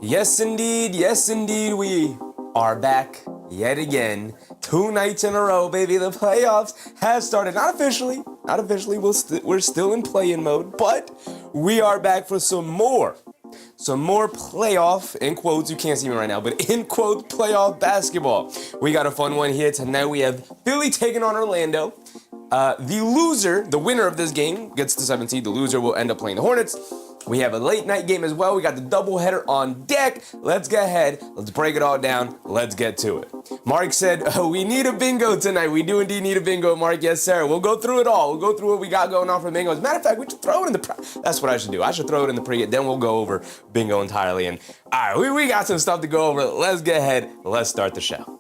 Yes, indeed, we are back yet again. 2 nights in a row, baby. The playoffs have started. Not officially. We're still in play-in mode, but we are back for some more playoff, in quotes, you can't see me right now, but in quotes, playoff basketball. We got a fun one here tonight. We have Philly taking on Orlando. The winner of this game gets the 7th seed. The loser will end up playing the Hornets. We have a late night game as well. We got the doubleheader on deck. Let's get ahead. Let's break it all down. Let's get to it. Mark said, we need a bingo tonight. We do indeed need a bingo, Mark. Yes, sir. We'll go through it all. We'll go through what we got going on for bingo. As a matter of fact, we should throw it in the That's what I should do. I should throw it in the pregame. Then we'll go over bingo entirely. And all right, we got some stuff to go over. Let's get ahead. Let's start the show.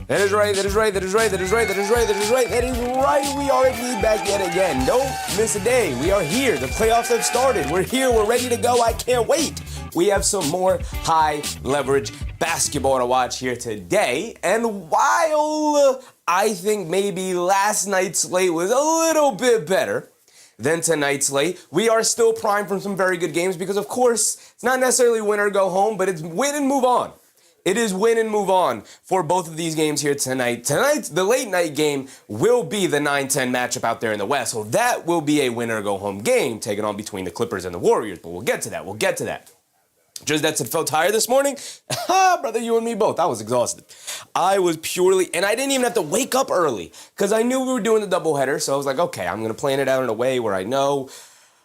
That is right. We are indeed back yet again. Don't miss a day. We are here. The playoffs have started. We're here. We're ready to go. I can't wait. We have some more high leverage basketball to watch here today. And while I think maybe last night's slate was a little bit better than tonight's slate, we are still primed for some very good games because, of course, it's not necessarily win or go home, but it's win and move on. It is win and move on for both of these games here tonight. Tonight, the late night game will be the 9-10 matchup out there in the West. So that will be a win or go home game taken on between the Clippers and the Warriors. But we'll get to that. Just that said, felt tired this morning? Brother, you and me both. I was exhausted. I was purely, and I didn't even have to wake up early because I knew we were doing the doubleheader. So I was like, okay, I'm going to plan it out in a way where I know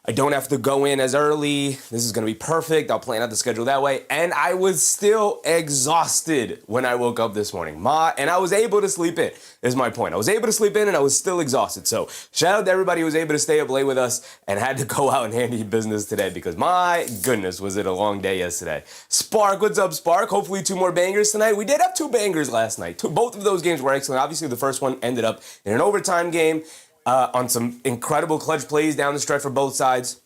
I don't have to go in as early. This is going to be perfect. I'll plan out the schedule that way. And I was still exhausted when I woke up this morning. And I was able to sleep in, is my point. I was able to sleep in and I was still exhausted. So shout out to everybody who was able to stay up late with us and had to go out and handle business today because my goodness, was it a long day yesterday. Spark, what's up, Spark? Hopefully 2 more bangers tonight. We did have 2 bangers last night. Both of those games were excellent. Obviously, the first one ended up in an overtime game. On some incredible clutch plays down the stretch for both sides.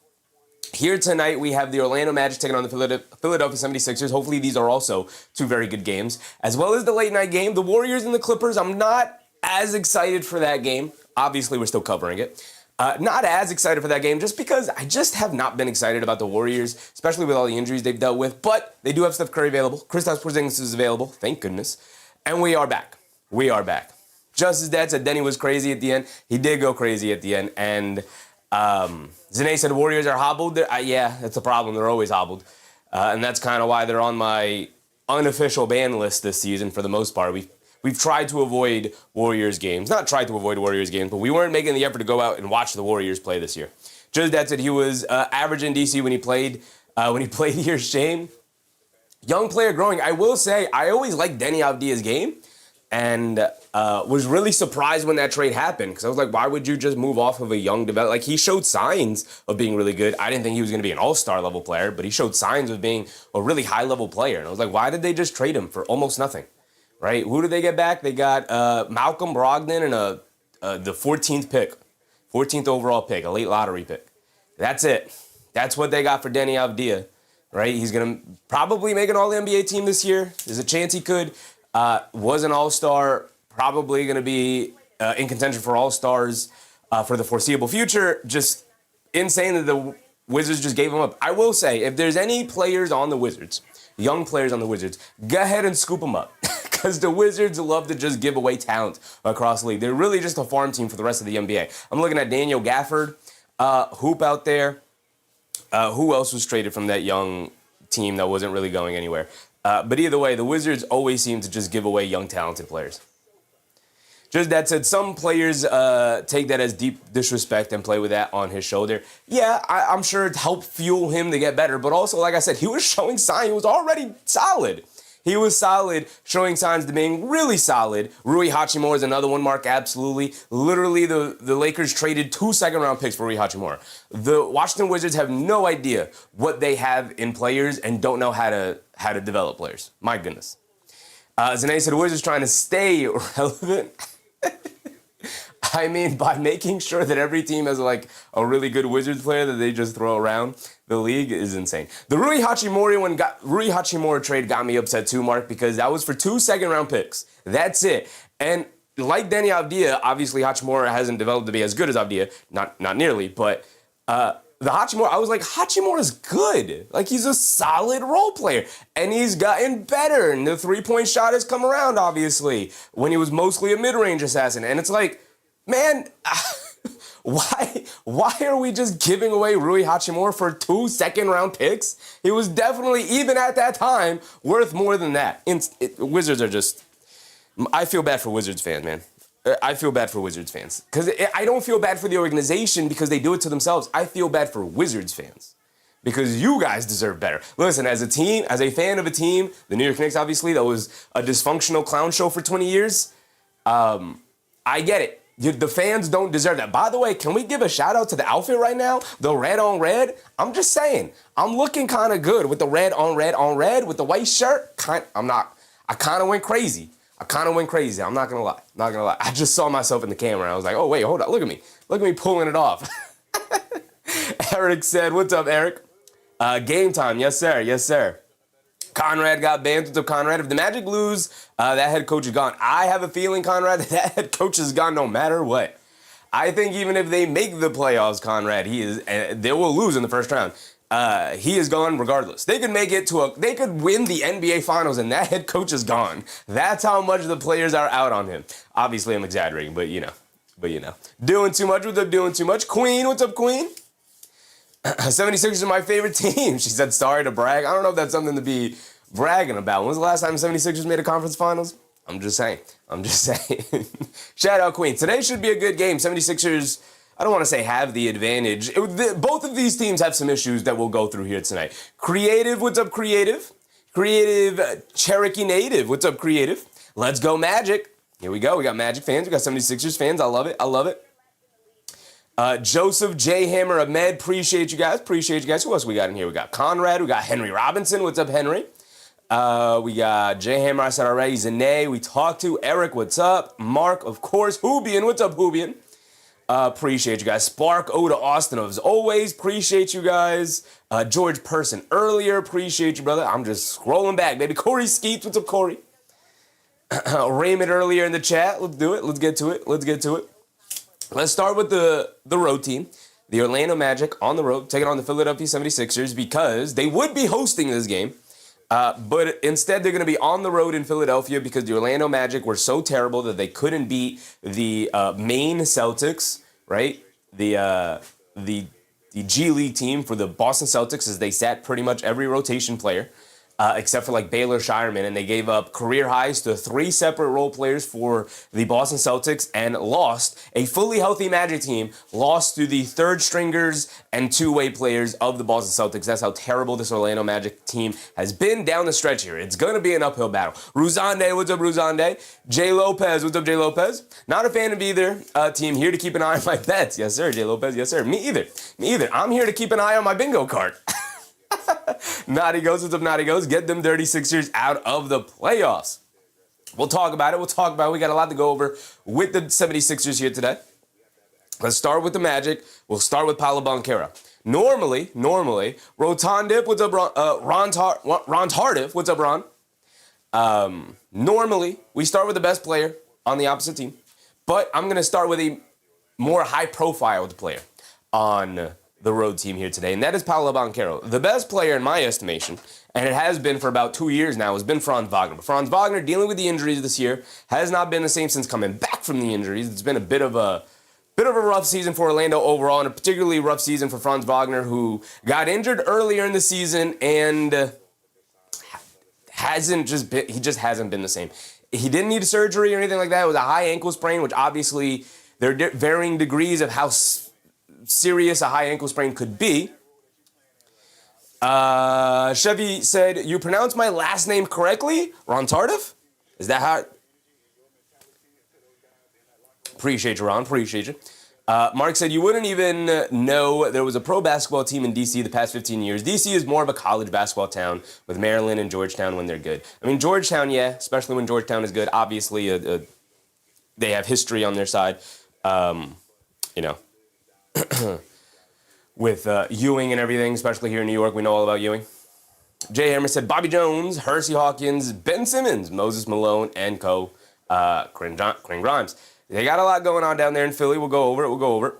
Here tonight, we have the Orlando Magic taking on the Philadelphia 76ers. Hopefully, these are also 2 very good games. As well as the late night game, the Warriors and the Clippers. I'm not as excited for that game. Obviously, we're still covering it. Not as excited for that game just because I just have not been excited about the Warriors, especially with all the injuries they've dealt with. But they do have Steph Curry available. Kristaps Porzingis is available. Thank goodness. And we are back. Just as Dad said, Denny was crazy at the end. He did go crazy at the end. And Zane said Warriors are hobbled. Yeah, that's a problem. They're always hobbled. And that's kind of why they're on my unofficial ban list this season for the most part. We've tried to avoid Warriors games. Not tried to avoid Warriors games, but we weren't making the effort to go out and watch the Warriors play this year. Just Dad said he was average in DC when he played here. Shame. Young player growing. I will say, I always liked Denny Avdia's game. And was really surprised when that trade happened because I was like, why would you just move off of a young developer? Like, he showed signs of being really good. I didn't think he was going to be an all-star level player, but he showed signs of being a really high-level player. And I was like, why did they just trade him for almost nothing, right? Who did they get back? They got Malcolm Brogdon and the 14th overall pick, a late lottery pick. That's it. That's what they got for Denny Avdia, right? He's going to probably make an All-NBA team this year. There's a chance he could. Was an all-star, probably going to be in contention for all-stars for the foreseeable future. Just insane that the Wizards just gave him up. I will say, if there's any players on the Wizards, young players on the Wizards, go ahead and scoop them up. Because the Wizards love to just give away talent across the league. They're really just a farm team for the rest of the NBA. I'm looking at Daniel Gafford, Hoop out there. Who else was traded from that young team that wasn't really going anywhere? But either way, the Wizards always seem to just give away young, talented players. Just that said, some players take that as deep disrespect and play with that on his shoulder. Yeah, I'm sure it helped fuel him to get better. But also, like I said, he was showing signs. He was already solid. He was solid, showing signs to being really solid. Rui Hachimura is another one, Mark, absolutely. Literally, the Lakers traded 2 second-round picks for Rui Hachimura. The Washington Wizards have no idea what they have in players and don't know how to develop players. My goodness. Zane said, Wizards trying to stay relevant. I mean, by making sure that every team has like a really good Wizards player that they just throw around the league is insane. The Rui Hachimura trade got me upset too, Mark, because that was for 2 second-round picks. That's it. And like Danny Avdija, obviously Hachimura hasn't developed to be as good as Avdija, not nearly, but the Hachimura, I was like, Hachimura's good. Like, he's a solid role player, and he's gotten better, and the three-point shot has come around, obviously, when he was mostly a mid-range assassin, and it's like, man, why are we just giving away Rui Hachimura for 2 second-round picks? He was definitely, even at that time, worth more than that. Wizards are just... I feel bad for Wizards fans, man. I feel bad for Wizards fans. Because I don't feel bad for the organization because they do it to themselves. I feel bad for Wizards fans. Because you guys deserve better. Listen, as a team, as a fan of a team, the New York Knicks, obviously, that was a dysfunctional clown show for 20 years, I get it. The fans don't deserve that. By the way, can we give a shout out to the outfit right now? The red on red. I'm just saying, I'm looking kind of good with the red on red with the white shirt. I kind of went crazy. I'm not gonna lie. I just saw myself in the camera and I was like, oh wait, hold on, look at me pulling it off. Eric said, what's up, Eric? Game time, yes sir. Conrad got banned. What's up, Conrad? If the Magic lose, that head coach is gone. I have a feeling, Conrad, that head coach is gone no matter what. I think even if they make the playoffs, Conrad, they will lose in the first round. He is gone regardless. They could they could win the NBA Finals and that head coach is gone. That's how much the players are out on him. Obviously, I'm exaggerating, but you know. Doing too much. What's up, doing too much? Queen, what's up, Queen? 76ers are my favorite team. She said, sorry to brag. I don't know if that's something to be bragging about. When was the last time 76ers made a conference finals? I'm just saying. Shout out, Queen. Today should be a good game. 76ers, I don't want to say have the advantage. Both of these teams have some issues that we'll go through here tonight. Creative, what's up, Creative? Creative, Cherokee Native, what's up, Creative? Let's go, Magic. Here we go. We got Magic fans. We got 76ers fans. I love it. Joseph J. Hammer Ahmed, appreciate you guys. Who else we got in here? We got Conrad. We got Henry Robinson. What's up, Henry? We got J. Hammer, I said already. Zane, we talked to. Eric, what's up? Mark, of course. Hoobian, what's up, Hoobian? Appreciate you guys. Spark O to Austin, as always. Appreciate you guys. George Person earlier. Appreciate you, brother. I'm just scrolling back, baby. Corey Skeets, what's up, Corey? Raymond earlier in the chat. Let's do it. Let's get to it. Let's start with the road team, the Orlando Magic on the road, taking on the Philadelphia 76ers because they would be hosting this game, but instead they're going to be on the road in Philadelphia because the Orlando Magic were so terrible that they couldn't beat the Maine Celtics, right? The G League team for the Boston Celtics, as they sat pretty much every rotation player. Except for like Baylor Shireman, and they gave up career highs to 3 separate role players for the Boston Celtics and lost. A fully healthy Magic team lost to the third stringers and two-way players of the Boston Celtics. That's how terrible this Orlando Magic team has been down the stretch here. It's going to be an uphill battle. Ruzande, what's up, Ruzande? J. Lopez, what's up, J. Lopez? Not a fan of either team. Here to keep an eye on my bets. Yes, sir, J. Lopez. Yes, sir. Me either. I'm here to keep an eye on my bingo card. Naughty Goes, what's up, Naughty Goes? Get them dirty Sixers out of the playoffs. We'll talk about it. We got a lot to go over with the 76ers here today. Let's start with the Magic. We'll start with Paolo Banchero. Normally, Rotondip, what's up, Ron Tardif, what's up, Ron? Normally, we start with the best player on the opposite team, but I'm going to start with a more high-profile player on the road team here today, and that is Paolo Banchero. The best player in my estimation, and it has been for about 2 years now, has been Franz Wagner. But Franz Wagner, dealing with the injuries this year, has not been the same since coming back from the injuries. It's been a bit of a rough season for Orlando overall, and a particularly rough season for Franz Wagner, who got injured earlier in the season and he just hasn't been the same. He didn't need surgery or anything like that. It was a high ankle sprain, which obviously there are varying degrees of how serious a high ankle sprain could be. Chevy said, you pronounce my last name correctly? Ron Tardif? Is that how? Appreciate you, Ron. Appreciate you. Mark said, you wouldn't even know there was a pro basketball team in D.C. the past 15 years. D.C. is more of a college basketball town with Maryland and Georgetown when they're good. I mean, Georgetown, yeah, especially when Georgetown is good. Obviously, they have history on their side, with Ewing and everything, especially here in New York. We know all about Ewing. Jay Hammer said, Bobby Jones, Hersey Hawkins, Ben Simmons, Moses Malone, and Corinne Grimes. They got a lot going on down there in Philly. We'll go over it.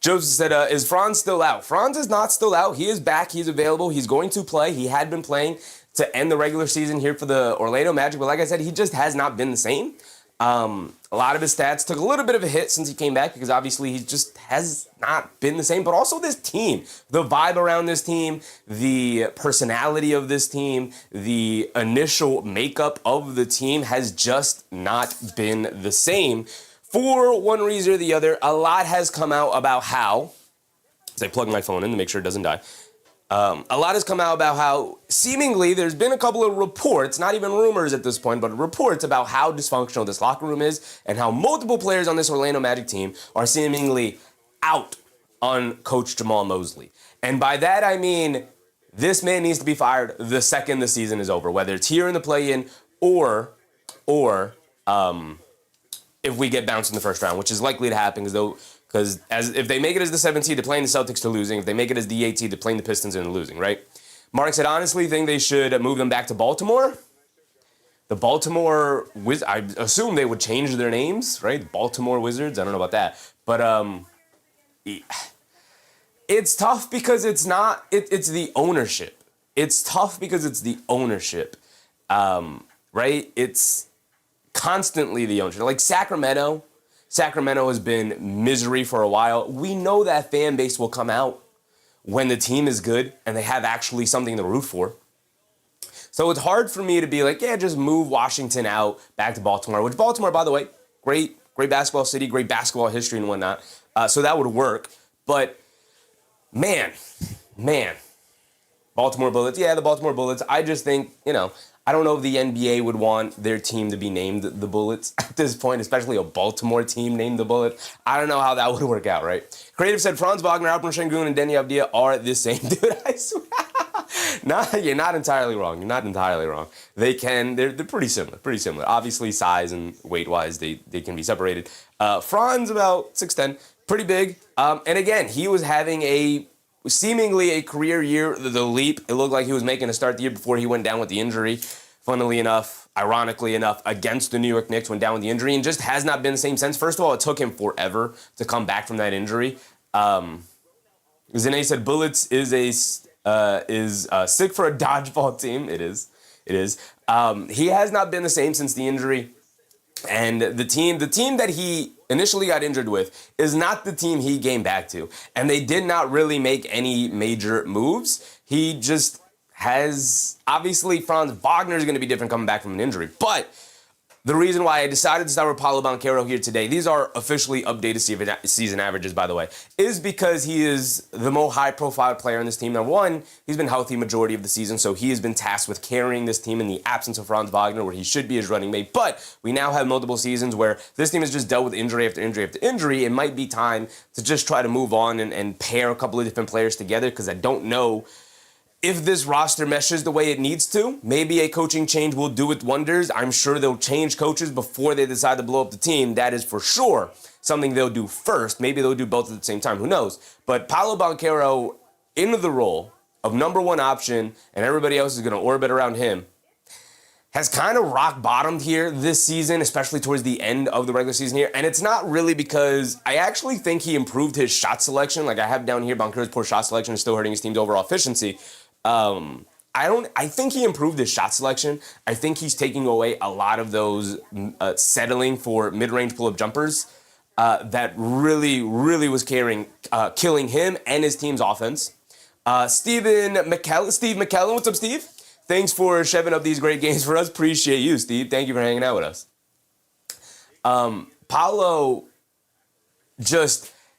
Joseph said, is Franz still out? Franz is not still out. He is back. He's available. He's going to play. He had been playing to end the regular season here for the Orlando Magic. But like I said, he just has not been the same. A lot of his stats took a little bit of a hit since he came back because obviously he just has not been the same. But also this team, the vibe around this team, the personality of this team, the initial makeup of the team has just not been the same. For one reason or the other, a lot has come out about how, as I plug my phone in to make sure it doesn't die, a lot has come out about how seemingly there's been a couple of reports, not even rumors at this point, but reports about how dysfunctional this locker room is and how multiple players on this Orlando Magic team are seemingly out on Coach Jamal Mosley. And by that, I mean this man needs to be fired the second the season is over, whether it's here in the play-in or if we get bounced in the first round, which is likely to happen because if they make it as the 7th seed, they're playing the Celtics to losing. If they make it as the 8th seed, they're playing the Pistons and losing, right? Mark said, honestly, think they should move them back to Baltimore. The Baltimore Wizards, I assume they would change their names, right? Baltimore Wizards, I don't know about that. But it's tough because it's the ownership. It's tough because it's the ownership, right? It's constantly the ownership. Like Sacramento has been misery for a while. We know that fan base will come out when the team is good and they have actually something to root for. So it's hard for me to be like, yeah, just move Washington out back to Baltimore, which Baltimore, by the way, great basketball city, great basketball history and whatnot. So that would work. But man, Baltimore Bullets. Yeah, the Baltimore Bullets. I just think, I don't know if the NBA would want their team to be named the Bullets at this point, especially a Baltimore team named the Bullets. I don't know how that would work out, right? Creative said Franz Wagner, Alperen Şengün, and Deni Avdija are the same. Dude, I swear. No, you're not entirely wrong. They're pretty similar. Obviously, size and weight-wise, they can be separated. Franz, about 6'10", pretty big. And again, he was having seemingly a career year, the leap. It looked like he was making a start the year before he went down with the injury. Funnily enough, ironically enough, against the New York Knicks, went down with the injury and just has not been the same since. First of all, it took him forever to come back from that injury. Zane said Bullets is sick for a dodgeball team. It is. He has not been the same since the injury. And the team that he initially got injured with is not the team he came back to. And they did not really make any major moves. He just has, obviously, Franz Wagner is going to be different coming back from an injury. But the reason why I decided to start with Paolo Banchero here today, these are officially updated season averages, by the way, is because he is the more high-profile player in this team. Number one, he's been healthy majority of the season, so he has been tasked with carrying this team in the absence of Franz Wagner, where he should be his running mate. But we now have multiple seasons where this team has just dealt with injury after injury after injury. It might be time to just try to move on and pair a couple of different players together, because I don't know if this roster meshes the way it needs to. Maybe a coaching change will do it wonders. I'm sure they'll change coaches before they decide to blow up the team. That is for sure something they'll do first. Maybe they'll do both at the same time. Who knows? But Paolo Banchero into the role of number one option, and everybody else is going to orbit around him, has kind of rock bottomed here this season, especially towards the end of the regular season here. And it's not really because I actually think he improved his shot selection. Like I have down here, Banchero's poor shot selection is still hurting his team's overall efficiency. I think he improved his shot selection. I think he's taking away a lot of those settling for mid-range pull-up jumpers that really was killing him and his team's offense. Steve McKellen, what's up, Steve? Thanks for shoving up these great games for us. Appreciate you, Steve. Thank you for hanging out with us. Paolo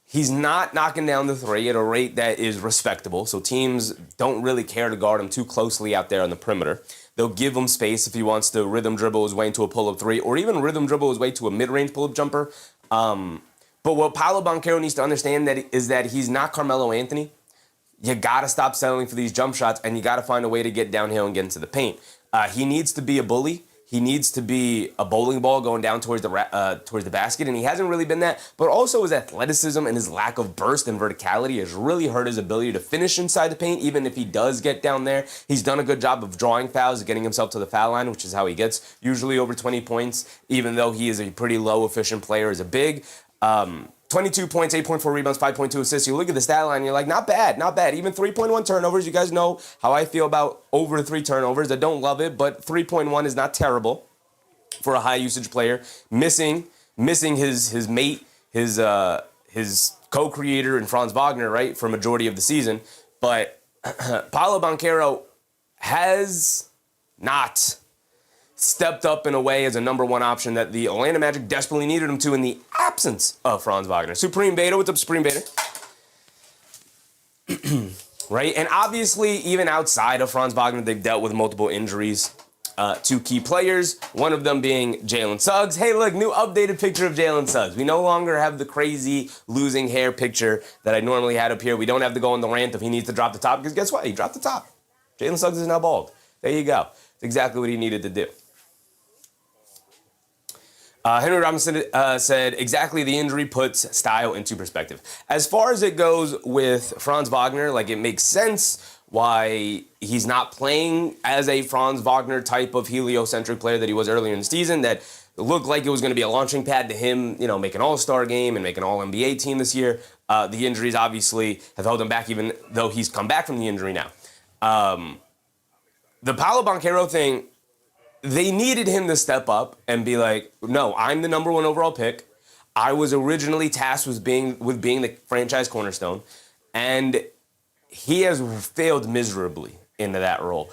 he's not knocking down the three at a rate that is respectable, so teams don't really care to guard him too closely out there on the perimeter. They'll give him space if he wants to rhythm dribble his way into a pull-up three, or even rhythm dribble his way to a mid-range pull-up jumper. But what Paolo Banchero needs to understand is that he's not Carmelo Anthony. You got to stop settling for these jump shots, and you got to find a way to get downhill and get into the paint. He needs to be a bully. He needs to be a bowling ball going down towards the basket, and he hasn't really been that. But also his athleticism and his lack of burst and verticality has really hurt his ability to finish inside the paint, even if he does get down there. He's done a good job of drawing fouls, getting himself to the foul line, which is how he gets usually over 20 points, even though he is a pretty low efficient player as a big. 22 points, 8.4 rebounds, 5.2 assists. You look at the stat line, you're like, not bad, not bad. Even 3.1 turnovers. You guys know how I feel about over 3 turnovers. I don't love it, but 3.1 is not terrible for a high usage player. Missing his mate, his co-creator in Franz Wagner, right, for majority of the season. But Paolo Banchero has not stepped up in a way as a number one option that the Atlanta Magic desperately needed him to in the absence of Franz Wagner. Supreme Beta, what's up, Supreme Beta? Right, and obviously, even outside of Franz Wagner, they've dealt with multiple injuries to key players, one of them being Jalen Suggs. Hey, look, new updated picture of Jalen Suggs. We no longer have the crazy losing hair picture that I normally had up here. We don't have to go on the rant if he needs to drop the top, because guess what? He dropped the top. Jalen Suggs is now bald. There you go. It's exactly what he needed to do. Henry Robinson said, exactly, the injury puts style into perspective. As far as it goes with Franz Wagner, like, it makes sense why he's not playing as a Franz Wagner type of heliocentric player that he was earlier in the season, that looked like it was going to be a launching pad to him, you know, make an all-star game and make an all-NBA team this year. The injuries obviously have held him back, even though he's come back from the injury now. The Paolo Banchero thing, they needed him to step up and be like, no, I'm the number one overall pick. I was originally tasked with being the franchise cornerstone, and he has failed miserably into that role.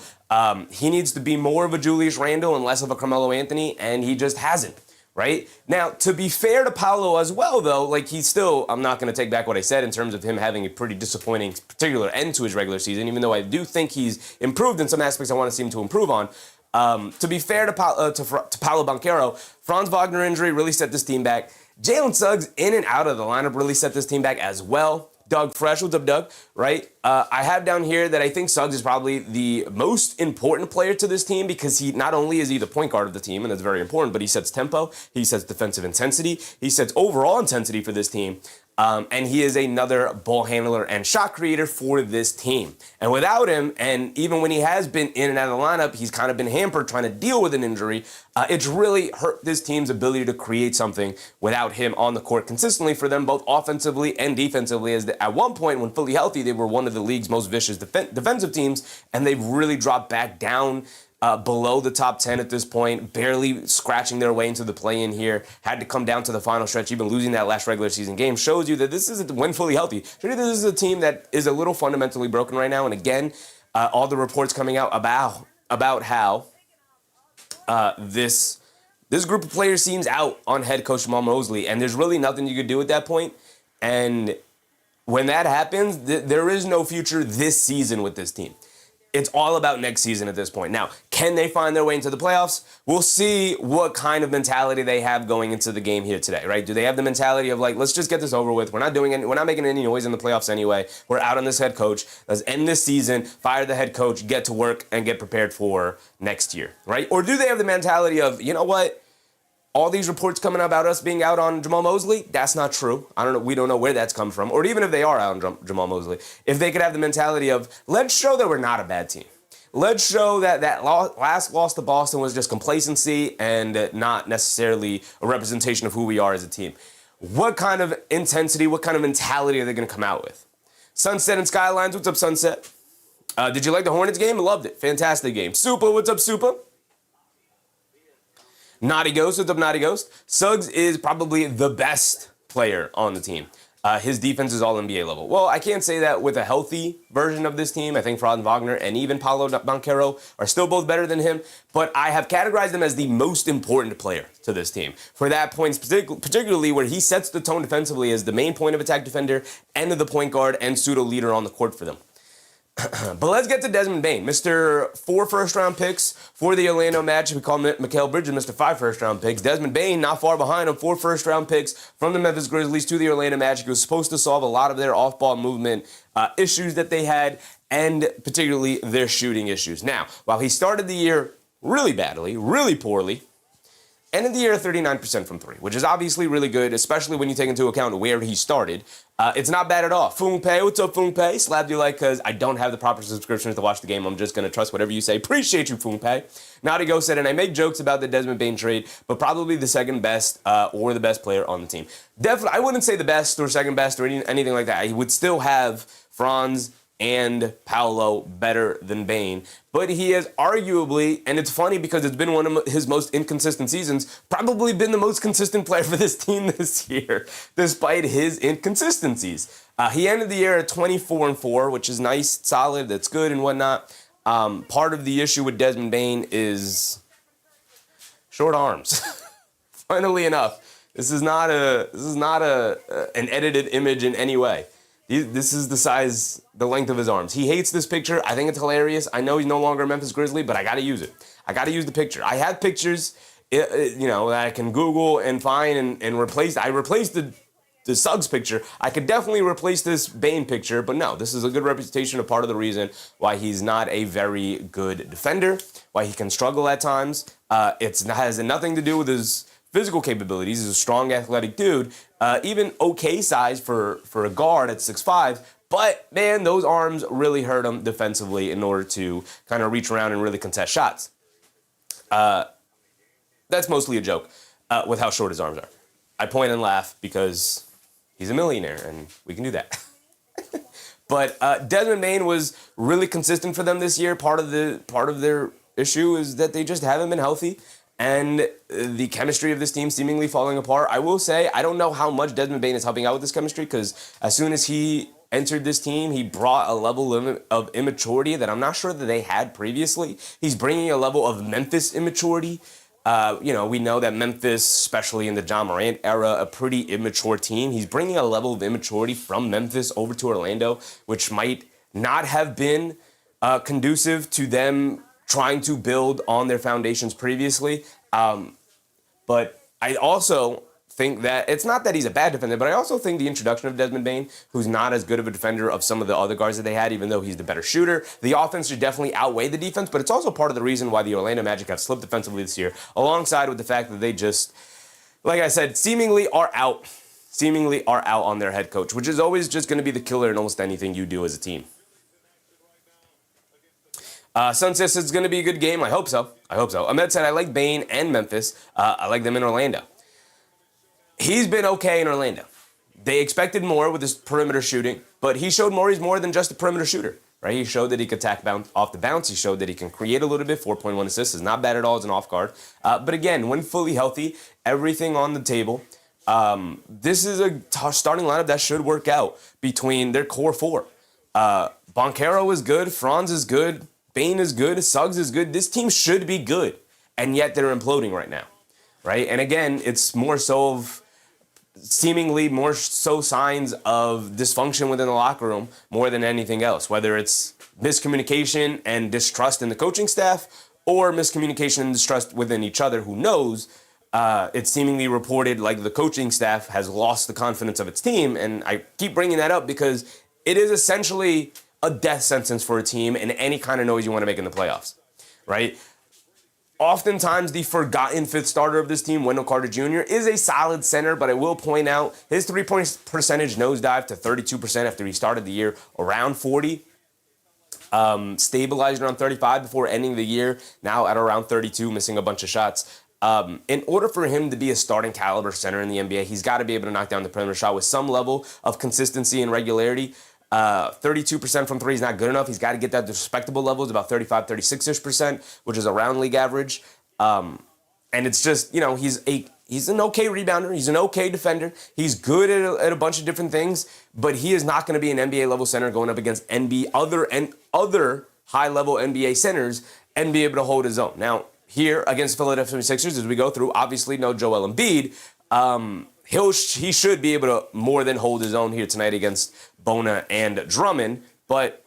He needs to be more of a Julius Randle and less of a Carmelo Anthony, and he just hasn't, right? Now, to be fair to Paolo as well, though, like, he's still, I'm not going to take back what I said in terms of him having a pretty disappointing particular end to his regular season, even though I do think he's improved in some aspects I want to see him to improve on. To be fair to Paolo Banchero, Franz Wagner injury really set this team back. Jalen Suggs in and out of the lineup really set this team back as well. Doug Fresh, what's up, Doug? Right? I have down here that I think Suggs is probably the most important player to this team, because he not only is he the point guard of the team, and that's very important, but he sets tempo, he sets defensive intensity, he sets overall intensity for this team. And he is another ball handler and shot creator for this team. And without him, and even when he has been in and out of the lineup, he's kind of been hampered trying to deal with an injury. It's really hurt this team's ability to create something without him on the court consistently for them, both offensively and defensively. As at one point, when fully healthy, they were one of the league's most vicious defensive teams, and they've really dropped back down below the top 10 at this point, barely scratching their way into the play-in here, had to come down to the final stretch, even losing that last regular season game, shows you that this is, when fully healthy, this is a team that is a little fundamentally broken right now. And again, all the reports coming out about how this group of players seems out on head coach Jamal Mosley, and there's really nothing you could do at that point. And when that happens, there is no future this season with this team. It's all about next season at this point. Now, can they find their way into the playoffs? We'll see what kind of mentality they have going into the game here today, right? Do they have the mentality of, like, let's just get this over with. We're not making any noise in the playoffs anyway. We're out on this head coach. Let's end this season, fire the head coach, get to work, and get prepared for next year, right? Or do they have the mentality of, you know what? All these reports coming about us being out on Jamal Mosley, that's not true. I don't know. We don't know where that's come from. Or even if they are out on Jamal Mosley, if they could have the mentality of, let's show that we're not a bad team. Let's show that last loss to Boston was just complacency and not necessarily a representation of who we are as a team. What kind of intensity, what kind of mentality are they going to come out with? Sunset and Skylines, what's up, Sunset? Did you like the Hornets game? Loved it. Fantastic game. Super, what's up, Super? Naughty Ghost, what's up, Naughty Ghost? Suggs is probably the best player on the team. His defense is all NBA level. Well, I can't say that with a healthy version of this team. I think Franz Wagner and even Paolo Banchero are still both better than him, but I have categorized him as the most important player to this team. For that point, particularly where he sets the tone defensively as the main point of attack defender and the point guard and pseudo leader on the court for them. But let's get to Desmond Bane, Mr. 4 first-round picks for the Orlando Magic. We call Mikal Bridges Mr. 5 first-round picks. Desmond Bane not far behind on 4 first-round picks from the Memphis Grizzlies to the Orlando Magic. He was supposed to solve a lot of their off-ball movement issues that they had, and particularly their shooting issues. Now, while he started the year really badly, really poorly, ended the year 39% from 3, which is obviously really good, especially when you take into account where he started. It's not bad at all. Foongpei, what's up, Foongpei? Slapped you like because I don't have the proper subscriptions to watch the game. I'm just going to trust whatever you say. Appreciate you, Foongpei. Nadigo said, and I make jokes about the Desmond Bane trade, but probably the second best or the best player on the team. Definitely, I wouldn't say the best or second best or anything like that. I would still have Franz and Paolo better than Bane. But he has arguably, and it's funny because it's been one of his most inconsistent seasons, probably been the most consistent player for this team this year, despite his inconsistencies. He ended the year at 24-4, which is nice, solid, that's good and whatnot. Part of the issue with Desmond Bane is short arms. Funnily enough, this is not an edited image in any way. This is the size, the length of his arms. He hates this picture. I think it's hilarious. I know he's no longer a Memphis Grizzly, but I got to use it. I got to use the picture. I have pictures, that I can Google and find and replace. I replaced the Suggs picture. I could definitely replace this Bane picture, but no, this is a good representation of part of the reason why he's not a very good defender, why he can struggle at times. It has nothing to do with his physical capabilities. He's a strong, athletic dude, even okay size for a guard at 6'5", but man, those arms really hurt him defensively in order to kind of reach around and really contest shots. That's mostly a joke with how short his arms are. I point and laugh because he's a millionaire and we can do that. But Desmond Bane was really consistent for them this year. Part of their issue is that they just haven't been healthy. And the chemistry of this team seemingly falling apart. I will say, I don't know how much Desmond Bane is helping out with this chemistry because as soon as he entered this team, he brought a level of immaturity that I'm not sure that they had previously. He's bringing a level of Memphis immaturity. We know that Memphis, especially in the Ja Morant era, a pretty immature team. He's bringing a level of immaturity from Memphis over to Orlando, which might not have been conducive to them trying to build on their foundations previously. But I also think that it's not that he's a bad defender, but I also think the introduction of Desmond Bane, who's not as good of a defender of some of the other guards that they had, even though he's the better shooter, the offense should definitely outweigh the defense, but it's also part of the reason why the Orlando Magic have slipped defensively this year, alongside with the fact that they just, like I said, seemingly are out on their head coach, which is always just going to be the killer in almost anything you do as a team. Sun says it's going to be a good game. I hope so. Ahmed said, I like Bane and Memphis. I like them in Orlando. He's been okay in Orlando. They expected more with his perimeter shooting, but he showed more. He's more than just a perimeter shooter, right? He showed that he could attack off the bounce. He showed that he can create a little bit. 4.1 assists is not bad at all as an off guard. But again, when fully healthy, everything on the table. This is a starting lineup that should work out between their core 4. Banchero is good. Franz is good. Bane is good, Suggs is good. This team should be good, and yet they're imploding right now, right? And again, it's seemingly more so signs of dysfunction within the locker room more than anything else, whether it's miscommunication and distrust in the coaching staff or miscommunication and distrust within each other. Who knows? It's seemingly reported like the coaching staff has lost the confidence of its team, and I keep bringing that up because it is essentially a death sentence for a team and any kind of noise you want to make in the playoffs, right? Oftentimes, the forgotten fifth starter of this team, Wendell Carter Jr., is a solid center, but I will point out his three-point percentage nosedive to 32% after he started the year around 40. Stabilized around 35 before ending the year, now at around 32, missing a bunch of shots. In order for him to be a starting caliber center in the NBA, he's got to be able to knock down the perimeter shot with some level of consistency and regularity. 32% from 3 is not good enough. He's got to get that to respectable levels, about 35, 36%, which is around league average. And it's just, he's an okay rebounder. He's an okay defender. He's good at a bunch of different things, but he is not going to be an NBA level center going up against other high level NBA centers and be able to hold his own. Now, here against Philadelphia 76ers, as we go through, obviously no Joel Embiid. He should be able to more than hold his own here tonight against Bona and Drummond, but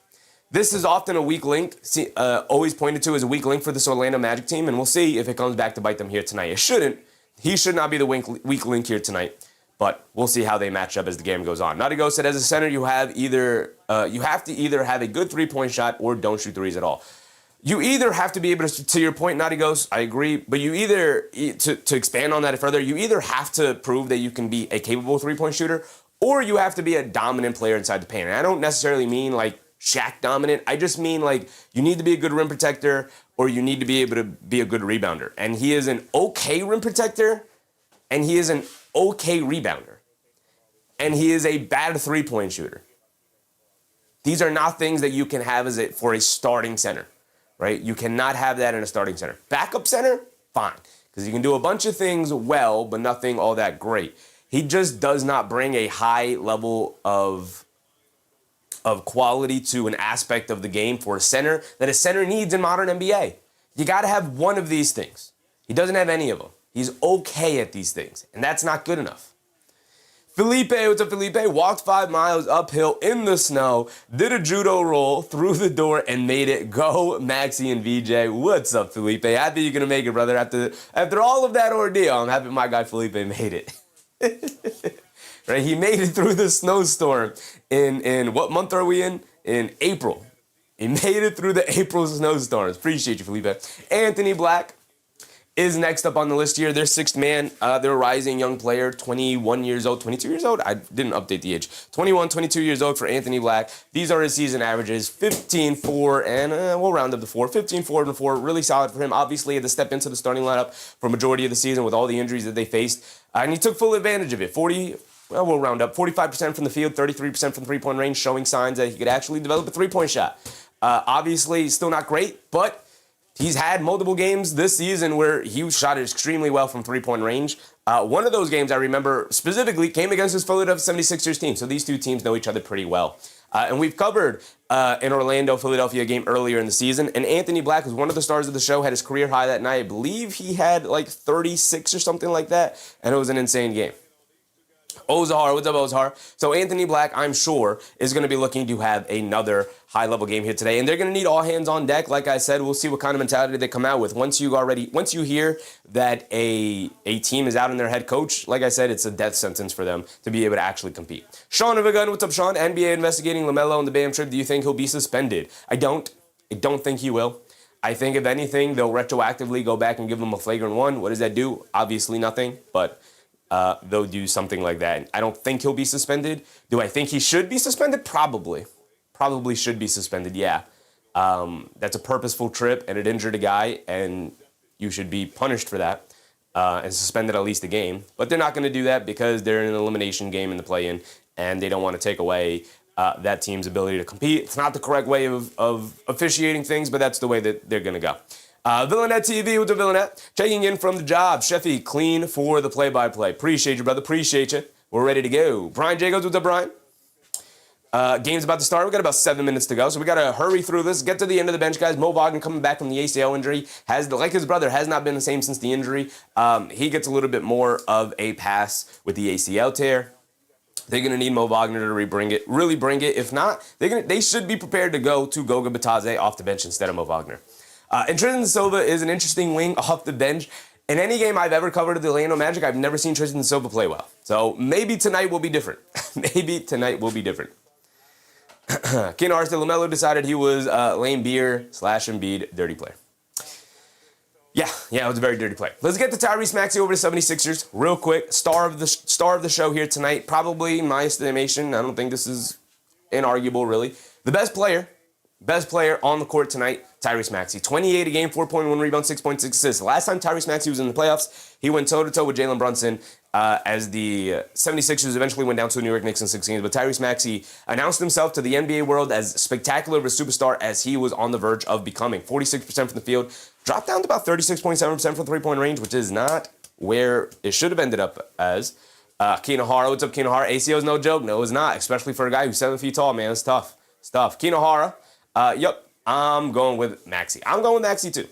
This is often a weak link, always pointed to as a weak link for this Orlando Magic team, and we'll see if it comes back to bite them here tonight. It shouldn't. He should not be the weak link here tonight, but we'll see how they match up as the game goes on. Nadigo said, as a center, you have to either have a good three-point shot or don't shoot threes at all. You either have to be able to your point, Nadigo, I agree, but you either, to expand on that further, you either have to prove that you can be a capable three-point shooter, or you have to be a dominant player inside the paint. And I don't necessarily mean like Shaq dominant. I just mean like you need to be a good rim protector or you need to be able to be a good rebounder. And he is an okay rim protector and he is an okay rebounder. And he is a bad three-point shooter. These are not things that you can have for a starting center, right? You cannot have that in a starting center. Backup center, fine, because you can do a bunch of things well, but nothing all that great. He just does not bring a high level of quality to an aspect of the game for a center that a center needs in modern NBA. You got to have one of these things. He doesn't have any of them. He's okay at these things, and that's not good enough. Felipe, what's up, Felipe? Walked 5 miles uphill in the snow, did a judo roll through the door, and made it. Go, Maxey and VJ. What's up, Felipe? Happy you're going to make it, brother. After all of that ordeal, I'm happy my guy Felipe made it. Right? He made it through the snowstorm in what month are we in? In April. He made it through the April snowstorms. Appreciate you, Felipe. Anthony Black is next up on the list here. They're sixth man. They're a rising young player, 21 years old, 22 years old? I didn't update the age. 21, 22 years old for Anthony Black. These are his season averages, 15-4, and we'll round up to 4. 15-4 and 4, really solid for him. Obviously, he had to step into the starting lineup for a majority of the season with all the injuries that they faced, and he took full advantage of it. We'll round up, 45% from the field, 33% from the three-point range, showing signs that he could actually develop a three-point shot. Obviously, still not great, but he's had multiple games this season where he shot it extremely well from three-point range. One of those games I remember specifically came against his Philadelphia 76ers team. So these two teams know each other pretty well. And we've covered an Orlando-Philadelphia game earlier in the season. And Anthony Black was one of the stars of the show, had his career high that night. I believe he had like 36 or something like that. And it was an insane game. Ozahar, what's up, Ozahar? So Anthony Black, I'm sure, is going to be looking to have another high-level game here today, and they're going to need all hands on deck. Like I said, we'll see what kind of mentality they come out with. Once you hear that a team is out on their head coach, like I said, it's a death sentence for them to be able to actually compete. Sean of a gun, what's up, Sean? NBA investigating LaMelo and the Bam trip. Do you think he'll be suspended? I don't think he will. I think, if anything, they'll retroactively go back and give him a flagrant one. What does that do? Obviously nothing, but they'll do something like that. I don't think he'll be suspended. Do I think he should be suspended? Probably. Probably should be suspended, yeah. That's a purposeful trip, and it injured a guy, and you should be punished for that and suspended at least a game. But they're not going to do that because they're in an elimination game in the play-in, and they don't want to take away that team's ability to compete. It's not the correct way of officiating things, but that's the way that they're going to go. Villanette TV with the Villanette, checking in from the job. Sheffy, clean for the play-by-play. Appreciate you, brother. Appreciate you. We're ready to go. Brian Jacobs, what's up, Brian? Game's about to start. We got about 7 minutes to go, so we got to hurry through this. Get to the end of the bench, guys. Mo Wagner coming back from the ACL injury. Like his brother, has not been the same since the injury. He gets a little bit more of a pass with the ACL tear. They're going to need Mo Wagner to really bring it. If not, they should be prepared to go to Goga Bitadze off the bench instead of Mo Wagner. And Tristan Silva is an interesting wing off the bench. In any game I've ever covered of the Orlando Magic, I've never seen Tristan Silva play well. So maybe tonight will be different. Maybe tonight will be different. Ken Arce LaMelo decided he was lame beer / Embiid dirty player. Yeah, it was a very dirty play. Let's get to Tyrese Maxey over to 76ers real quick. Star of the show here tonight. Probably, in my estimation, I don't think this is inarguable, really. The best player on the court tonight, Tyrese Maxey. 28 a game, 4.1 rebounds, 6.6 assists. The last time Tyrese Maxey was in the playoffs, he went toe-to-toe with Jalen Brunson as the 76ers eventually went down to the New York Knicks in 6 games. But Tyrese Maxey announced himself to the NBA world as spectacular of a superstar as he was on the verge of becoming. 46% from the field, dropped down to about 36.7% from three-point range, which is not where it should have ended up as. Keno Hara, what's up, Keno Hara? ACO is no joke. No, it's not, especially for a guy who's 7 feet tall, man. It's tough. Keno Hara. I'm going with Maxey. I'm going with Maxey too.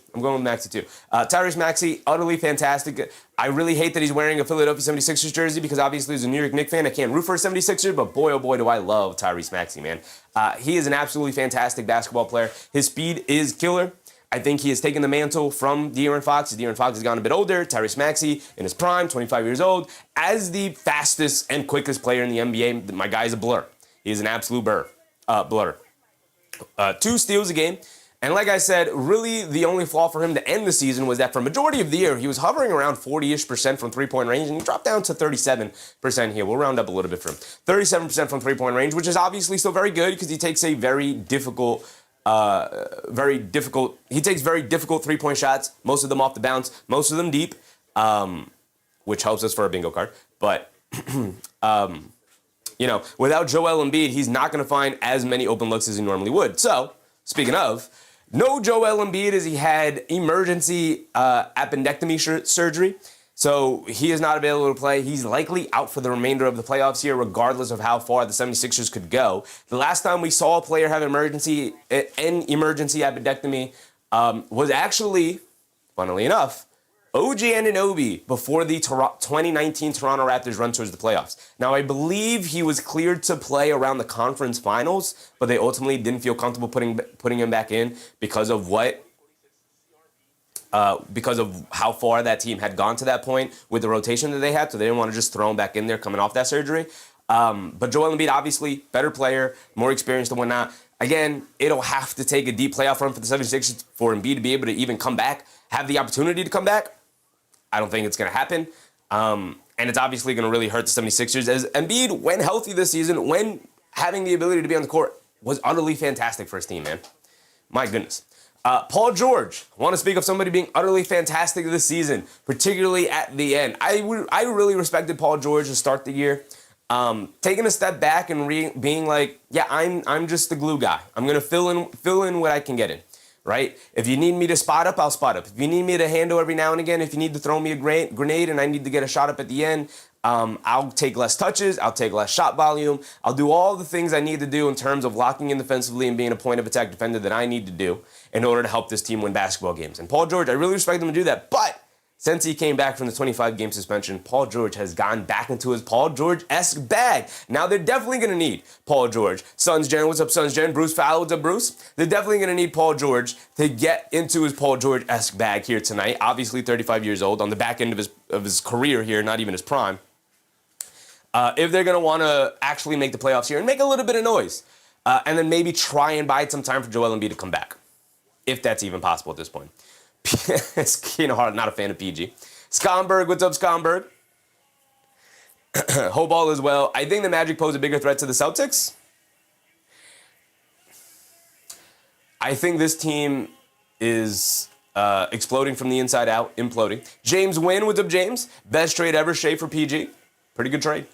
Tyrese Maxey, utterly fantastic. I really hate that he's wearing a Philadelphia 76ers jersey because obviously he's a New York Knicks fan. I can't root for 76ers, but boy, oh boy, do I love Tyrese Maxey, man. He is an absolutely fantastic basketball player. His speed is killer. I think he has taken the mantle from De'Aaron Fox. De'Aaron Fox has gotten a bit older. Tyrese Maxey, in his prime, 25 years old, as the fastest and quickest player in the NBA. My guy's a blur. He is an absolute blur. 2 steals a game. And like I said, really the only flaw for him to end the season was that for majority of the year, he was hovering around 40-ish% from three-point range, and he dropped down to 37% here. We'll round up a little bit for him. 37% from three-point range, which is obviously still very good because he takes a very difficult three-point shots, most of them off the bounce, most of them deep, which helps us for a bingo card. But, without Joel Embiid, he's not going to find as many open looks as he normally would. So, speaking of, no Joel Embiid as he had emergency appendectomy surgery. So he is not available to play. He's likely out for the remainder of the playoffs here, regardless of how far the 76ers could go. The last time we saw a player have an emergency appendectomy was actually, funnily enough, OG Anunoby before the 2019 Toronto Raptors run towards the playoffs. Now, I believe he was cleared to play around the conference finals, but they ultimately didn't feel comfortable putting him back in because of how far that team had gone to that point with the rotation that they had, so they didn't want to just throw him back in there coming off that surgery. But Joel Embiid, obviously, better player, more experienced and whatnot. Again, it'll have to take a deep playoff run for the 76ers for Embiid to be able to even come back, have the opportunity to come back. I don't think it's going to happen. And it's obviously going to really hurt the 76ers as Embiid, when healthy this season, when having the ability to be on the court, was utterly fantastic for his team, man. My goodness. Paul George. I want to speak of somebody being utterly fantastic this season, particularly at the end. I really respected Paul George to start the year. Taking a step back and being like, yeah, I'm just the glue guy. I'm going to fill in what I can get in. Right? If you need me to spot up, I'll spot up. If you need me to handle every now and again, if you need to throw me a grenade and I need to get a shot up at the end, I'll take less touches, I'll take less shot volume, I'll do all the things I need to do in terms of locking in defensively and being a point of attack defender that I need to do in order to help this team win basketball games. And Paul George, I really respect him to do that, but since he came back from the 25-game suspension, Paul George has gone back into his Paul George-esque bag. Now, they're definitely going to need Paul George. Suns Gen, what's up, Suns Gen? Bruce Fowler, what's up, Bruce? They're definitely going to need Paul George to get into his Paul George-esque bag here tonight. Obviously, 35 years old, on the back end of his career here, not even his prime. If they're going to want to actually make the playoffs here and make a little bit of noise. And then maybe try and bide some time for Joel Embiid to come back. If that's even possible at this point. Keenan Hart, not a fan of PG. Skomberg, what's up, Skomberg? Hoball as well. I think the Magic pose a bigger threat to the Celtics. I think this team is exploding from the inside out, imploding. James Wynn, what's up, James? Best trade ever, Shea for PG. Pretty good trade.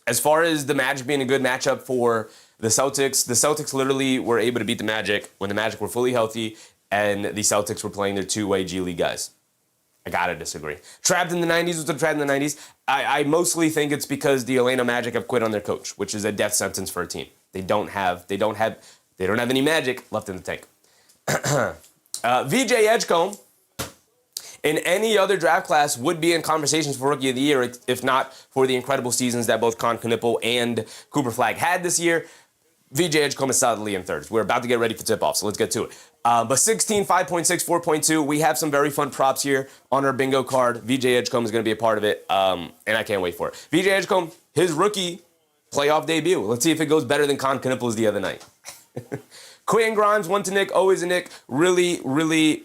As far as the Magic being a good matchup for the Celtics literally were able to beat the Magic when the Magic were fully healthy and the Celtics were playing their two-way G League guys. I gotta disagree. Trapped in the 90s, what's up, trapped in the 90s? I mostly think it's because the Orlando Magic have quit on their coach, which is a death sentence for a team. They don't have any magic left in the tank. VJ Edgecombe, in any other draft class, would be in conversations for Rookie of the Year, if not for the incredible seasons that both Con Knipple and Cooper Flagg had this year. VJ Edgecombe is solidly in third. We're about to get ready for tip-off, so let's get to it. But 16, 5.6, 4.2, we have some very fun props here on our bingo card. VJ Edgecombe is going to be a part of it, and I can't wait for it. VJ Edgecombe, his rookie playoff debut. Let's see if it goes better than Con Knipple's the other night. Quentin Grimes, one to Nick, always a Nick. Really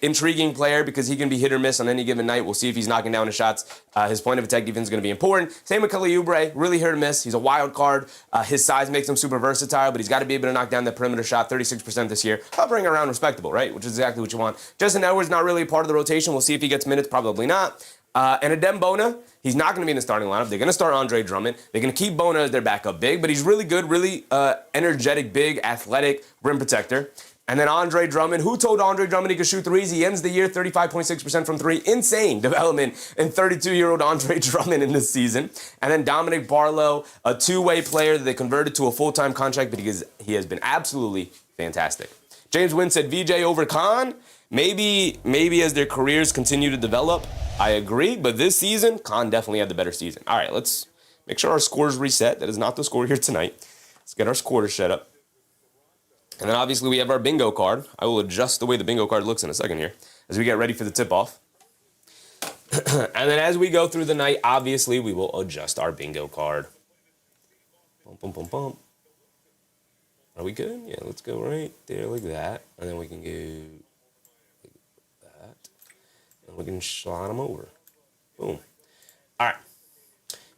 intriguing player because he can be hit or miss on any given night. We'll see if he's knocking down his shots. His point of attack defense is going to be important. Same with Kelly Oubre, really hit or miss. He's a wild card. His size makes him super versatile, but he's got to be able to knock down that perimeter shot, 36% this year. Hovering around respectable, right? Which is exactly what you want. Justin Edwards, not really a part of the rotation. We'll see if he gets minutes, probably not. And Adem Bona, he's not going to be in the starting lineup. They're going to start Andre Drummond. They're going to keep Bona as their backup big, but he's really good, really energetic, big, athletic rim protector. And then Andre Drummond. Who told Andre Drummond he could shoot threes? He ends the year 35.6% from three. Insane development in 32-year-old Andre Drummond in this season. And then Dominic Barlow, a two-way player that they converted to a full-time contract because he has been absolutely fantastic. James Wynn said VJ over Khan. Maybe as their careers continue to develop. I agree, but this season, Khan definitely had the better season. All right, let's make sure our scores reset. That is not the score here tonight. Let's get our scores set up. And then obviously we have our bingo card. I will adjust the way the bingo card looks in a second here as we get ready for the tip-off. And then as we go through the night, obviously we will adjust our bingo card. Bum, bum, bum, bum. Are we good? Yeah, let's go right there like that. And then we can go like that. And we can slide them over. Boom. All right.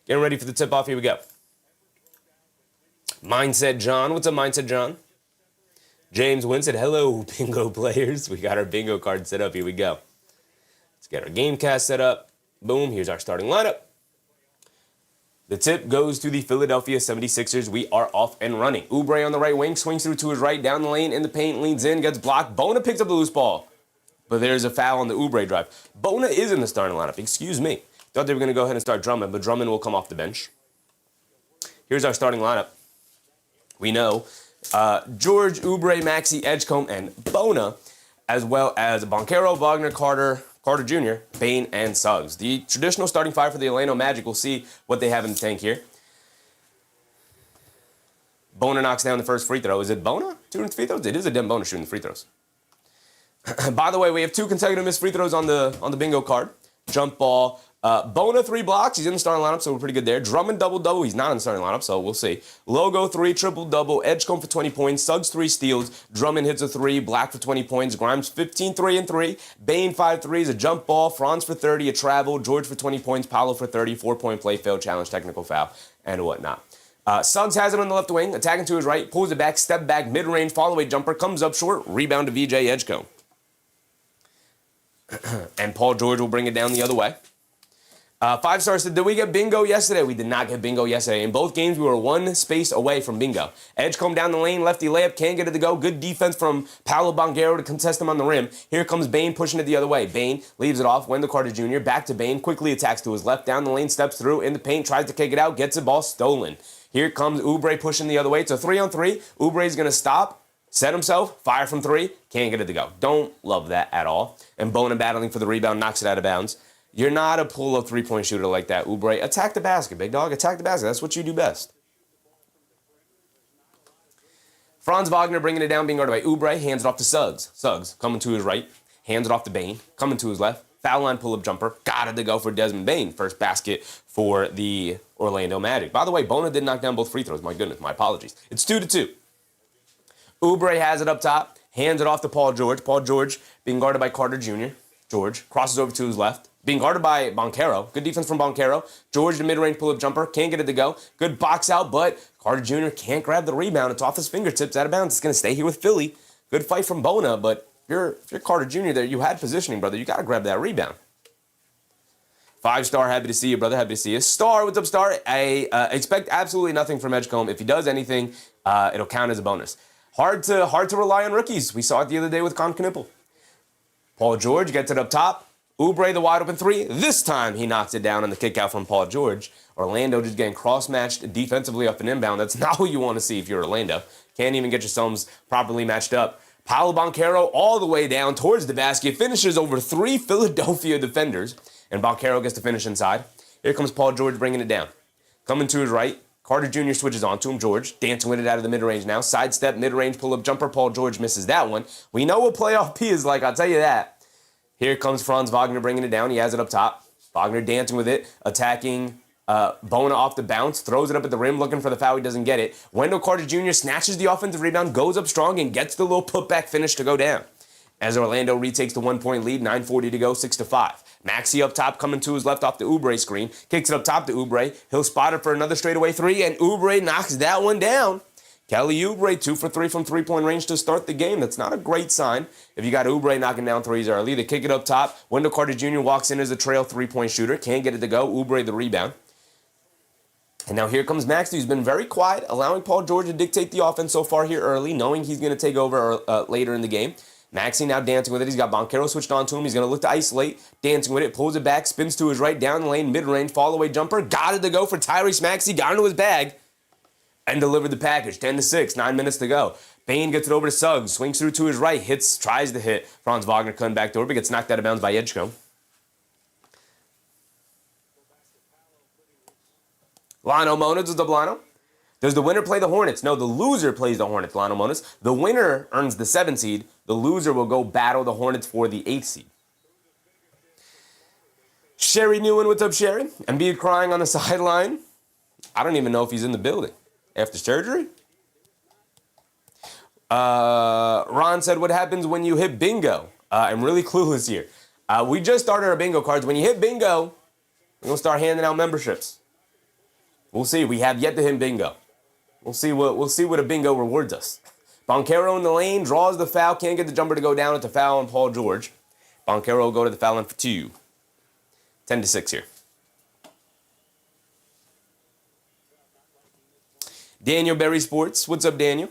Getting ready for the tip-off. Here we go. Mindset John. What's up, Mindset John? James Wynn said, hello, bingo players. We got our bingo card set up. Here we go. Let's get our game cast set up. Boom. Here's our starting lineup. The tip goes to the Philadelphia 76ers. We are off and running. Oubre on the right wing, swings through to his right, down the lane, in the paint, leans in, gets blocked. Bona picks up the loose ball. But there's a foul on the Oubre drive. Bona is in the starting lineup. Excuse me. Thought they were going to go ahead and start Drummond, but Drummond will come off the bench. Here's our starting lineup. We know George, Oubre, Maxey, Edgecombe, and Bona, as well as Banchero, Wagner, Carter Jr., Bane, and Suggs. The traditional starting five for the Orlando Magic. We'll see what they have in the tank here. Bona knocks down the first free throw. Is it Bona shooting free throws? It is a Dem Bona shooting the free throws. By the way, we have 2 consecutive missed free throws on the bingo card. Jump ball. Bona 3 blocks. He's in the starting lineup, so we're pretty good there. Drummond double-double. He's not in the starting lineup, so we'll see. Logo 3, triple-double. Edgecombe for 20 points. Suggs 3 steals. Drummond hits a 3. Black for 20 points. Grimes 15, 3 and 3. Bane 5 threes. A jump ball. Franz for 30. A travel. George for 20 points. Paolo for 30. 4-point play. Failed challenge. Technical foul. And whatnot. Suggs has it on the left wing. Attacking to his right. Pulls it back. Step back. Mid-range. Fall-away jumper. Comes up short. Rebound to VJ Edgecombe. And Paul George will bring it down the other way. 5-star said, did we get bingo yesterday? We did not get bingo yesterday. In both games, we were 1 space away from bingo. Edgecombe down the lane, lefty layup, can't get it to go. Good defense from Paolo Banchero to contest him on the rim. Here comes Bane pushing it the other way. Bane leaves it off. Wendell Carter Jr. back to Bane, quickly attacks to his left, down the lane, steps through, in the paint, tries to kick it out, gets the ball stolen. Here comes Oubre pushing the other way. It's a 3-on-3. Oubre's going to stop, set himself, fire from 3, can't get it to go. Don't love that at all. And Bona battling for the rebound, knocks it out of bounds. You're not a pull-up three-point shooter like that, Oubre. Attack the basket, big dog. Attack the basket. That's what you do best. Franz Wagner bringing it down, being guarded by Oubre. Hands it off to Suggs. Suggs coming to his right. Hands it off to Bane. Coming to his left. Foul line pull-up jumper. Got it to go for Desmond Bane. First basket for the Orlando Magic. By the way, Bona did knock down both free throws. My goodness, my apologies. It's 2-2. Oubre has it up top. Hands it off to Paul George. Paul George being guarded by Carter Jr. George crosses over to his left. Being guarded by Banchero. Good defense from Banchero. George, the mid-range pull-up jumper. Can't get it to go. Good box out, but Carter Jr. can't grab the rebound. It's off his fingertips, out of bounds. It's going to stay here with Philly. Good fight from Bona, but if you're Carter Jr. there, you had positioning, brother. You got to grab that rebound. 5-star, happy to see you, brother. Happy to see you. Star, what's up, Star? I expect absolutely nothing from Edgecombe. If he does anything, it'll count as a bonus. Hard to rely on rookies. We saw it the other day with Con Knipple. Paul George gets it up top. Oubre, the wide open 3. This time he knocks it down on the kick out from Paul George. Orlando just getting cross-matched defensively up and inbound. That's not what you want to see if you're Orlando. Can't even get your sums properly matched up. Paolo Banchero all the way down towards the basket. Finishes over 3 Philadelphia defenders. And Banchero gets to finish inside. Here comes Paul George bringing it down. Coming to his right. Carter Jr. switches on to him. George dancing with it out of the mid-range now. Sidestep, mid-range, pull-up jumper. Paul George misses that one. We know what playoff P is like, I'll tell you that. Here comes Franz Wagner bringing it down. He has it up top. Wagner dancing with it, attacking Bona off the bounce, throws it up at the rim, looking for the foul. He doesn't get it. Wendell Carter Jr. snatches the offensive rebound, goes up strong, and gets the little putback finish to go down. As Orlando retakes the 1-point lead, 9:40 to go, 6-5. Maxey up top, coming to his left off the Oubre screen. Kicks it up top to Oubre. He'll spot it for another straightaway 3, and Oubre knocks that one down. Kelly Oubre, 2 for 3 from three-point range to start the game. That's not a great sign if you got Oubre knocking down threes early. They kick it up top. Wendell Carter Jr. walks in as a trail three-point shooter. Can't get it to go. Oubre the rebound. And now here comes Maxey, who's been very quiet, allowing Paul George to dictate the offense so far here early, knowing he's going to take over later in the game. Maxey now dancing with it. He's got Banchero switched on to him. He's going to look to isolate, dancing with it, pulls it back, spins to his right, down the lane, mid-range, fall-away jumper. Got it to go for Tyrese Maxey, got into his bag, and delivered the package. 10-6, 9 minutes to go. Bane gets it over to Suggs, swings through to his right, tries to hit. Franz Wagner cutting back door, but gets knocked out of bounds by Edgecombe. Lano Monas is the Blano. Does the winner play the Hornets? No, the loser plays the Hornets, Lano Monas. The winner earns the 7th seed. The loser will go battle the Hornets for the 8th seed. Sherry Newen, what's up, Sherry? Embiid crying on the sideline. I don't even know if he's in the building. After surgery? Ron said, what happens when you hit bingo? I'm really clueless here. We just started our bingo cards. When you hit bingo, we're going to start handing out memberships. We'll see. We have yet to hit bingo. We'll see what a bingo rewards us. Banchero in the lane, draws the foul, can't get the jumper to go down. It's a foul on Paul George. Banchero will go to the foul line for 2. 10-6 here. Daniel Berry Sports. What's up, Daniel?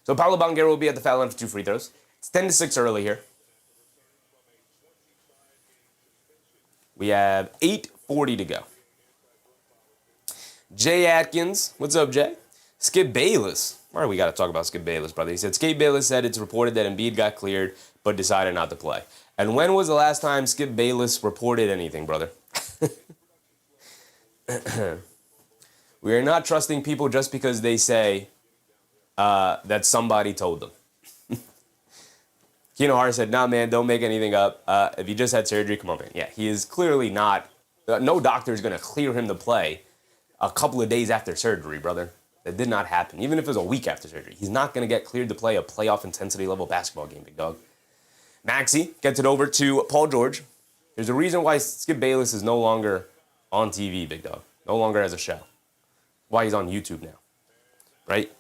So Paolo Banchero will be at the foul line for 2 free throws. It's 10-6 early here. We have 8:40 to go. Jay Atkins. What's up, Jay? Skip Bayless. Why do we got to talk about Skip Bayless, brother? He said, Skip Bayless said it's reported that Embiid got cleared but decided not to play. And when was the last time Skip Bayless reported anything, brother? We are not trusting people just because they say that somebody told them. Keno Hart said, nah, man, don't make anything up. If you just had surgery, come on, man. Yeah, he is clearly not. No doctor is going to clear him to play a couple of days after surgery, brother. That did not happen. Even if it was a week after surgery. He's not going to get cleared to play a playoff intensity level basketball game, big dog. Maxey gets it over to Paul George. There's a reason why Skip Bayless is no longer on TV, big dog. No longer as a show. Why he's on YouTube now, right?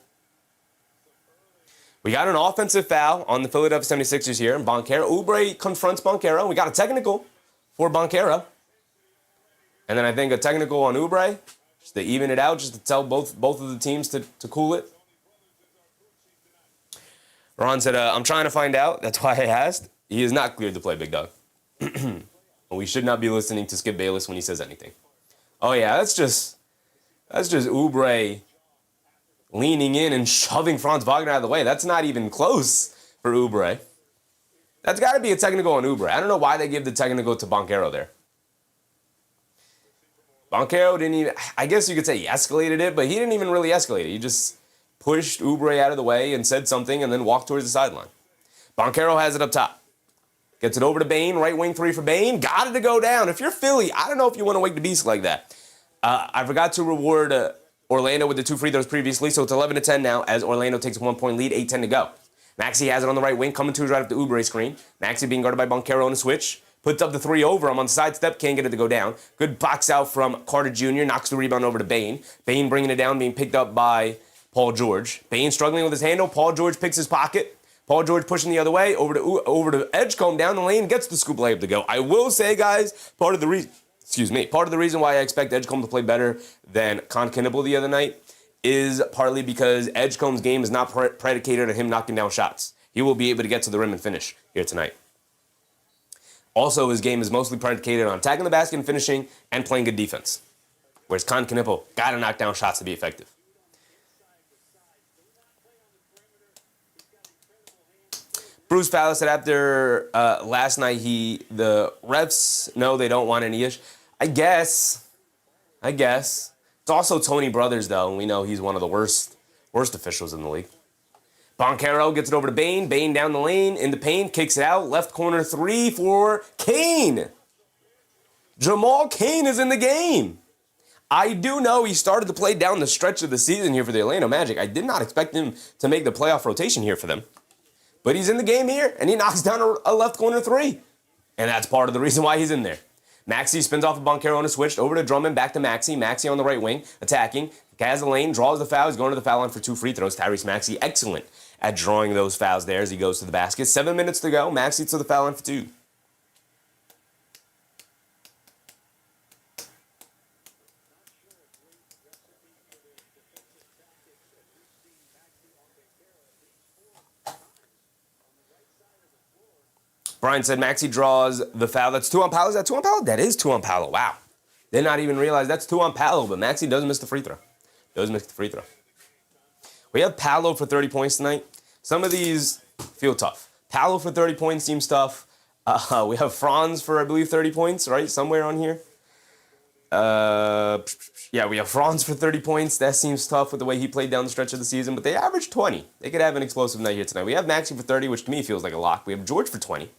We got an offensive foul on the Philadelphia 76ers here. And Oubre confronts Banchero. We got a technical for Banchero. And then I think a technical on Oubre, just to even it out, just to tell both of the teams to cool it. Ron said, I'm trying to find out. That's why I asked. He is not cleared to play, big dog. We should not be listening to Skip Bayless when he says anything. Oh, yeah, that's just Oubre leaning in and shoving Franz Wagner out of the way. That's not even close for Oubre. That's got to be a technical on Oubre. I don't know why they give the technical to Banchero there. Banchero didn't even, I guess you could say he escalated it, but he didn't even really escalate it. He just pushed Oubre out of the way and said something and then walked towards the sideline. Banchero has it up top. Gets it over to Bane, right wing 3 for Bane. Got it to go down. If you're Philly, I don't know if you want to wake the beast like that. I forgot to reward Orlando with the 2 free throws previously, so it's 11-10 now as Orlando takes a 1-point lead, 8-10 to go. Maxey has it on the right wing, coming to his right up the Oubre screen. Maxey being guarded by Banchero on the switch. Puts up the 3 over him on the sidestep, can't get it to go down. Good box out from Carter Jr., knocks the rebound over to Bane. Bane bringing it down, being picked up by Paul George. Bane struggling with his handle. Paul George picks his pocket. Paul George pushing the other way, over to Edgecombe down the lane, gets the scoop layup to go. I will say, guys, part of the reason why I expect Edgecombe to play better than Con Kinnable the other night is partly because Edgecombe's game is not predicated on him knocking down shots. He will be able to get to the rim and finish here tonight. Also, his game is mostly predicated on attacking the basket and finishing and playing good defense. Whereas Con Kinnable got to knock down shots to be effective. Bruce Fowler said after last night, the refs, no, they don't want any ish. I guess. It's also Tony Brothers, though, and we know he's one of the worst officials in the league. Banchero gets it over to Bane. Bane down the lane, in the paint, kicks it out. Left corner 3 for Kane. Jamal Kane is in the game. I do know he started to play down the stretch of the season here for the Orlando Magic. I did not expect him to make the playoff rotation here for them. But he's in the game here, and he knocks down a left corner 3. And that's part of the reason why he's in there. Maxey spins off of Banchero on a switch, over to Drummond, back to Maxey. Maxey on the right wing, attacking. Has the lane, draws the foul. He's going to the foul line for 2 free throws. Tyrese Maxey, excellent at drawing those fouls there as he goes to the basket. 7 minutes to go. Maxey to the foul line for 2. Brian said Maxey draws the foul. That's 2 on Paolo. Is that 2 on Paolo? That is 2 on Paolo. Wow. Did not even realize that's 2 on Paolo, but Maxey does miss the free throw. Does miss the free throw. We have Paolo for 30 points tonight. Some of these feel tough. Paolo for 30 points seems tough. We have Franz for, I believe, 30 points, right? Somewhere on here. Yeah, we have Franz for 30 points. That seems tough with the way he played down the stretch of the season, but they averaged 20. They could have an explosive night here tonight. We have Maxey for 30, which to me feels like a lock. We have George for 20.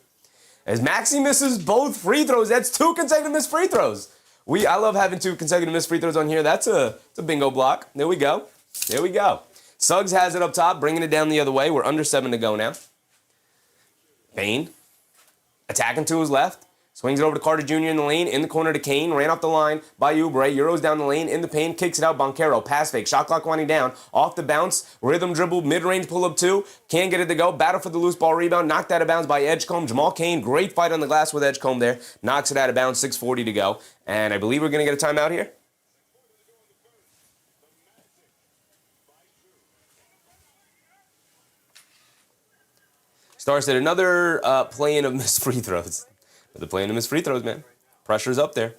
As Maxey misses both free throws, that's 2 consecutive missed free throws. I love having 2 consecutive missed free throws on here. It's a bingo block. There we go. There we go. Suggs has it up top, bringing it down the other way. We're under 7 to go now. Bane, attacking to his left. Swings it over to Carter Jr. in the lane, in the corner to Kane. Ran off the line by Oubre. Euros down the lane, in the paint, kicks it out. Banchero, pass fake, shot clock winding down. Off the bounce, rhythm dribble, mid-range pull-up 2. Can't get it to go. Battle for the loose ball rebound. Knocked out of bounds by Edgecombe. Jamal Cain, great fight on the glass with Edgecombe there. Knocks it out of bounds, 6:40 to go. And I believe we're going to get a timeout here. Star said another play-in of missed free throws. The playing to miss free throws, man. Pressure's up there.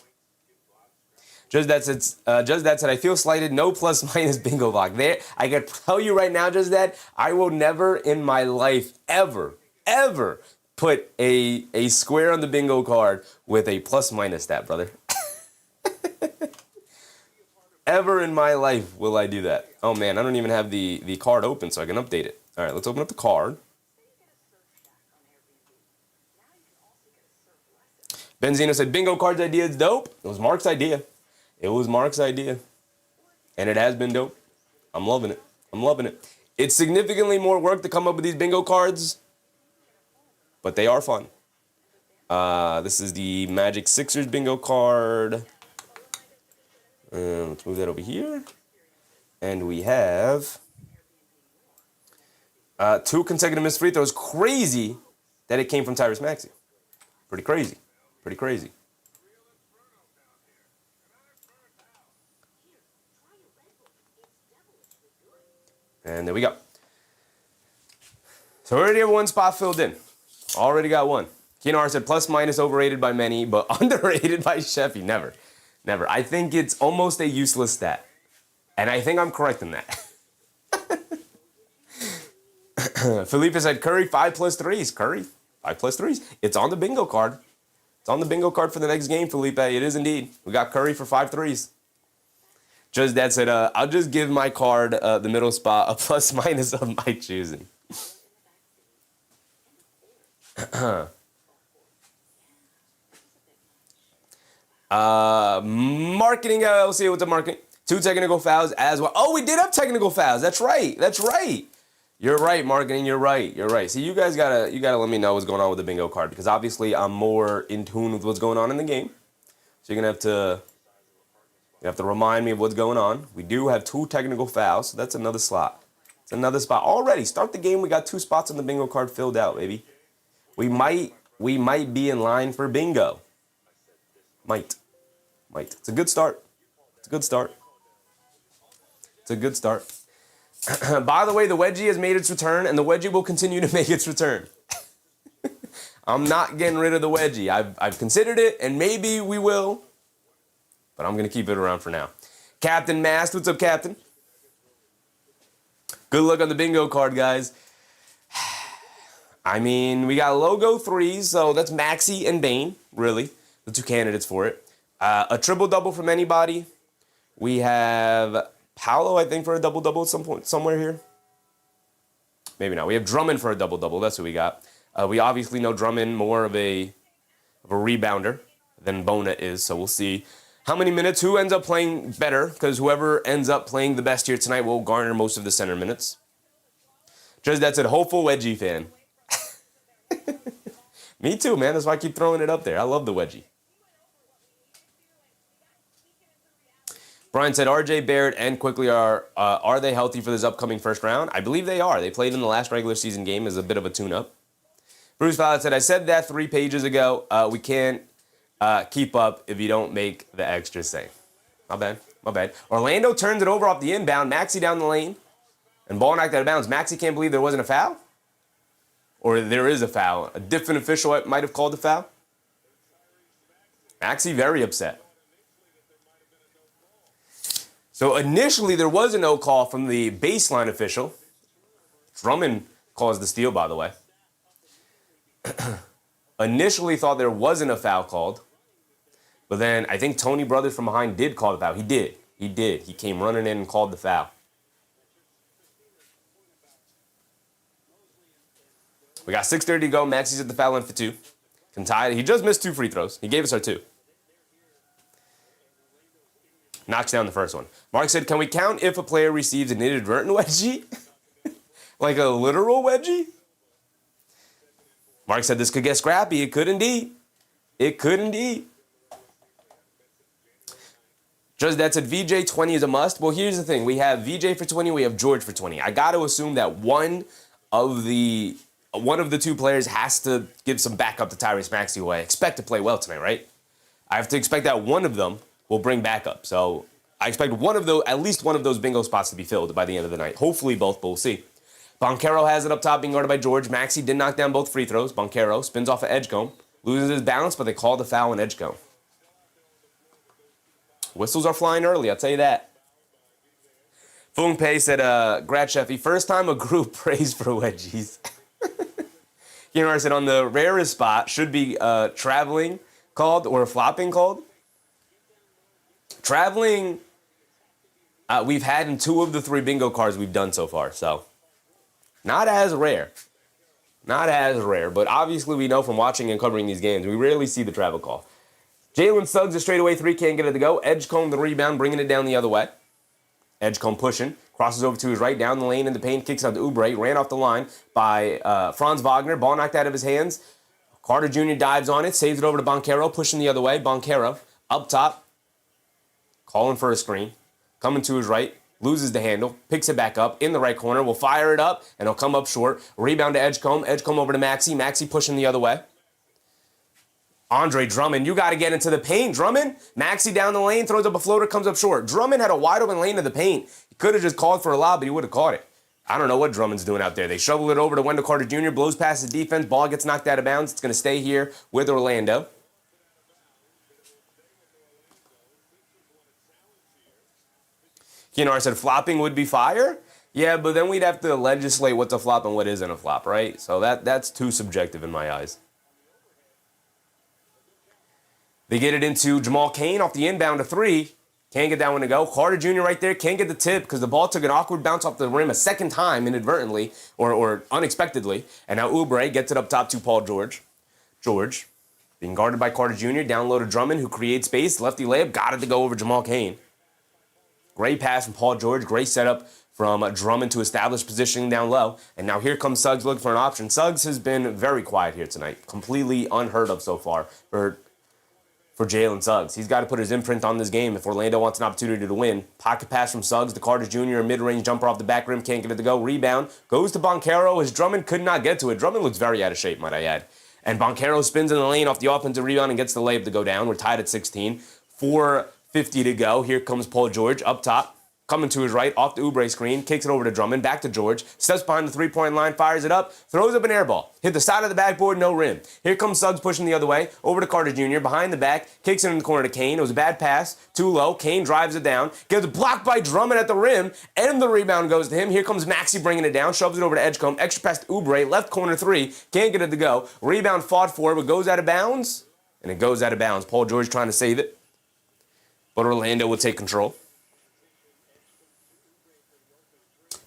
Just that said, I feel slighted. No plus minus bingo block. There, I can tell you right now, just that I will never in my life ever put a square on the bingo card with a plus minus stat, brother. Ever in my life will I do that. Oh man, I don't even have the card open so I can update it. All right, let's open up the card. Benzino said, bingo cards idea is dope. It was Mark's idea. It was Mark's idea. And it has been dope. I'm loving it. I'm loving it. It's significantly more work to come up with these bingo cards, but they are fun. This is the Magic Sixers bingo card. Let's move that over here. And we have 2 consecutive missed free throws. Crazy that it came from Tyrese Maxey. Pretty crazy. Pretty crazy. And there we go. So we already have 1 spot filled in. Already got 1. Keenar said plus minus overrated by many, but underrated by Sheffy. Never. Never. I think it's almost a useless stat. And I think I'm correct in that. Felipe said Curry 5 plus 3s. Curry 5 plus 3s. It's on the bingo card. It's on the bingo card for the next game, Felipe. It is indeed. We got Curry for 5 threes. Just that said, I'll just give my card, the middle spot, a plus minus of my choosing. Marketing LLC, what's up, marketing? 2 technical fouls as well. Oh, we did have technical fouls. That's right. That's right. You're right, marketing. You're right. You're right. See, you guys gotta let me know what's going on with the bingo card because obviously I'm more in tune with what's going on in the game. So you're gonna have to remind me of what's going on. We do have 2 technical fouls, so that's another slot. It's another spot already. Start the game. We got 2 spots on the bingo card filled out, baby. We might be in line for bingo. Might. It's a good start. It's a good start. It's a good start. By the way, the wedgie has made its return, and the wedgie will continue to make its return. I'm not getting rid of the wedgie. I've considered it, and maybe we will, but I'm going to keep it around for now. Captain Mast, what's up, Captain? Good luck on the bingo card, guys. I mean, we got logo 3s, so that's Maxey and Bane, really, the 2 candidates for it. A triple-double from anybody. We have Paolo, I think, for a double-double at some point, somewhere here. Maybe not. We have Drummond for a double-double. That's what we got. We obviously know Drummond more of a rebounder than Bona is, so we'll see how many minutes, who ends up playing better, because whoever ends up playing the best here tonight will garner most of the center minutes. Just that's a hopeful wedgie fan. Me too, man. That's why I keep throwing it up there. I love the wedgie. Brian said, RJ Barrett and Quickly are they healthy for this upcoming first round? I believe they are. They played in the last regular season game as a bit of a tune-up. Bruce Fowler said, I said that 3 pages ago. We can't keep up if you don't make the extra save. My bad. Orlando turns it over off the inbound. Maxey down the lane. And ball knocked out of bounds. Maxey can't believe there wasn't a foul? Or there is a foul. A different official might have called the foul. Maxey very upset. So initially, there was a no call from the baseline official. Drummond caused the steal, by the way. Initially thought there wasn't a foul called. But then I think Tony Brothers from behind did call the foul. He did. He came running in and called the foul. We got 6:30 to go. Maxey's at the foul line for 2. Can tie it. He just missed 2 free throws. He gave us our 2. Knocks down the first one. Mark said, can we count if a player receives an inadvertent wedgie? Like a literal wedgie? Mark said this could get scrappy. It could indeed. Just that said, VJ 20 is a must. Well, here's the thing. We have VJ for 20. We have George for 20. I got to assume that one of the 2 players has to give some backup to Tyrese Maxey, who I expect to play well tonight, right? I have to expect that one of them will bring backup. So I expect at least one of those bingo spots to be filled by the end of the night. Hopefully both, but we'll see. Banchero has it up top, being guarded by George. Maxey did knock down both free throws. Banchero spins off of Edgecombe, loses his balance, but they call the foul on Edgecombe. Whistles are flying early, I'll tell you that. Fung Pei said, Grad Sheffy, first time a group prays for wedgies. I said, on the rarest spot, should be traveling called or flopping called. Traveling, we've had in 2 of the 3 bingo cards we've done so far, so not as rare. But obviously we know from watching and covering these games, we rarely see the travel call. Jalen Suggs, a straightaway 3, can't get it to go. Edgecombe, the rebound, bringing it down the other way. Edgecombe pushing, crosses over to his right, down the lane in the paint, kicks out to Oubre, ran off the line by Franz Wagner, ball knocked out of his hands. Carter Jr. dives on it, saves it over to Banchero, pushing the other way. Banchero, up top, calling for a screen, coming to his right, loses the handle, picks it back up in the right corner, will fire it up, and it'll come up short. Rebound to Edgecombe, Edgecombe over to Maxey, Maxey pushing the other way. Andre Drummond, you got to get into the paint, Drummond. Maxey down the lane, throws up a floater, comes up short. Drummond had a wide open lane in the paint. He could have just called for a lob, but he would have caught it. I don't know what Drummond's doing out there. They shovel it over to Wendell Carter Jr., blows past his defense, ball gets knocked out of bounds. It's going to stay here with Orlando. Keenar said flopping would be fire. Yeah, but then we'd have to legislate what's a flop and what isn't a flop, right? So that's too subjective in my eyes. They get it into Jamal Cain off the inbound to 3. Can't get that one to go. Carter Jr. right there. Can't get the tip because the ball took an awkward bounce off the rim a second time inadvertently or unexpectedly. And now Oubre gets it up top to Paul George. George being guarded by Carter Jr. Down low to Drummond, who creates space. Lefty layup. Got it to go over Jamal Cain. Great pass from Paul George. Great setup from Drummond to establish positioning down low. And now here comes Suggs looking for an option. Suggs has been very quiet here tonight. Completely unheard of so far for Jalen Suggs. He's got to put his imprint on this game if Orlando wants an opportunity to win. Pocket pass from Suggs to Carter Jr. A mid-range jumper off the back rim. Can't get it to go. Rebound. Goes to Banchero as Drummond could not get to it. Drummond looks very out of shape, might I add. And Banchero spins in the lane off the offensive rebound and gets the layup to go down. We're tied at 16. 4:50 to go. Here comes Paul George up top. Coming to his right, off the Oubre screen, kicks it over to Drummond, back to George, steps behind the three-point line, fires it up, throws up an air ball. Hit the side of the backboard, no rim. Here comes Suggs pushing the other way, over to Carter Jr., behind the back, kicks it in the corner to Cain. It was a bad pass, too low. Cain drives it down, gets blocked by Drummond at the rim, and the rebound goes to him. Here comes Maxey bringing it down, shoves it over to Edgecombe, extra pass to Oubre, left corner 3, can't get it to go. Rebound fought for, but goes out of bounds, and it goes out of bounds. Paul George trying to save it, but Orlando will take control.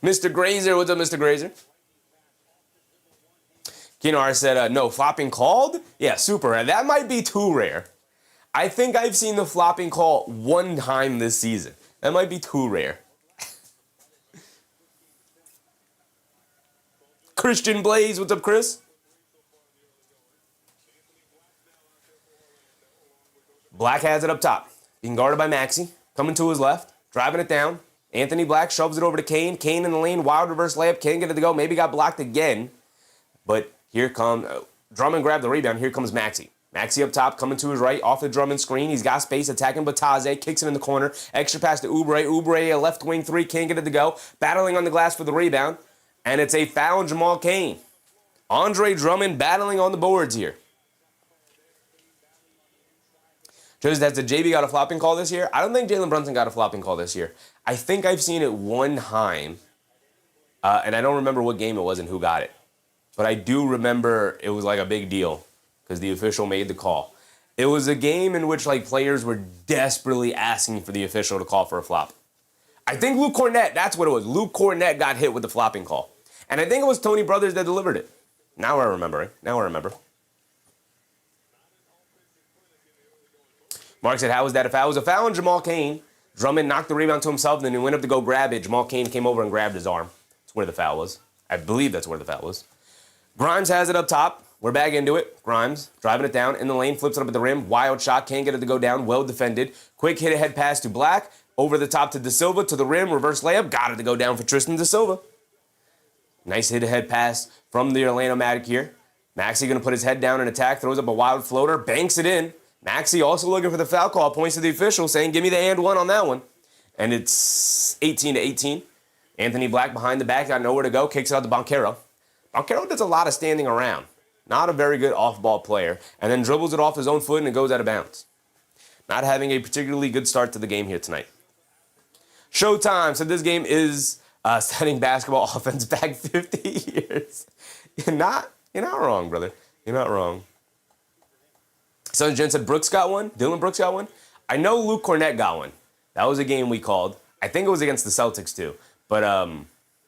Mr. Grazer, what's up, Mr. Grazer? Kinar said, no, flopping called? Yeah, super rare. That might be too rare. I think I've seen the flopping call one time this season. That might be too rare. Christian Blaze, what's up, Chris? Black has it up top. Being guarded by Maxey. Coming to his left. driving it down. Anthony Black shoves it over to Kane. Kane in the lane, wild reverse layup. Kane get it to go. Maybe got blocked again. But here comes Drummond grabbed the rebound. Here comes Maxey. Maxey up top, coming to his right, off the Drummond screen. He's got space, attacking Bataze, kicks it in the corner. Extra pass to Oubre. Oubre, a left wing three, can't get it to go. Battling on the glass for the rebound. And it's a foul on Jamal Cain. Andre Drummond battling on the boards here. Has the JB got a flopping call this year? I don't think Jalen Brunson got a flopping call this year. I think I've seen it one time, and I don't remember what game it was and who got it. But I do remember it was like a big deal because the official made the call. It was a game in which like players were desperately asking for the official to call for a flop. I think Luke Cornett, that's what it was. Luke Cornett got hit with the flopping call. And I think it was Tony Brothers that delivered it. Now I remember. Mark said, how was that a foul? It was a foul on Jamal Cain. Drummond knocked the rebound to himself, and then he went up to go grab it. Jamal Cain came over and grabbed his arm. That's where the foul was. I believe that's where the foul was. Grimes has it up top. We're back into it. Grimes driving it down in the lane, flips it up at the rim. Wild shot, can't get it to go down. Well defended. Quick hit ahead pass to Black. Over the top to De Silva, to the rim. Reverse layup. Got it to go down for Tristan De Silva. Nice hit ahead pass from the Orlando Magic here. Maxey going to put his head down and attack. Throws up a wild floater. Banks it in. Maxey also looking for the foul call, points to the official saying, give me the and one on that one. And it's 18-18. Anthony Black behind the back, got nowhere to go, kicks it out to Banchero. Banchero does a lot of standing around. Not a very good off-ball player. And then dribbles it off his own foot and it goes out of bounds. Not having a particularly good start to the game here tonight. Showtime. So this game is setting basketball offense back 50 years. You're not wrong, brother. You're not wrong. Son Jen said Brooks got one. Dylan Brooks got one. I know Luke Cornett got one. That was a game we called. I think it was against the Celtics too. But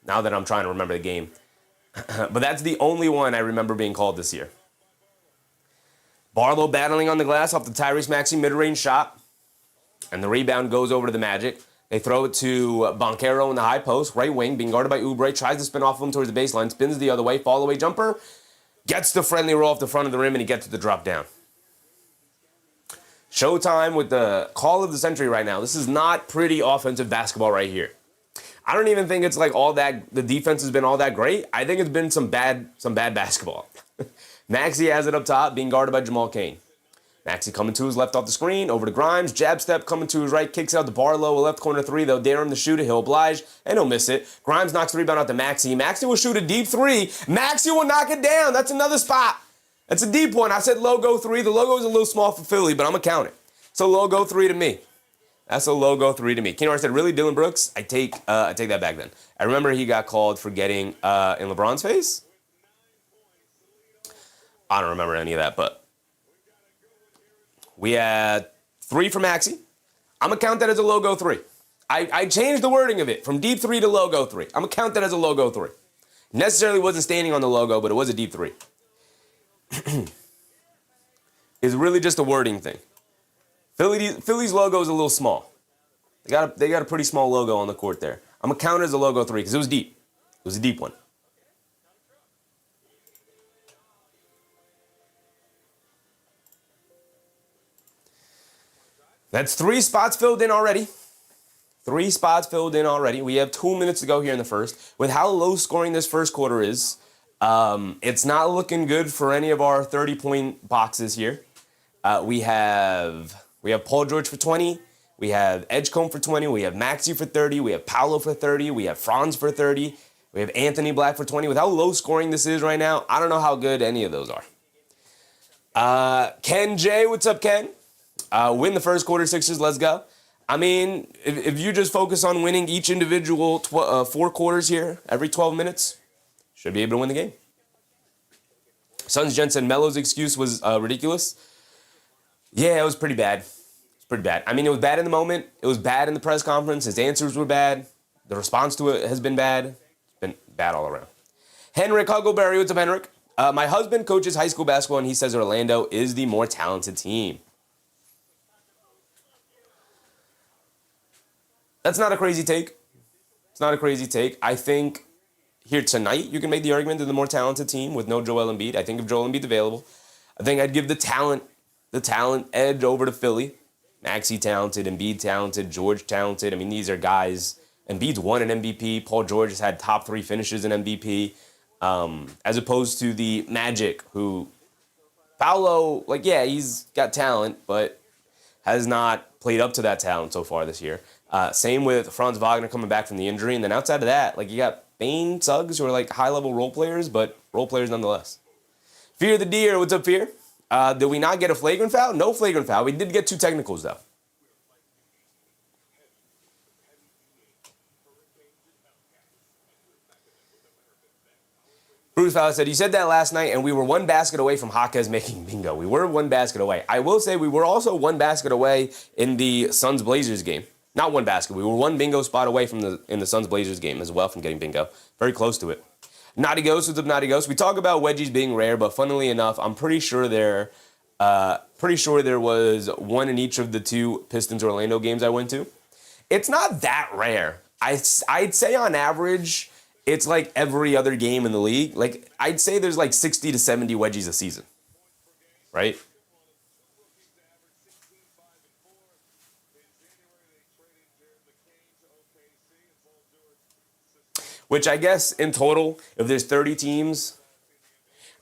now that I'm trying to remember the game. But that's the only one I remember being called this year. Barlow battling on the glass off the Tyrese Maxey mid-range shot. And the rebound goes over to the Magic. They throw it to Banchero in the high post. Right wing, being guarded by Oubre. Tries to spin off of him towards the baseline. Spins the other way. Fall away jumper. Gets the friendly roll off the front of the rim and he gets to the drop down. Showtime with the call of the century right now. This is not pretty offensive basketball right here. I don't even think it's like all that, the defense has been all that great. I think it's been some bad basketball. Maxey has it up top, being guarded by Jamal Cain. Maxey coming to his left off the screen, over to Grimes. Jab step coming to his right, kicks out to Barlow, a left corner three. They'll dare him to shoot it. He'll oblige, and he'll miss it. Grimes knocks the rebound out to Maxey. Maxey will shoot a deep three. Maxey will knock it down. That's another spot. That's a deep one. I said logo three. The logo is a little small for Philly, but I'm going to count it. So logo three to me. That's a logo three to me. Keenor said, really, Dylan Brooks? I take that back then. I remember he got called for getting in LeBron's face. I don't remember any of that, but we had three for Maxey. I'm going to count that as a logo three. I changed the wording of it from deep three to logo three. I'm going to count that as a logo three. Necessarily wasn't standing on the logo, but it was a deep three. It's really just a wording thing. Philly's logo is a little small. They got a pretty small logo on the court there. I'm gonna count it as a logo three because it was deep. It was a deep one. That's 3 spots filled in already. 3 spots filled in already. We have 2 minutes to go here in the first. With how low scoring this first quarter is, it's not looking good for any of our 30-point boxes here. We have Paul George for 20. We have Edgecombe for 20. We have Maxey for 30. We have Paolo for 30. We have Franz for 30. We have Anthony Black for 20. With how low scoring this is right now, I don't know how good any of those are. Ken J, what's up, Ken? Win the first quarter, Sixers, let's go. I mean, if you just focus on winning each individual 4 quarters here, every 12 minutes, should be able to win the game. Suns Jensen, Melo's excuse was ridiculous. Yeah, it was pretty bad. It's pretty bad. I mean, it was bad in the moment. It was bad in the press conference. His answers were bad. The response to it has been bad. It's been bad all around. Henrik Huggleberry, what's up, Henrik? My husband coaches high school basketball, and he says Orlando is the more talented team. That's not a crazy take. It's not a crazy take. I think here tonight you can make the argument they're the more talented team with no Joel Embiid. I think if Joel Embiid's available, I think I'd give the talent edge over to Philly. Maxey talented, Embiid talented, George talented. I mean, these are guys. Embiid's won an MVP. Paul George has had top 3 finishes in MVP. As opposed to the Magic, who Paolo, like, yeah, he's got talent, but has not played up to that talent so far this year. Same with Franz Wagner coming back from the injury. And then outside of that, like, you got Bane, Suggs, who are like high-level role players, but role players nonetheless. Fear the Deer, what's up, Fear? Did we not get a flagrant foul? No flagrant foul. We did get 2 technicals, though. Bruce Fowler said, you said that last night, and we were 1 basket away from Jaquez making bingo. We were 1 basket away. I will say we were also 1 basket away in the Suns-Blazers game. Not 1 basket. We were 1 bingo spot away in the Suns-Blazers game as well from getting bingo. Very close to it. Naughty Ghost, what's up, Naughty Ghost? We talk about wedgies being rare, but funnily enough, I'm pretty sure there was 1 in each of the 2 Pistons-Orlando games I went to. It's not that rare. I'd say on average, it's like every other game in the league. Like, I'd say there's like 60 to 70 wedgies a season, right? Which I guess in total, if there's 30 teams,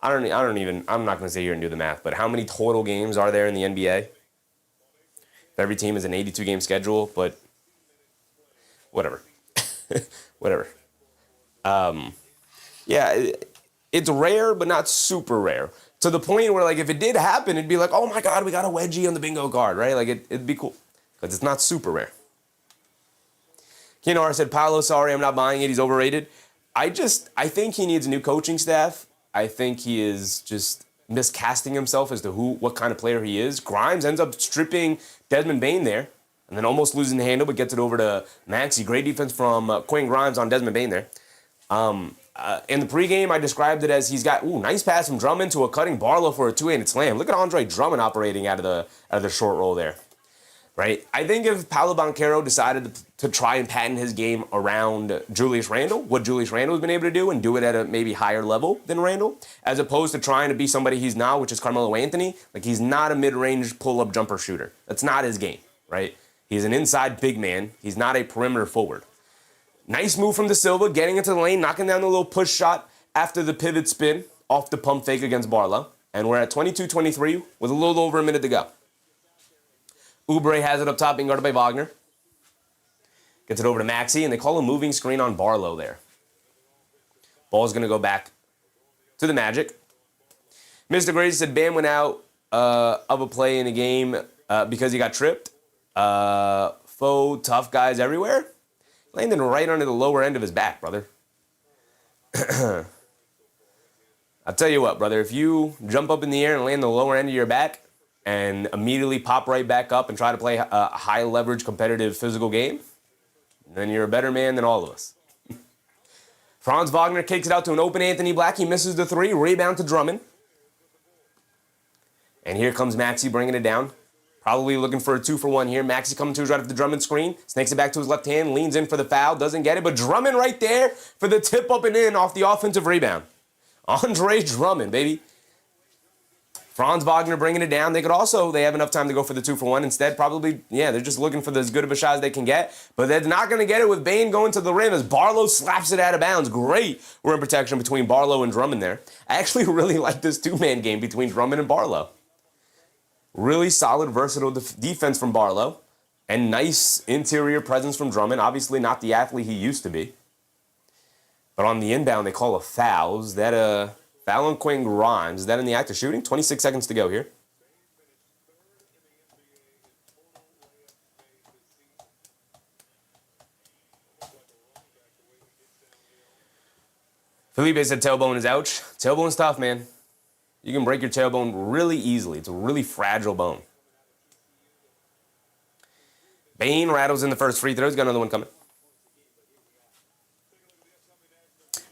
I'm not going to sit here and do the math, but how many total games are there in the NBA? If every team is an 82-game schedule, but whatever. Whatever. Yeah, it's rare, but not super rare. To the point where, like, if it did happen, it'd be like, oh my God, we got a wedgie on the bingo card, right? Like, it'd be cool. Because it's not super rare. Kinar said, Paolo, sorry, I'm not buying it. He's overrated. I think he needs a new coaching staff. I think he is just miscasting himself as to what kind of player he is. Grimes ends up stripping Desmond Bane there, and then almost losing the handle, but gets it over to Maxey. Great defense from Quinn Grimes on Desmond Bane there. In the pregame, I described it as he's got nice pass from Drummond to a cutting Barlow for a 2-handed slam. Look at Andre Drummond operating out of the short roll there, right? I think if Paolo Banchero decided to try and patent his game around Julius Randle, what Julius Randle has been able to do, and do it at a maybe higher level than Randle, as opposed to trying to be somebody he's not, which is Carmelo Anthony. Like, he's not a mid-range pull-up jumper shooter. That's not his game, right? He's an inside big man. He's not a perimeter forward. Nice move from De Silva, getting into the lane, knocking down the little push shot after the pivot spin off the pump fake against Barlow. And we're at 22-23 with a little over a minute to go. Oubre has it up top, being guarded by Wagner. Gets it over to Maxey, and they call a moving screen on Barlow there. Ball's going to go back to the Magic. Mr. Gracie said Bam went out of a play in the game because he got tripped. Faux tough guys everywhere. Landing right under the lower end of his back, brother. I'll tell you what, brother. If you jump up in the air and land the lower end of your back and immediately pop right back up and try to play a high-leverage, competitive, physical game, then you're a better man than all of us. Franz Wagner kicks it out to an open Anthony Black. He misses the 3. Rebound to Drummond. And here comes Maxey bringing it down. Probably looking for a 2-for-1 here. Maxey coming to his right off the Drummond screen. Snakes it back to his left hand. Leans in for the foul. Doesn't get it. But Drummond right there for the tip up and in off the offensive rebound. Andre Drummond, baby. Franz Wagner bringing it down. They have enough time to go for the 2-for-1. Instead, probably, they're just looking for as good of a shot as they can get. But they're not going to get it with Bane going to the rim as Barlow slaps it out of bounds. Great rim protection between Barlow and Drummond there. I actually really like this 2-man game between Drummond and Barlow. Really solid, versatile defense from Barlow. And nice interior presence from Drummond. Obviously not the athlete he used to be. But on the inbound, they call a foul. Is that a foul on Quinn Grimes? Is that in the act of shooting? 26 seconds to go here. Felipe said tailbone is ouch. Tailbone's tough, man. You can break your tailbone really easily. It's a really fragile bone. Bane rattles in the first free throw. He's got another one coming.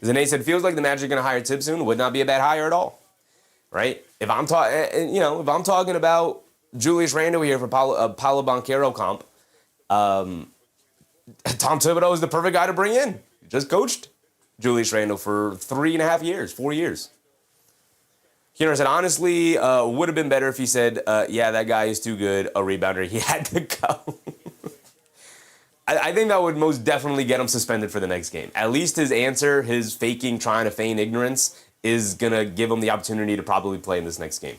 Zane said, feels like the Magic are going to hire Tibbs soon. Would not be a bad hire at all. Right? If I'm talking about Julius Randle here for Paolo Banchero comp, Tom Thibodeau is the perfect guy to bring in. He just coached Julius Randle for 4 years. Keener said, honestly, would have been better if he said, yeah, that guy is too good, a rebounder. He had to go. I think that would most definitely get him suspended for the next game. At least his answer, his faking, trying to feign ignorance, is going to give him the opportunity to probably play in this next game.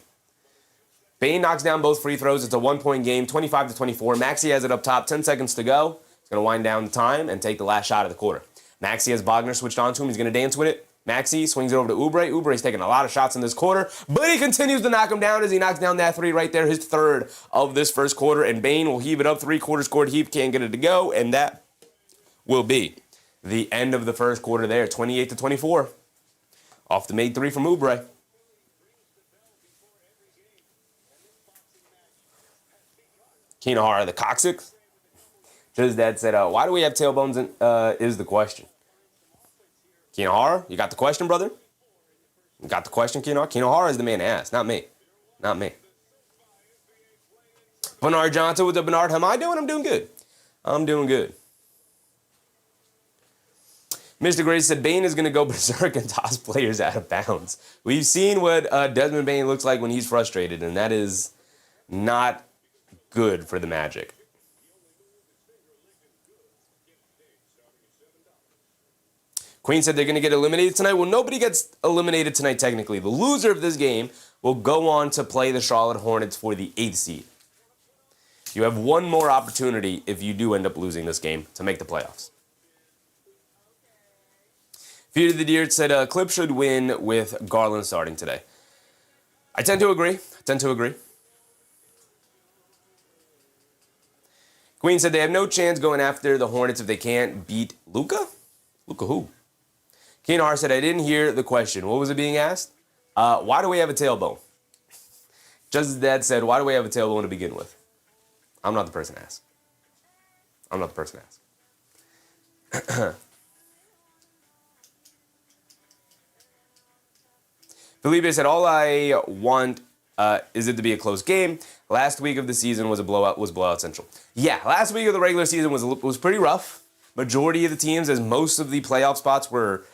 Bane knocks down both free throws. It's a 1-point game, 25-24. Maxey has it up top, 10 seconds to go. He's going to wind down the time and take the last shot of the quarter. Maxey has Wagner switched on to him. He's going to dance with it. Maxey swings it over to Oubre. Oubre's taking a lot of shots in this quarter, but he continues to knock him down as he knocks down that three right there, his third of this first quarter, and Bane will heave it up, three-quarters scored heap, can't get it to go, and that will be the end of the first quarter there, 28-24. Off the made three from Oubre. Keenahar, the coccyx. His dad said, why do we have tailbones is the question. Keenahar, you got the question, brother? You got the question, Keenahar? Keenahar is the man to ask, not me. Not me. Bernard Johnson, what's up, Bernard? How am I doing? I'm doing good. I'm doing good. Mr. Grace said, Bane is going to go berserk and toss players out of bounds. We've seen what Desmond Bane looks like when he's frustrated, and that is not good for the Magic. Queen said they're going to get eliminated tonight. Well, nobody gets eliminated tonight, technically. The loser of this game will go on to play the Charlotte Hornets for the 8th seed. You have one more opportunity if you do end up losing this game to make the playoffs. Fear of the Deer said Clip should win with Garland starting today. I tend to agree. Queen said they have no chance going after the Hornets if they can't beat Luka? Luka who? Keenar said, I didn't hear the question. What was it being asked? Why do we have a tailbone? Just as Dad said, why do we have a tailbone to begin with? I'm not the person to ask. Felipe said, all I want is it to be a close game. Last week of the season was blowout central. Yeah, last week of the regular season was pretty rough. Majority of the teams, as most of the playoff spots were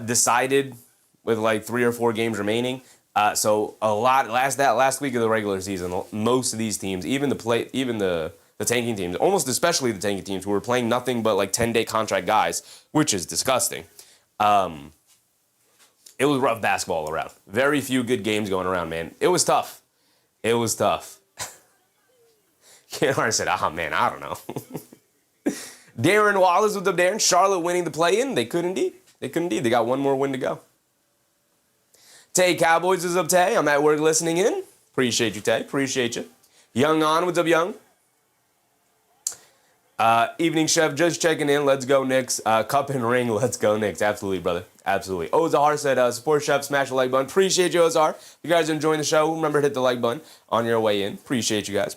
decided with like 3 or 4 games remaining. So a lot last week of the regular season, most of these teams, even the tanking teams, almost especially the tanking teams, who were playing nothing but like 10-day contract guys, which is disgusting. It was rough basketball around. Very few good games going around, man. It was tough. Keenar said, man, I don't know. Darren Wallace, what's up, Darren? Charlotte winning the play-in. They could indeed. They got one more win to go. Tay Cowboys is up, Tay. I'm at work listening in. Appreciate you, Tay. Appreciate you. Young On, what's up, Young? Evening Chef, just checking in. Let's go, Knicks. Cup and ring. Let's go, Knicks. Absolutely, brother. Absolutely. Ozar said, support Chef, smash the like button. Appreciate you, Ozar. If you guys are enjoying the show, remember to hit the like button on your way in. Appreciate you guys.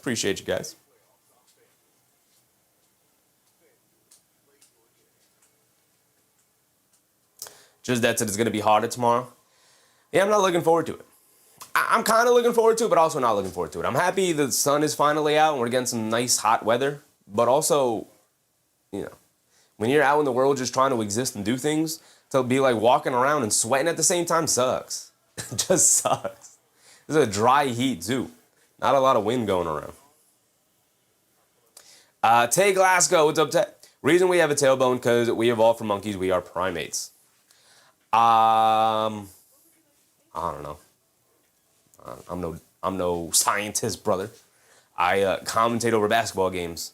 Just that said, it's going to be harder tomorrow. Yeah, I'm not looking forward to it. I'm kind of looking forward to it, but also not looking forward to it. I'm happy the sun is finally out and we're getting some nice hot weather. But also, when you're out in the world just trying to exist and do things, to be like walking around and sweating at the same time sucks. It just sucks. This is a dry heat too. Not a lot of wind going around. Tay Glasgow, what's up, Tay? Reason we have a tailbone, because we evolved from monkeys. We are primates. I don't know. I'm no scientist, brother. I commentate over basketball games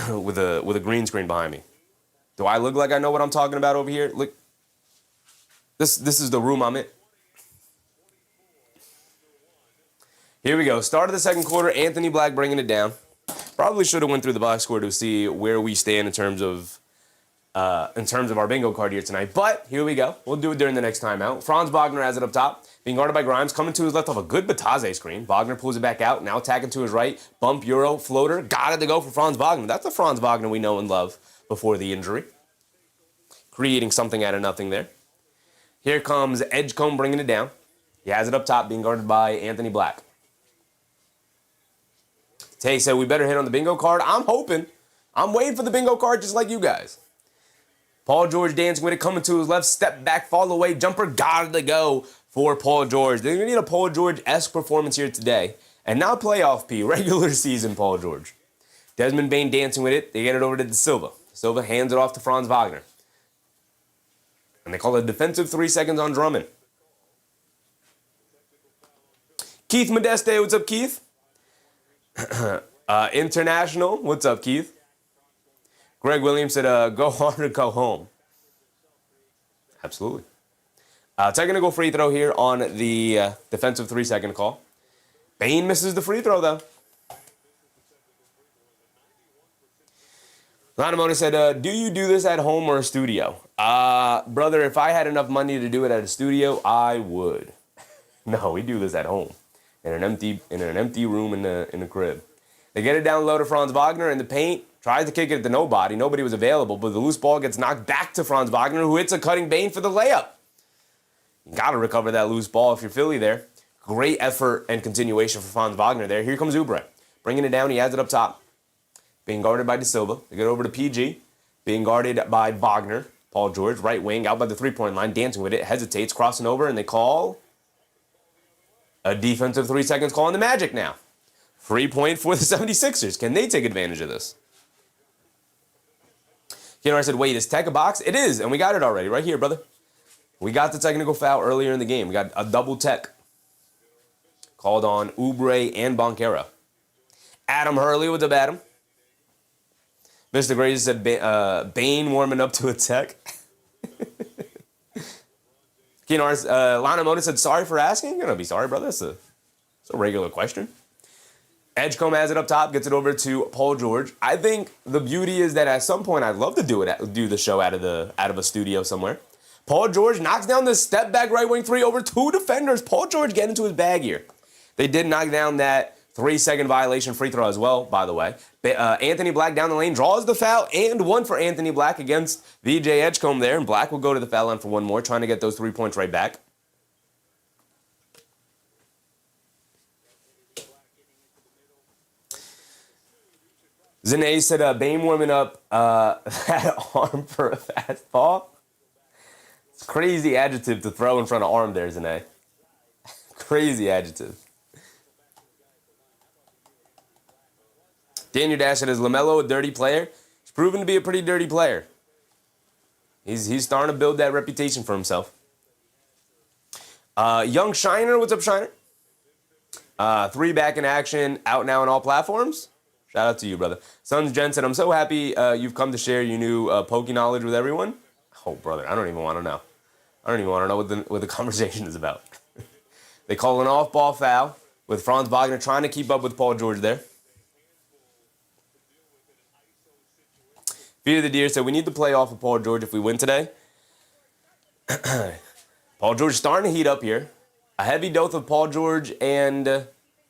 with a green screen behind me. Do I look like I know what I'm talking about over here? Look, this is the room I'm in. Here we go. Start of the second quarter. Anthony Black bringing it down. Probably should have went through the box score to see where we stand in terms of our bingo card here tonight. But here we go. We'll do it during the next timeout. Franz Wagner has it up top. Being guarded by Grimes. Coming to his left off a good Bataze screen. Wagner pulls it back out. Now attacking to his right. Bump, Euro, floater. Got it to go for Franz Wagner. That's the Franz Wagner we know and love before the injury. Creating something out of nothing there. Here comes Edgecombe bringing it down. He has it up top, being guarded by Anthony Black. Tay said we better hit on the bingo card. I'm hoping. I'm waiting for the bingo card just like you guys. Paul George dancing with it, coming to his left, step back, fall away, jumper, got it to go for Paul George. They're going to need a Paul George-esque performance here today. And not playoff P, regular season Paul George. Desmond Bane dancing with it. They get it over to De Silva. De Silva hands it off to Franz Wagner. And they call it defensive 3 seconds on Drummond. Keith Modeste, what's up, Keith? International, what's up, Keith? Greg Williams said, go hard or go home. Absolutely. Technical free throw here on the defensive 3 second call. Bane misses the free throw, though. Lanamoni said, do you do this at home or a studio? Brother, if I had enough money to do it at a studio, I would. No, we do this at home. In an empty room in the crib. They get it down low to Franz Wagner in the paint. Tries to kick it to nobody. Nobody was available, but the loose ball gets knocked back to Franz Wagner, who hits a cutting Bane for the layup. You got to recover that loose ball if you're Philly there. Great effort and continuation for Franz Wagner there. Here comes Oubre. Bringing it down. He has it up top. Being guarded by De Silva. They get over to PG. Being guarded by Wagner. Paul George, right wing, out by the three-point line, dancing with it. Hesitates, crossing over, and they call a defensive 3 seconds call on the Magic now. Free point for the 76ers. Can they take advantage of this? I said, wait, is tech a box? It is, and we got it already. Right here, brother. We got the technical foul earlier in the game. We got a double tech called on Oubre and Banchero. Adam Hurley, what's up, Adam? Mr. Graves said, Bane warming up to a tech. Lana Mota said, sorry for asking. You're going to be sorry, brother. It's a regular question. Edgecombe has it up top, gets it over to Paul George. I think the beauty is that at some point I'd love to do the show out of a studio somewhere. Paul George knocks down the step back right wing three over 2 defenders. Paul George getting into his bag here. They did knock down that 3 second violation free throw as well, by the way. Anthony Black down the lane draws the foul and one for Anthony Black against VJ Edgecombe there. And Black will go to the foul line for one more, trying to get those 3 points right back. Zane said, Bane warming up that arm for a fast ball. It's crazy adjective to throw in front of arm there, Zane. Crazy adjective. Daniel Dash said, is LaMelo a dirty player? He's proven to be a pretty dirty player. He's starting to build that reputation for himself. Young Shiner, what's up, Shiner? 3 back in action, out now on all platforms. Shout out to you, brother. Sons Jen said, I'm so happy you've come to share your new pokey knowledge with everyone. Oh, brother, I don't even want to know. I don't even want to know what the conversation is about. They call an off-ball foul with Franz Wagner trying to keep up with Paul George there. Feed of the Deer said, we need to play off of Paul George if we win today. Paul George starting to heat up here. A heavy dose of Paul George and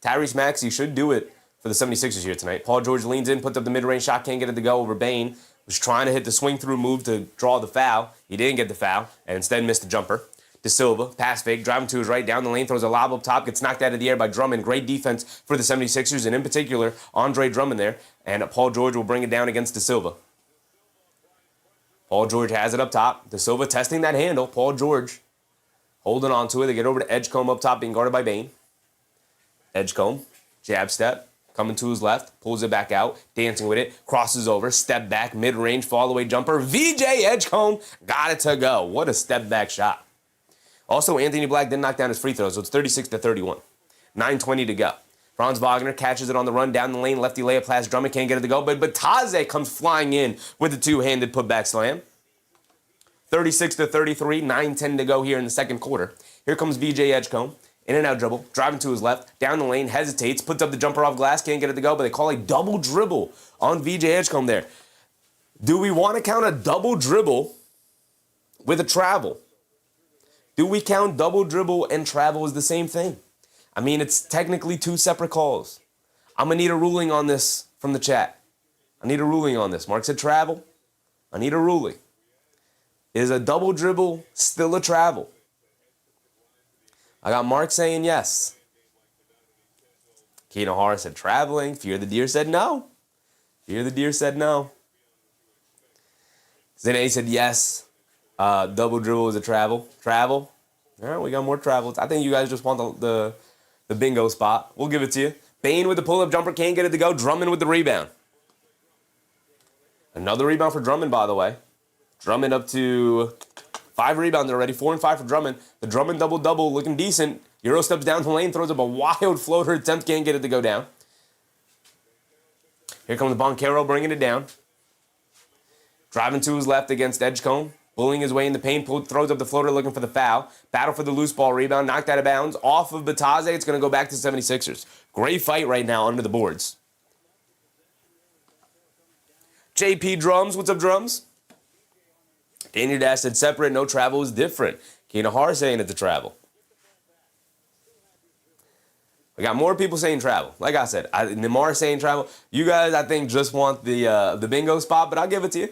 Tyrese Maxey should do it for the 76ers here tonight. Paul George leans in, puts up the mid-range shot, can't get it to go over Bane. Was trying to hit the swing-through move to draw the foul. He didn't get the foul, and instead missed the jumper. De Silva, pass fake, driving to his right, down the lane, throws a lob up top, gets knocked out of the air by Drummond. Great defense for the 76ers, and in particular, Andre Drummond there. And Paul George will bring it down against De Silva. Paul George has it up top. De Silva testing that handle. Paul George holding on to it. They get over to Edgecombe up top, being guarded by Bane. Edgecombe, jab step, coming to his left, pulls it back out, dancing with it, crosses over, step back, mid-range, fall-away jumper. VJ Edgecombe got it to go. What a step-back shot. Also, Anthony Black didn't knock down his free throws, so it's 36-31. 9:20 to go. Franz Wagner catches it on the run down the lane, lefty layup pass, Drummond can't get it to go, but Taze comes flying in with a two-handed putback slam. 36-33, 9:10 to go here in the second quarter. Here comes VJ Edgecombe, in and out dribble, driving to his left, down the lane, hesitates, puts up the jumper off glass, can't get it to go, but they call a double dribble on VJ Edgecombe there. Do we want to count a double dribble with a travel? Do we count double dribble and travel as the same thing? I mean, it's technically 2 separate calls. I'm going to need a ruling on this from the chat. I need a ruling on this. Mark said travel. I need a ruling. Is a double dribble still a travel? I got Mark saying yes. Keenan Hara said traveling. Fear the Deer said no. Fear the Deer said no. Zane said yes. Double dribble is a travel. Travel? All right, we got more travel. I think you guys just want the bingo spot. We'll give it to you. Bane with the pull-up jumper, can't get it to go. Drummond with the rebound. Another rebound for Drummond, by the way. Drummond up to 5 rebounds already, 4 and 5 for Drummond. The Drummond double-double looking decent. Euro steps down the lane, throws up a wild floater attempt, can't get it to go down. Here comes Banchero bringing it down. Driving to his left against Edgecombe. Bullying his way in the paint, throws up the floater looking for the foul. Battle for the loose ball rebound, knocked out of bounds. Off of Bataze, it's going to go back to 76ers. Great fight right now under the boards. JP Drums, what's up, Drums? Daniel Dash said separate, no travel is different. Keenan Har saying it's a travel. We got more people saying travel. Like I said, Nemar saying travel. You guys, I think, just want the bingo spot, but I'll give it to you.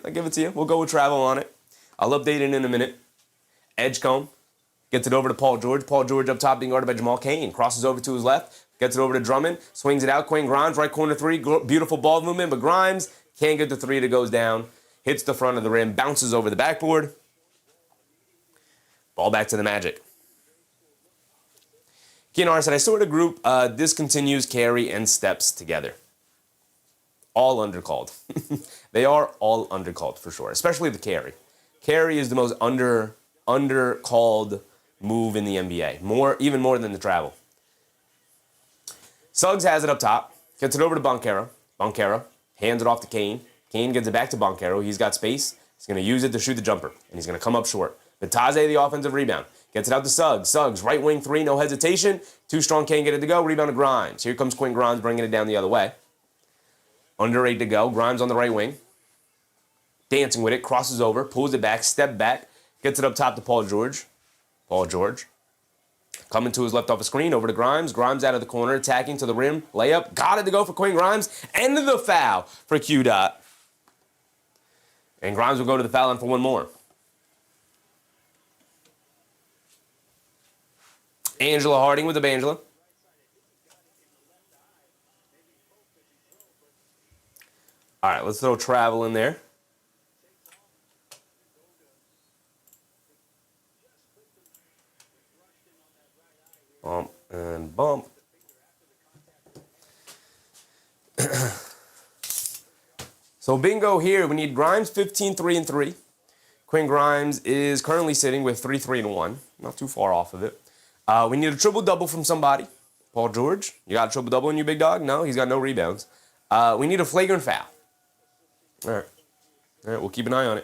We'll go with travel on it. I'll update it in a minute. Edgecombe gets it over to Paul George. Paul George up top being guarded by Jamal Cain. Crosses over to his left. Gets it over to Drummond. Swings it out. Quinn Grimes, right corner 3. Beautiful ball movement, but Grimes can't get the 3 that goes down. Hits the front of the rim. Bounces over the backboard. Ball back to the Magic. Keenar said, I sort of group discontinues, carry, and steps together. All undercalled. They are all undercalled for sure, especially the carry. Carry is the most undercalled move in the NBA. Even more than the travel. Suggs has it up top. Gets it over to Banchero. Banchero hands it off to Kane. Kane gets it back to Banchero. He's got space. He's going to use it to shoot the jumper. And he's going to come up short. Bataze, the offensive rebound. Gets it out to Suggs. Suggs, right wing 3, no hesitation. Too strong, can't get it to go. Rebound to Grimes. Here comes Quinn Grimes bringing it down the other way. Under 8 to go. Grimes on the right wing. Dancing with it. Crosses over. Pulls it back. Step back. Gets it up top to Paul George. Paul George. Coming to his left off a screen. Over to Grimes. Grimes out of the corner. Attacking to the rim. Layup. Got it to go for Quinn Grimes. End of the foul for Q Dot. And Grimes will go to the foul line for one more. Angela Harding with the Bangela. All right, let's throw travel in there. Bump and bump. So bingo here, we need Grimes 15, 3 and 3. Quinn Grimes is currently sitting with 3, 3 and 1. Not too far off of it. We need a triple-double from somebody. Paul George, you got a triple-double in you, big dog? No, he's got no rebounds. We need a flagrant foul. All right, we'll keep an eye on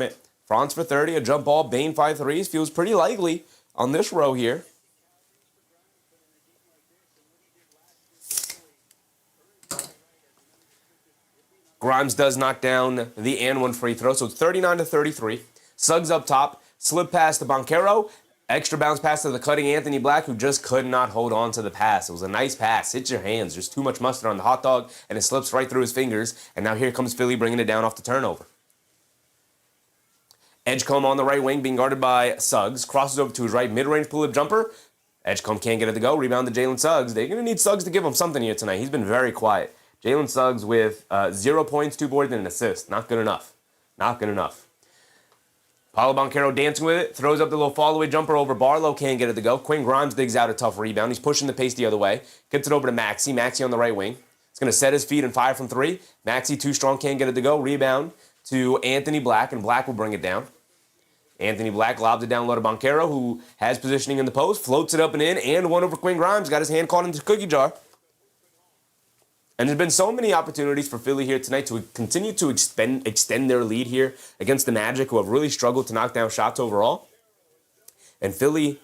it. Franz for 30, a jump ball, Bane 5 threes. Feels pretty likely on this row here. Grimes does knock down the and one free throw, so it's 39 to 33. Suggs up top, slip pass to Banchero. Extra bounce pass to the cutting Anthony Black, who just could not hold on to the pass. It was a nice pass. Hits your hands. There's too much mustard on the hot dog, and it slips right through his fingers. And now here comes Philly bringing it down off the turnover. Edgecombe on the right wing being guarded by Suggs. Crosses over to his right. Mid-range pull-up jumper. Edgecombe can't get it to go. Rebound to Jalen Suggs. They're going to need Suggs to give him something here tonight. He's been very quiet. Jalen Suggs with 0 points, 2 boards, and an assist. Not good enough. Paolo Banchero dancing with it. Throws up the little fall-away jumper over Barlow. Can't get it to go. Quinn Grimes digs out a tough rebound. He's pushing the pace the other way. Gets it over to Maxey. Maxey on the right wing. He's going to set his feet and fire from 3. Maxey too strong. Can't get it to go. Rebound to Anthony Black, and Black will bring it down. Anthony Black lobs it down low to Banchero, who has positioning in the post. Floats it up and in, and one over Quinn Grimes. Got his hand caught into the cookie jar. And there's been so many opportunities for Philly here tonight to continue to extend their lead here against the Magic, who have really struggled to knock down shots overall. And Philly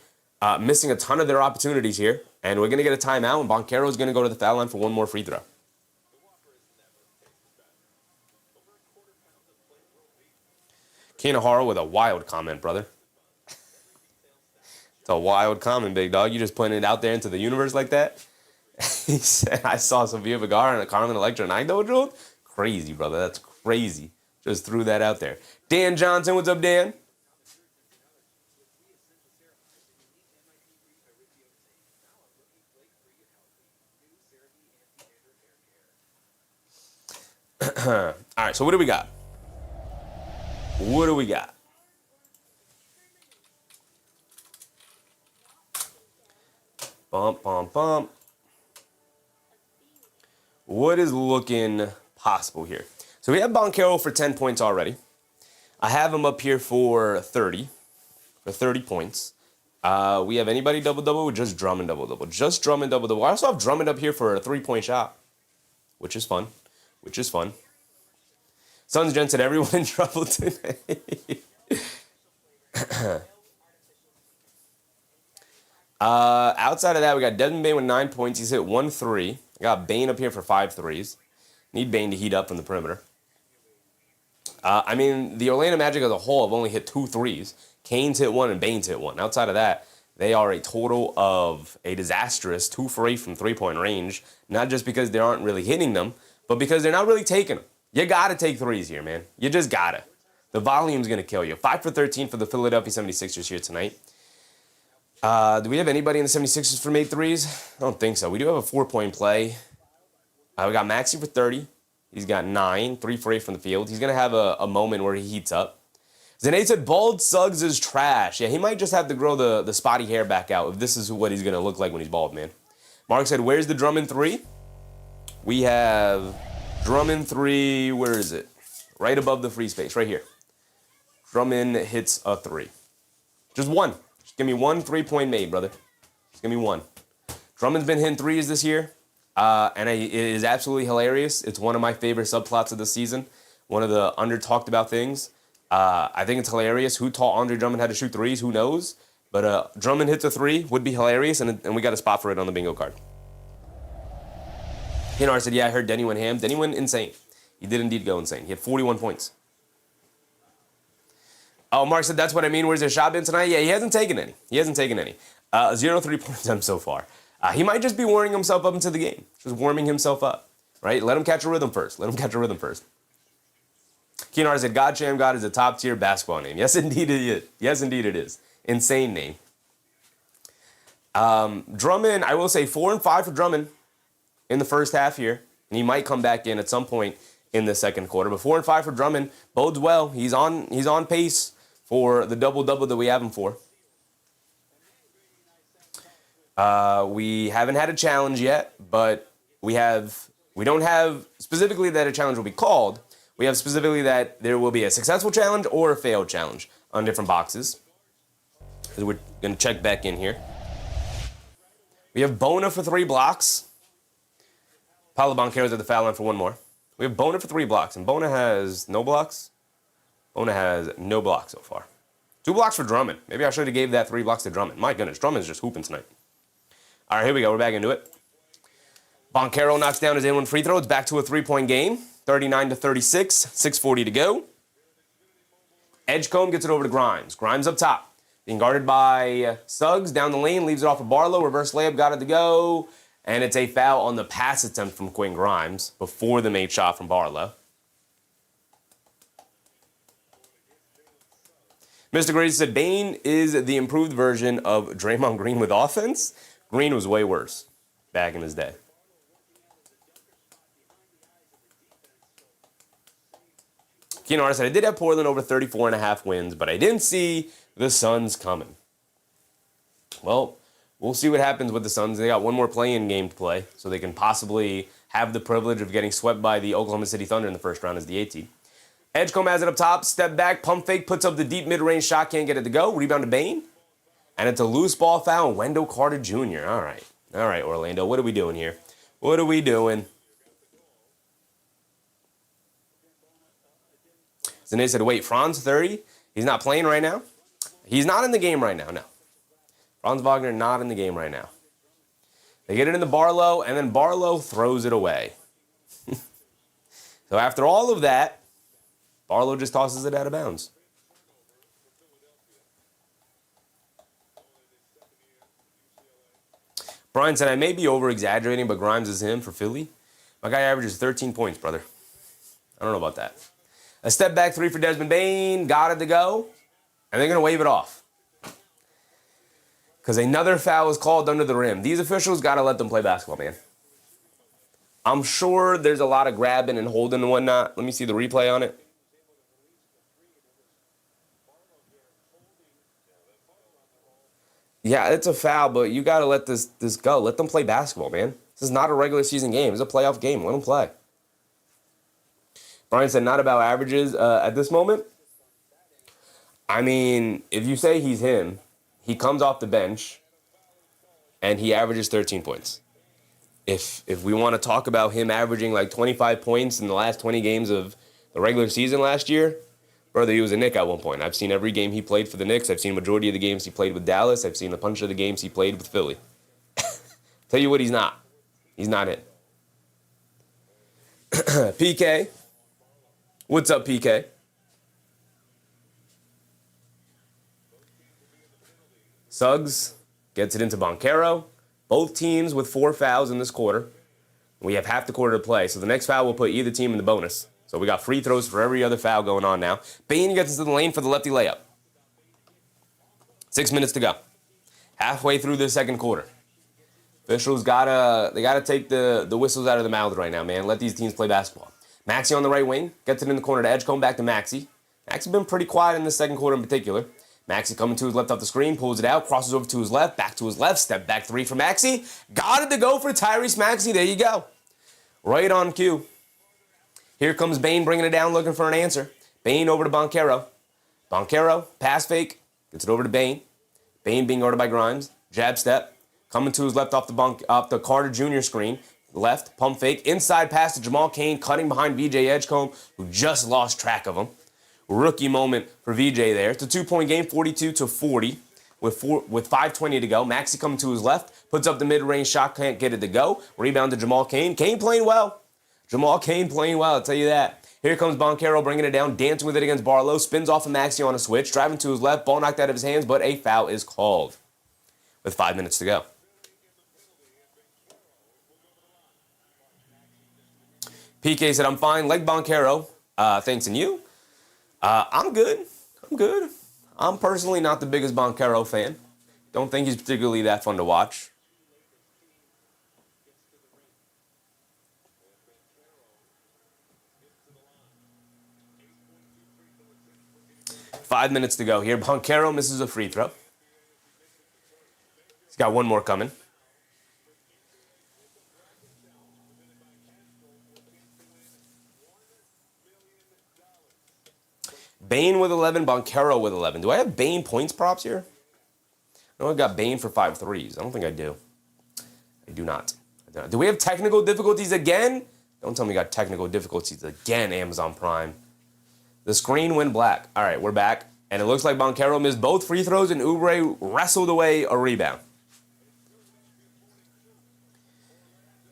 missing a ton of their opportunities here. And we're going to get a timeout, and Banchero is going to go to the foul line for one more free throw. Kanahara with a wild comment, brother. It's a wild comment, big dog. You just putting it out there into the universe like that? He said, I saw Sofia Vergara and a Carmen Electra and I dojoed. Crazy, brother. That's crazy. Just threw that out there. Dan Johnson, what's up, Dan? All right, so what do we got? Bump, bump, bump. What is looking possible here? So we have Banchero for 10 points already. I have him up here for 30 points. We have anybody double-double? Just Drummond double-double. Just Drummond double-double. I also have Drummond up here for a 3-point shot, which is fun. Suns Gen said everyone in trouble today. Outside of that, we got Desmond Bane with 9 points. He's hit 1 3. I got Bane up here for 5 threes. Need Bane to heat up from the perimeter. I mean, the Orlando Magic as a whole have only hit 2 threes. Kane's hit 1 and Bane's hit 1. Outside of that, they are a total of a disastrous 2 for 8 from 3-point range. Not just because they aren't really hitting them, but because they're not really taking them. You gotta take threes here, man. You just gotta. The volume's gonna kill you. 5 for 13 for the Philadelphia 76ers here tonight. Do we have anybody in the 76ers for made threes? I don't think so. We do have a 4-point play. We got Maxey for 30. He's got 9, 3 for 8 from the field. He's going to have a moment where he heats up. Zane said, bald Suggs is trash. Yeah, he might just have to grow the spotty hair back out if this is what he's going to look like when he's bald, man. Mark said, where's the Drummond 3? We have Drummond 3, where is it? Right above the free space, right here. Drummond hits a 3. Just one. Just give me 1 3-point made, brother. Just give me 1. Drummond's been hitting 3s this year. And it is absolutely hilarious. It's one of my favorite subplots of the season. One of the under-talked about things. I think it's hilarious. Who taught Andre Drummond how to shoot 3s? Who knows? But Drummond hits a 3 would be hilarious, and we got a spot for it on the bingo card. Hinar said, yeah, I heard Denny went ham. Denny went insane. He did indeed go insane. He had 41 points. Oh, Mark said, that's what I mean. Where's his shot been tonight? Yeah, he hasn't taken any. 0 3-point attempts so far. He might just be warming himself up into the game. Just warming himself up, right? Let him catch a rhythm first. Keenar said, God Sham God is a top-tier basketball name. Yes, indeed it is. Insane name. Drummond, I will say 4 and 5 for Drummond in the first half here. And he might come back in at some point in the second quarter. But 4 and 5 for Drummond bodes well. He's on pace for the double-double that we have him for. We haven't had a challenge yet, but we don't have specifically that a challenge will be called. We have specifically that there will be a successful challenge or a failed challenge on different boxes. So we're going to check back in here. We have Bona for 3 blocks. Paolo Banchero is at the foul line for 1 more. We have Bona for 3 blocks, and Bona has no blocks. Bona has no blocks so far. 2 blocks for Drummond. Maybe I should have gave that 3 blocks to Drummond. My goodness, Drummond's just hooping tonight. All right, here we go. We're back into it. Banchero knocks down his in-one free throw. It's back to a 3-point game. 39-36, 6:40 to go. Edgecombe gets it over to Grimes. Grimes up top. Being guarded by Suggs. Down the lane, leaves it off of Barlow. Reverse layup, got it to go. And it's a foul on the pass attempt from Quinn Grimes before the made shot from Barlow. Mr. Grady said, Bane is the improved version of Draymond Green with offense. Green was way worse back in his day. Keenar said, I did have Portland over 34.5 wins, but I didn't see the Suns coming. Well, we'll see what happens with the Suns. They got one more play-in game to play, so they can possibly have the privilege of getting swept by the Oklahoma City Thunder in the first round as the 8 seed. Edgecombe has it up top, step back, pump fake, puts up the deep mid-range shot, can't get it to go. Rebound to Bane. And it's a loose ball foul, Wendell Carter Jr. All right, Orlando, what are we doing here? What are we doing? Zane said, wait, Franz 30? He's not playing right now? He's not in the game right now, no. Franz Wagner not in the game right now. They get it into Barlow, and then Barlow throws it away. So after all of that, Barlow just tosses it out of bounds. Brian said, I may be over-exaggerating, but Grimes is him for Philly. My guy averages 13 points, brother. I don't know about that. A step back 3 for Desmond Bane. Got it to go. And they're going to wave it off. Because another foul is called under the rim. These officials got to let them play basketball, man. I'm sure there's a lot of grabbing and holding and whatnot. Let me see the replay on it. Yeah, it's a foul, but you got to let this go. Let them play basketball, man. This is not a regular season game. It's a playoff game. Let them play. Brian said not about averages at this moment. I mean, if you say he's him, he comes off the bench and he averages 13 points. If we want to talk about him averaging like 25 points in the last 20 games of the regular season last year, brother, he was a Knick at one point. I've seen every game he played for the Knicks. I've seen a majority of the games he played with Dallas. I've seen a bunch of the games he played with Philly. Tell you what he's not. He's not it. PK. What's up, PK? Suggs gets it into Banchero. Both teams with 4 fouls in this quarter. We have half the quarter to play, so the next foul will put either team in the bonus. So we got free throws for every other foul going on now. Bane gets into the lane for the lefty layup. 6 minutes to go. Halfway through the second quarter. Officials gotta take the whistles out of the mouth right now, man. Let these teams play basketball. Maxey on the right wing, gets it in the corner to Edgecombe, back to Maxey. Maxey's been pretty quiet in the second quarter in particular. Maxey coming to his left off the screen, pulls it out, crosses over to his left, back to his left, step back three for Maxey. Got it to go for Tyrese Maxey. There you go. Right on cue. Here comes Bane bringing it down, looking for an answer. Bane over to Banchero. Banchero, pass fake, gets it over to Bane. Bane being guarded by Grimes. Jab step, coming to his left off the Carter Jr. screen. Left, pump fake, inside pass to Jamal Cain, cutting behind VJ Edgecombe, who just lost track of him. Rookie moment for VJ there. It's a 2-point game, 42-40, with 5:20 to go. Maxey coming to his left, puts up the mid-range shot, can't get it to go. Rebound to Jamal Cain. Cain playing well. Jamal Cain playing well, I'll tell you that. Here comes Banchero bringing it down, dancing with it against Barlow, spins off of Maxey on a switch, driving to his left, ball knocked out of his hands, but a foul is called with 5 minutes to go. PK said, I'm fine, like Banchero. Thanks, and you? I'm good. I'm personally not the biggest Banchero fan. Don't think he's particularly that fun to watch. Five minutes to go here. Banchero misses a free throw. He's got one more coming. Bane with 11, Banchero with 11. Do I have Bane points props here? I know I've got Bane for 5 threes. I don't think I do. I do not. Do we have technical difficulties again? Don't tell me we got technical difficulties again, Amazon Prime. The screen went black. All right, we're back. And it looks like Banchero missed both free throws and Oubre wrestled away a rebound.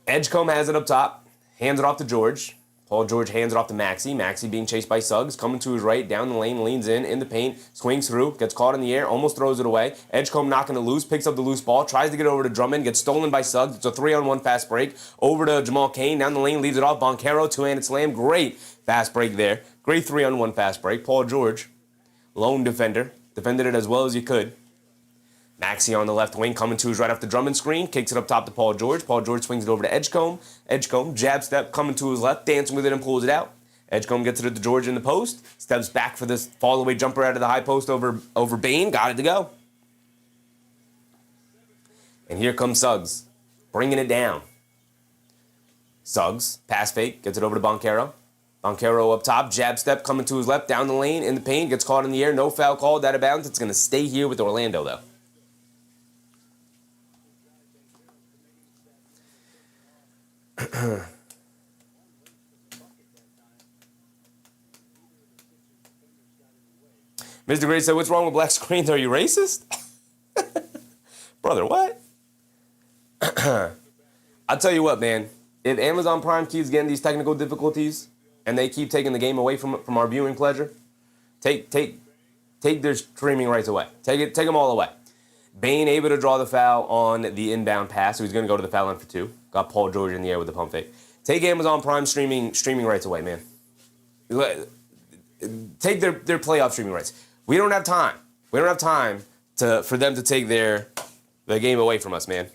Edgecombe has it up top. Hands it off to George. Paul George hands it off to Maxey. Maxey being chased by Suggs. Coming to his right, down the lane, leans in the paint, swings through, gets caught in the air, almost throws it away. Edgecombe knocking it loose, picks up the loose ball, tries to get over to Drummond, gets stolen by Suggs. It's a 3-on-1 fast break. Over to Jamal Cain, down the lane, leaves it off. Banchero, two-handed slam. Great fast break there. Great 3-on-1 fast break. Paul George, lone defender, defended it as well as he could. Maxey on the left wing, coming to his right off the Drummond screen, kicks it up top to Paul George. Paul George swings it over to Edgecombe. Edgecombe, jab step, coming to his left, dancing with it and pulls it out. Edgecombe gets it to George in the post, steps back for this fall-away jumper out of the high post over Bane, got it to go. And here comes Suggs, bringing it down. Suggs, pass fake, gets it over to Banchero. Banchero up top, jab step, coming to his left, down the lane, in the paint, gets caught in the air, no foul called, out of bounds. It's going to stay here with Orlando, though. Mr. Gray said, what's wrong with black screens? Are you racist? Brother, what? I'll tell you what, man. If Amazon Prime keeps getting these technical difficulties and they keep taking the game away from our viewing pleasure, take their streaming rights away. Take them all away. Bane able to draw the foul on the inbound pass, so he's going to go to the foul line for 2. Got Paul George in the air with the pump fake. Take Amazon Prime streaming rights away, man. Take their playoff streaming rights. We don't have time. We don't have time for them to take the game away from us, man.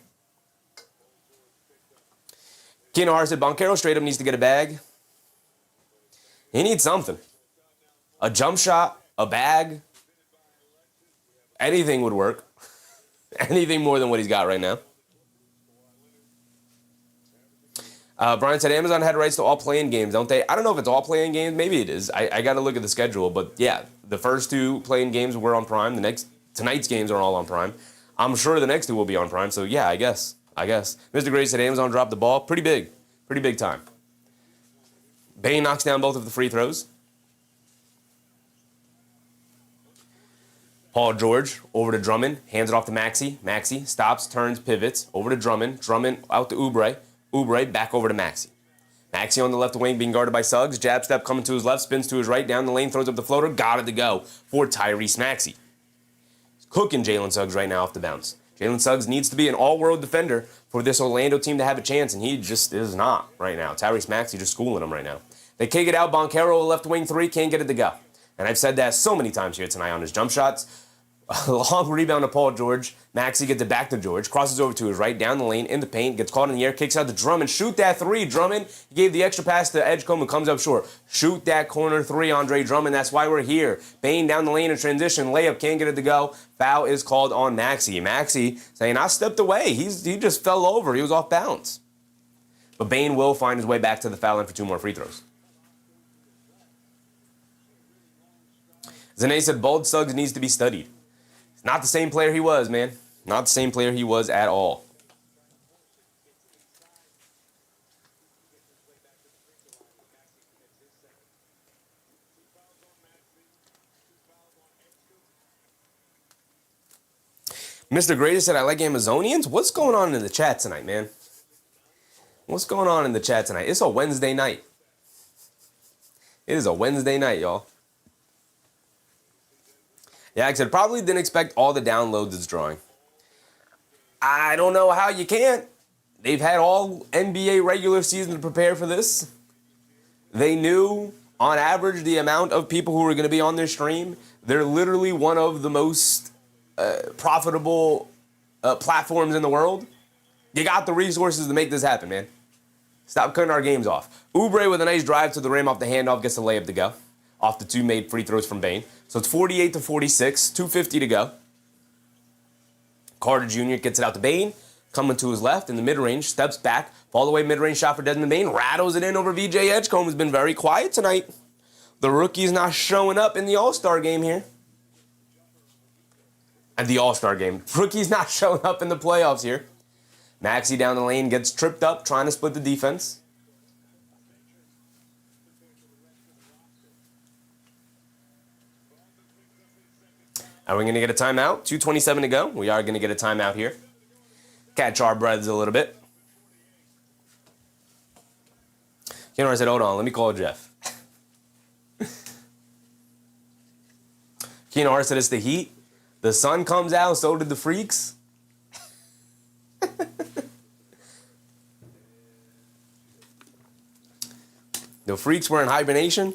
Keenan Hart said, Banchero straight up needs to get a bag. He needs something. A jump shot, a bag, anything would work. Anything more than what he's got right now. Brian said Amazon had rights to all play-in games, don't they? I don't know if it's all play-in games. Maybe it is. I got to look at the schedule. But yeah, the first 2 play-in games were on Prime. Tonight's games are all on Prime. I'm sure the next 2 will be on Prime. So yeah, I guess. Mr. Gray said Amazon dropped the ball. Pretty big time. Bane knocks down both of the free throws. Paul George over to Drummond. Hands it off to Maxey. Maxey stops, turns, pivots. Over to Drummond. Drummond out to Oubre. Oubre back over to Maxey. Maxey on the left wing being guarded by Suggs. Jab step coming to his left, spins to his right, down the lane, throws up the floater. Got it to go for Tyrese Maxey. He's cooking Jalen Suggs right now off the bounce. Jalen Suggs needs to be an all-world defender for this Orlando team to have a chance, and he just is not right now. Tyrese Maxey just schooling him right now. They kick it out. Banchero, left wing 3, can't get it to go. And I've said that so many times here tonight on his jump shots. A long rebound to Paul George. Maxey gets it back to George. Crosses over to his right, down the lane, in the paint. Gets caught in the air, kicks out to Drummond. Shoot that 3, Drummond. He gave the extra pass to Edgecombe and comes up short. Shoot that corner 3, Andre Drummond. That's why we're here. Bane down the lane in transition. Layup, can't get it to go. Foul is called on Maxey. Maxey saying, I stepped away. He just fell over. He was off balance. But Bane will find his way back to the foul line for 2 more free throws. Zane said, Bald Suggs needs to be studied. Not the same player he was, man. Not the same player he was at all. Mr. Greatest said, I like Amazonians. What's going on in the chat tonight, man? What's going on in the chat tonight? It's a Wednesday night. It is a Wednesday night, y'all. Yeah, I said, probably didn't expect all the downloads it's drawing. I don't know how you can't. They've had all NBA regular season to prepare for this. They knew, on average, the amount of people who were going to be on their stream. They're literally one of the most profitable platforms in the world. You got the resources to make this happen, man. Stop cutting our games off. Oubre with a nice drive to the rim off the handoff gets the layup to go. Off the 2 made free throws from Bane. So it's 48-46, 2:50 to go. Carter Jr. gets it out to Bane, coming to his left in the mid-range, steps back, fall away mid-range shot for Desmond Bane, rattles it in over VJ Edgecombe, who's been very quiet tonight. The rookie's not showing up in the All-Star game here. And the All-Star game. Rookie's not showing up in the playoffs here. Maxey down the lane gets tripped up, trying to split the defense. Are we going to get a timeout? 2:27 to go. We are going to get a timeout here. Catch our breaths a little bit. Keanu said, hold on, let me call Jeff. Keanu said, it's the heat. The sun comes out, so did the freaks. The freaks were in hibernation.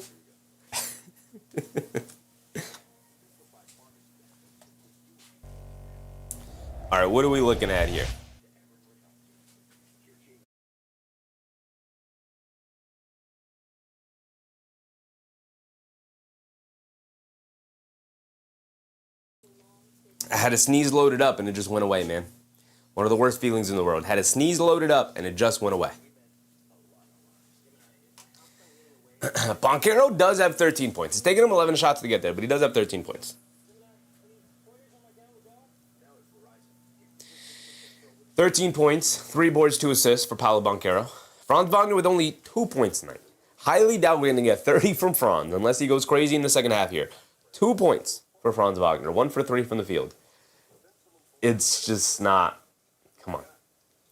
All right, what are we looking at here? I had a sneeze loaded up and it just went away, man. One of the worst feelings in the world. Had a sneeze loaded up and it just went away. Banchero does have 13 points. It's taken him 11 shots to get there, but he does have 13 points. 13 points, 3 boards, 2 assists for Paolo Banchero. Franz Wagner with only 2 points tonight. Highly doubt we're going to get 30 from Franz, unless he goes crazy in the second half here. 2 points for Franz Wagner, 1 for 3 from the field. It's just not...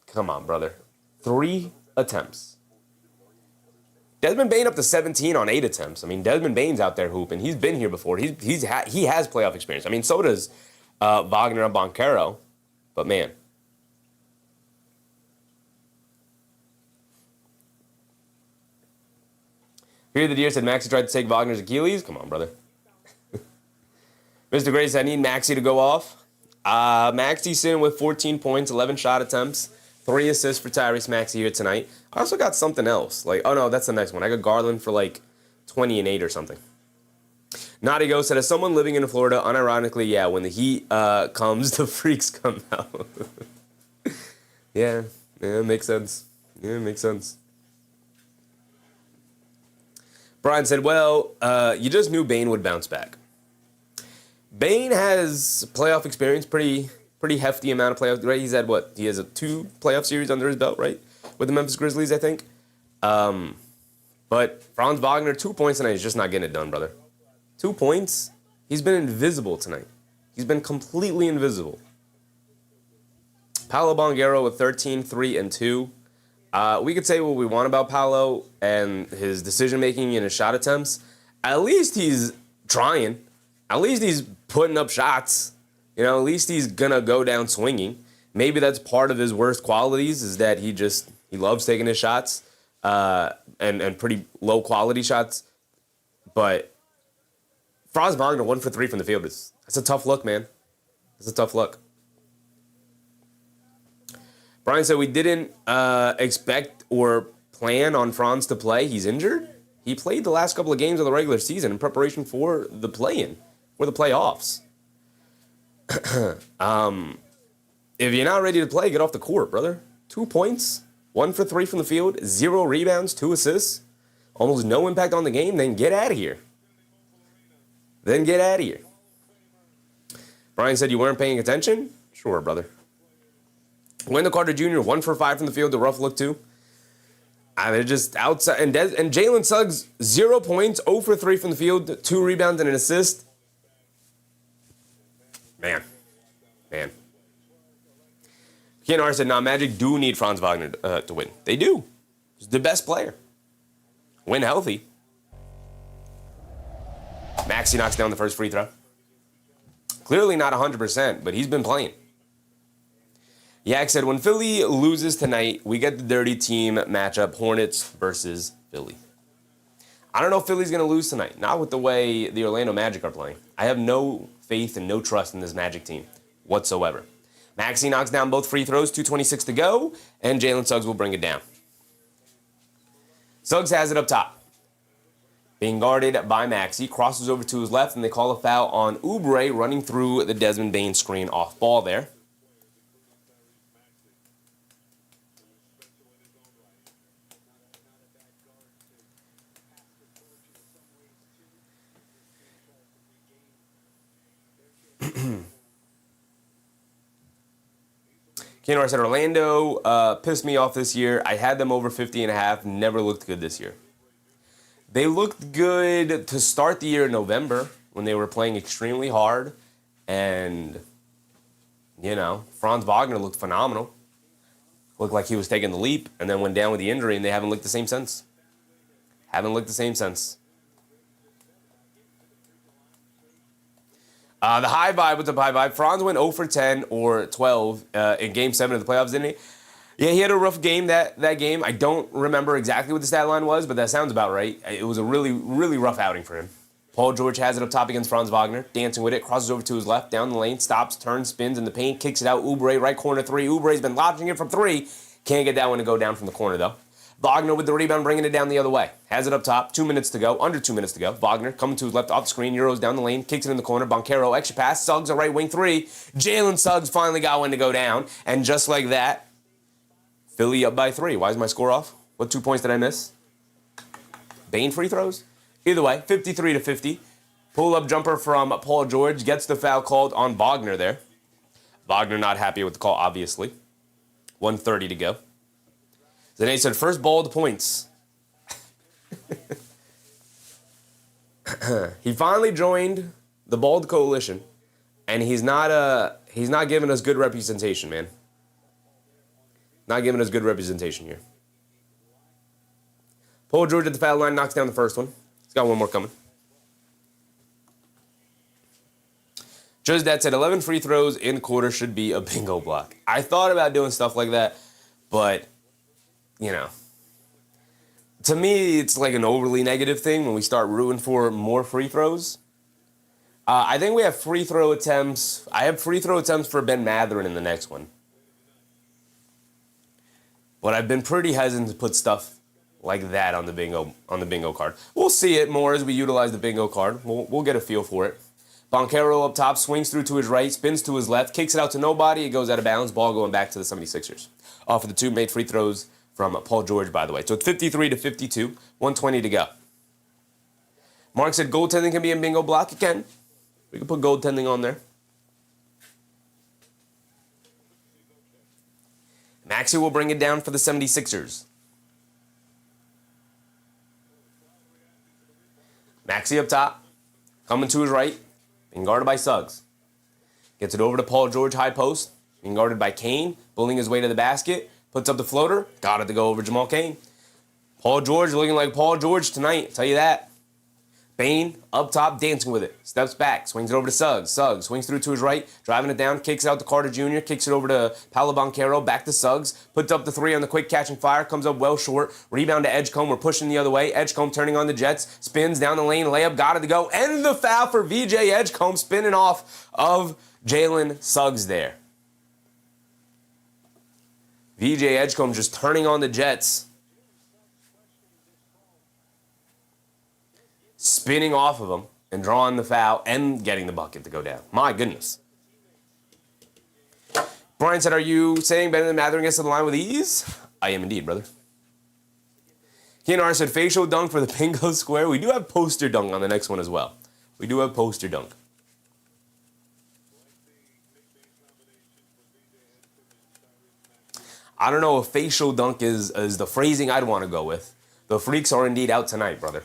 Come on, brother. 3 attempts. Desmond Bane up to 17 on 8 attempts. I mean, Desmond Bane's out there hooping. He's been here before. He has playoff experience. I mean, so does Wagner and Banchero. But, man... Fear the Deer said Maxey tried to take Wagner's Achilles. Come on, brother. Mr. Gray said I need Maxey to go off. Maxey's sitting with 14 points, 11 shot attempts, 3 assists for Tyrese Maxey here tonight. I also got something else. Oh no, that's the next one. I got Garland for 20 and 8 or something. Naughty said, as someone living in Florida, unironically, yeah, when the heat comes, the freaks come out. Yeah, makes sense. Yeah, makes sense. Brian said, well, you just knew Bane would bounce back. Bane has playoff experience, pretty hefty amount of playoff, right? He's had what? He has 2 playoff series under his belt, right? With the Memphis Grizzlies, I think. But Franz Wagner, 2 points tonight is just not getting it done, brother. 2 points? He's been invisible tonight. He's been completely invisible. Paolo Banchero with 13, 3, and 2. We could say what we want about Paolo and his decision-making and his shot attempts. At least he's trying. At least he's putting up shots. You know, at least he's going to go down swinging. Maybe that's part of his worst qualities is that he loves taking his shots and pretty low-quality shots. But Franz Wagner, 1 for 3 from the field. That's a tough look, man. It's a tough look. Brian said we didn't expect or plan on Franz to play. He's injured. He played the last couple of games of the regular season in preparation for the play-in, for the playoffs. If you're not ready to play, get off the court, brother. 2 points, 1 for 3 from the field, 0 rebounds, 2 assists, almost no impact on the game, then get out of here. Brian said you weren't paying attention? Sure, brother. Wendell Carter Jr., 1 for 5 from the field, the rough look too. They're just outside. And Jalen Suggs, 0 points, 0 for 3 from the field, 2 rebounds and an assist. Man. KNR said, nah, Magic do need Franz Wagner to win. They do. He's the best player. When healthy. Maxey knocks down the first free throw. Clearly not 100%, but he's been playing. Yak said, when Philly loses tonight, we get the dirty team matchup, Hornets versus Philly. I don't know if Philly's going to lose tonight. Not with the way the Orlando Magic are playing. I have no faith and no trust in this Magic team whatsoever. Maxey knocks down both free throws, 2:26 to go, and Jalen Suggs will bring it down. Suggs has it up top. Being guarded by Maxey, crosses over to his left, and they call a foul on Oubre running through the Desmond Bane screen off ball there. KNR said, Orlando pissed me off this year. I had them over 50.5. Never looked good this year. They looked good to start the year in November when they were playing extremely hard. And, you know, Franz Wagner looked phenomenal. Looked like he was taking the leap and then went down with the injury, and they haven't looked the same since. The high vibe with the high vibe. Franz went 0 for 10 or 12 in Game 7 of the playoffs, didn't he? Yeah, he had a rough game that game. I don't remember exactly what the stat line was, but that sounds about right. It was a really, really rough outing for him. Paul George has it up top against Franz Wagner, dancing with it, crosses over to his left, down the lane, stops, turns, spins in the paint, kicks it out. Oubre, right corner 3. Oubre's been lodging it from 3. Can't get that one to go down from the corner, though. Wagner with the rebound, bringing it down the other way. Has it up top, 2 minutes to go, under 2 minutes to go. Wagner coming to his left off the screen, Euros down the lane, kicks it in the corner. Banchero, extra pass, Suggs on right wing 3. Jalen Suggs finally got one to go down. And just like that, Philly up by 3. Why is my score off? What 2 points did I miss? Bane free throws? Either way, 53-50. Pull-up jumper from Paul George gets the foul called on Wagner there. Wagner not happy with the call, obviously. 1:30 to go. Then he said, first balled points. He finally joined the Bald Coalition, and he's not giving us good representation, man. Not giving us good representation here. Paul George at the foul line knocks down the first one. He's got one more coming. Judge that said 11 free throws in the quarter should be a bingo block. I thought about doing stuff like that, but you know, to me, it's like an overly negative thing when we start rooting for more free throws. I think we have free throw attempts. I have free throw attempts for Ben Mathurin in the next one. But I've been pretty hesitant to put stuff like that on the bingo card. We'll see it more as we utilize the bingo card. We'll get a feel for it. Banchero up top, swings through to his right, spins to his left, kicks it out to nobody. It goes out of bounds. Ball going back to the 76ers. Off of the 2 made free throws from Paul George, by the way. So it's 53-52, 120 to go. Mark said goaltending can be in bingo block. It can. We can put goaltending on there. Maxey will bring it down for the 76ers. Maxey up top, coming to his right, being guarded by Suggs. Gets it over to Paul George, high post, being guarded by Kane, bullying his way to the basket, puts up the floater, got it to go over Jamal Kane. Paul George looking like Paul George tonight, I'll tell you that. Bane up top, dancing with it, steps back, swings it over to Suggs. Suggs swings through to his right, driving it down, kicks it out to Carter Jr., kicks it over to Paolo Banchero, back to Suggs, puts up the 3 on the quick catch and fire, comes up well short, rebound to Edgecombe, we're pushing the other way, Edgecombe turning on the Jets, spins down the lane, layup, got it to go, and the foul for VJ Edgecombe, spinning off of Jalen Suggs there. VJ Edgecombe just turning on the Jets, spinning off of him and drawing the foul and getting the bucket to go down. My goodness. Brian said, are you saying Ben and Mathering gets to the line with ease? I am indeed, brother. Keanar said, facial dunk for the bingo square. We do have poster dunk on the next one as well. We do have poster dunk. I don't know if facial dunk is the phrasing I'd want to go with. The freaks are indeed out tonight, brother.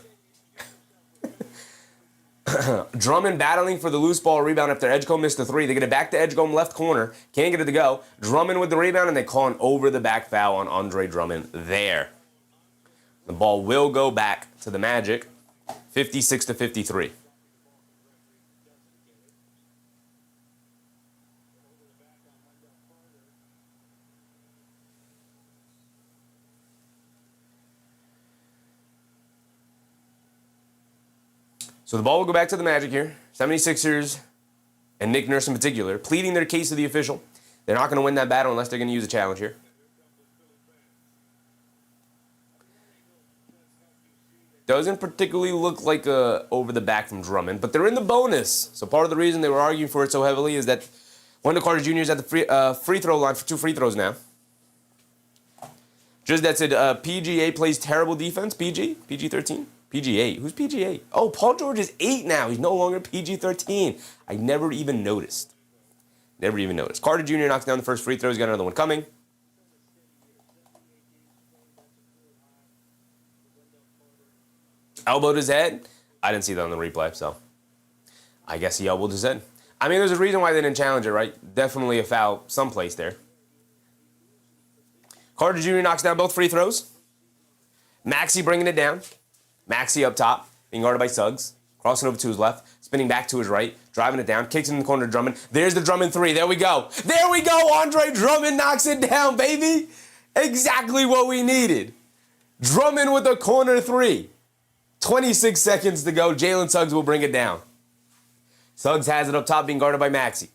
Drummond battling for the loose ball rebound after Edgecombe missed the 3. They get it back to Edgecombe left corner. Can't get it to go. Drummond with the rebound, and they call an over-the-back foul on Andre Drummond there. The ball will go back to the Magic, 56-53. So the ball will go back to the Magic here. 76ers and Nick Nurse in particular, pleading their case to the official. They're not going to win that battle unless they're going to use a challenge here. Doesn't particularly look like a over the back from Drummond, but they're in the bonus. So part of the reason they were arguing for it so heavily is that Wendell Carter Jr. is at the free throw line for 2 free throws now. Just that said, PGA plays terrible defense. PG-13? PG-8. Who's PG-8? Oh, Paul George is 8 now. He's no longer PG-13. I never even noticed. Never even noticed. Carter Jr. knocks down the first free throw. He's got another one coming. Elbowed his head. I didn't see that on the replay, so I guess he elbowed his head. I mean, there's a reason why they didn't challenge it, right? Definitely a foul someplace there. Carter Jr. knocks down both free throws. Maxey bringing it down. Maxey up top, being guarded by Suggs. Crossing over to his left, spinning back to his right, driving it down, kicks it in the corner to Drummond. There's the Drummond 3. There we go. There we go. Andre Drummond knocks it down, baby. Exactly what we needed. Drummond with a corner 3. 26 seconds to go. Jalen Suggs will bring it down. Suggs has it up top, being guarded by Maxey.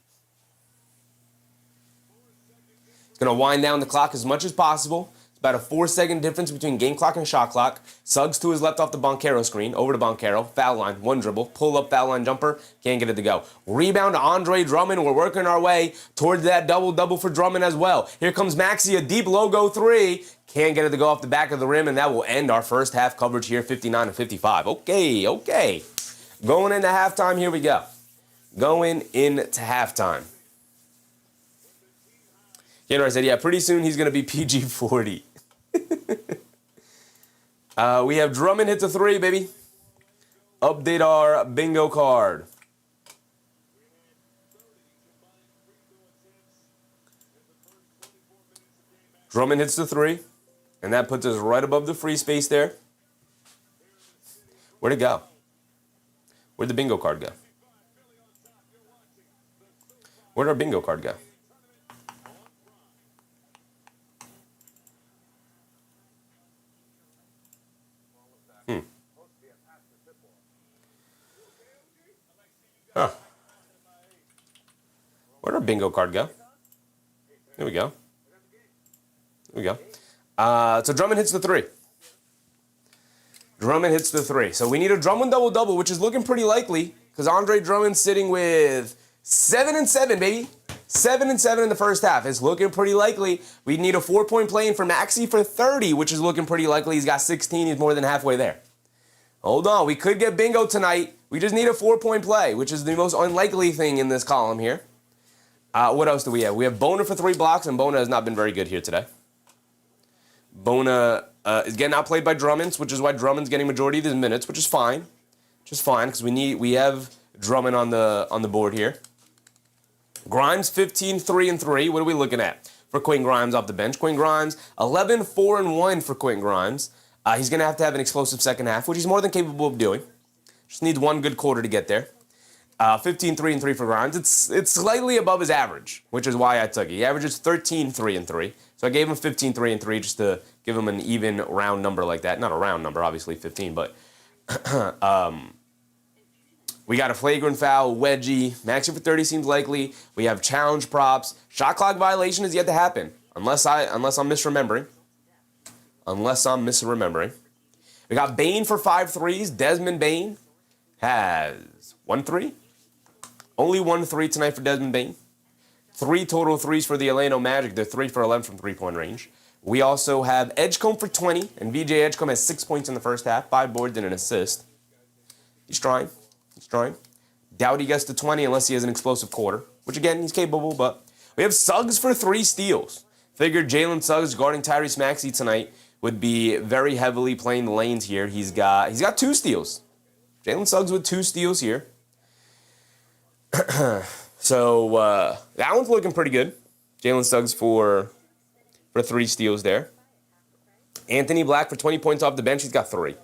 He's going to wind down the clock as much as possible. It's about a 4-second difference between game clock and shot clock. Suggs to his left off the Banchero screen. Over to Banchero. Foul line. One dribble. Pull up foul line jumper. Can't get it to go. Rebound to Andre Drummond. We're working our way towards that double-double for Drummond as well. Here comes Maxey, a deep logo 3. Can't get it to go off the back of the rim, and that will end our first half coverage here, 59-55. Okay. Going into halftime, here we go. Going into halftime. Kenner said, yeah, pretty soon he's going to be PG-40. We have Drummond hits a 3, baby. Update our bingo card. Drummond hits the 3, and that puts us right above the free space there. Where'd it go? Where'd the bingo card go? Where'd our bingo card go? Huh. Where'd our bingo card go? There we go. There we go. So Drummond hits the 3. Drummond hits the 3. So we need a Drummond double-double, which is looking pretty likely because Andre Drummond's sitting with 7 and 7, baby. 7 and 7 in the first half. It's looking pretty likely. We need a 4-point play in for Maxey for 30, which is looking pretty likely. He's got 16. He's more than halfway there. Hold on. We could get bingo tonight. We just need a 4-point play, which is the most unlikely thing in this column here. What else do we have? We have Bona for 3 blocks, and Bona has not been very good here today. Bona is getting outplayed by Drummond, which is why Drummond's getting majority of his minutes, which is fine. Which is fine because we have Drummond on the board here. Grimes 15, 3 and 3. What are we looking at for Quentin Grimes off the bench? Quentin Grimes 11, 4 and 1 for Quentin Grimes. He's going to have an explosive second half, which he's more than capable of doing. Just needs one good quarter to get there. 15, 3 and 3 for Grimes. It's slightly above his average, which is why I took it. He averages 13, 3 and 3. So I gave him 15, 3 and 3 just to give him an even round number like that. Not a round number, obviously 15, but we got a flagrant foul, wedgie. Maxey for 30 seems likely. We have challenge props. Shot clock violation is yet to happen, unless I'm misremembering. We got Bane for 5 threes. Desmond Bane has 1 3. Only 1 3 tonight for Desmond Bane. 3 total threes for the Orlando Magic. They're 3 for 11 from three-point range. We also have Edgecombe for 20, and VJ Edgecombe has 6 points in the first half, 5 boards and an assist. He's trying. Doubt he gets to 20 unless he has an explosive quarter, which again, he's capable, but we have Suggs for 3 steals. Figured Jalen Suggs guarding Tyrese Maxey tonight would be very heavily playing the lanes here. He's got 2 steals. Jalen Suggs with 2 steals here. So that one's looking pretty good. Jalen Suggs for 3 steals there. Anthony Black for 20 points off the bench. He's got 3.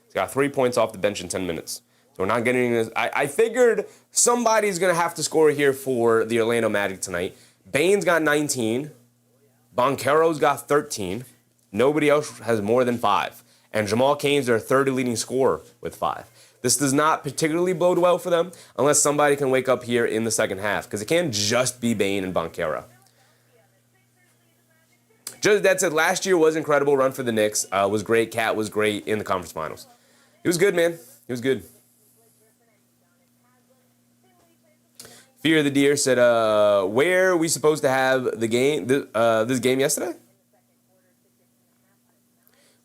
He's got 3 points off the bench in 10 minutes. So we're not getting this. I figured somebody's going to have to score here for the Orlando Magic tonight. Bane's got 19. Banchero's got 13. Nobody else has more than 5. And Jamal Cain's their third leading scorer with 5. This does not particularly bode well for them unless somebody can wake up here in the second half, because it can't just be Bane and Banchero. Just that said, last year was incredible run for the Knicks. Was great. Cat was great in the conference finals. He was good, man. He was good. Fear of the Deer said, where are we supposed to have the game, this game yesterday?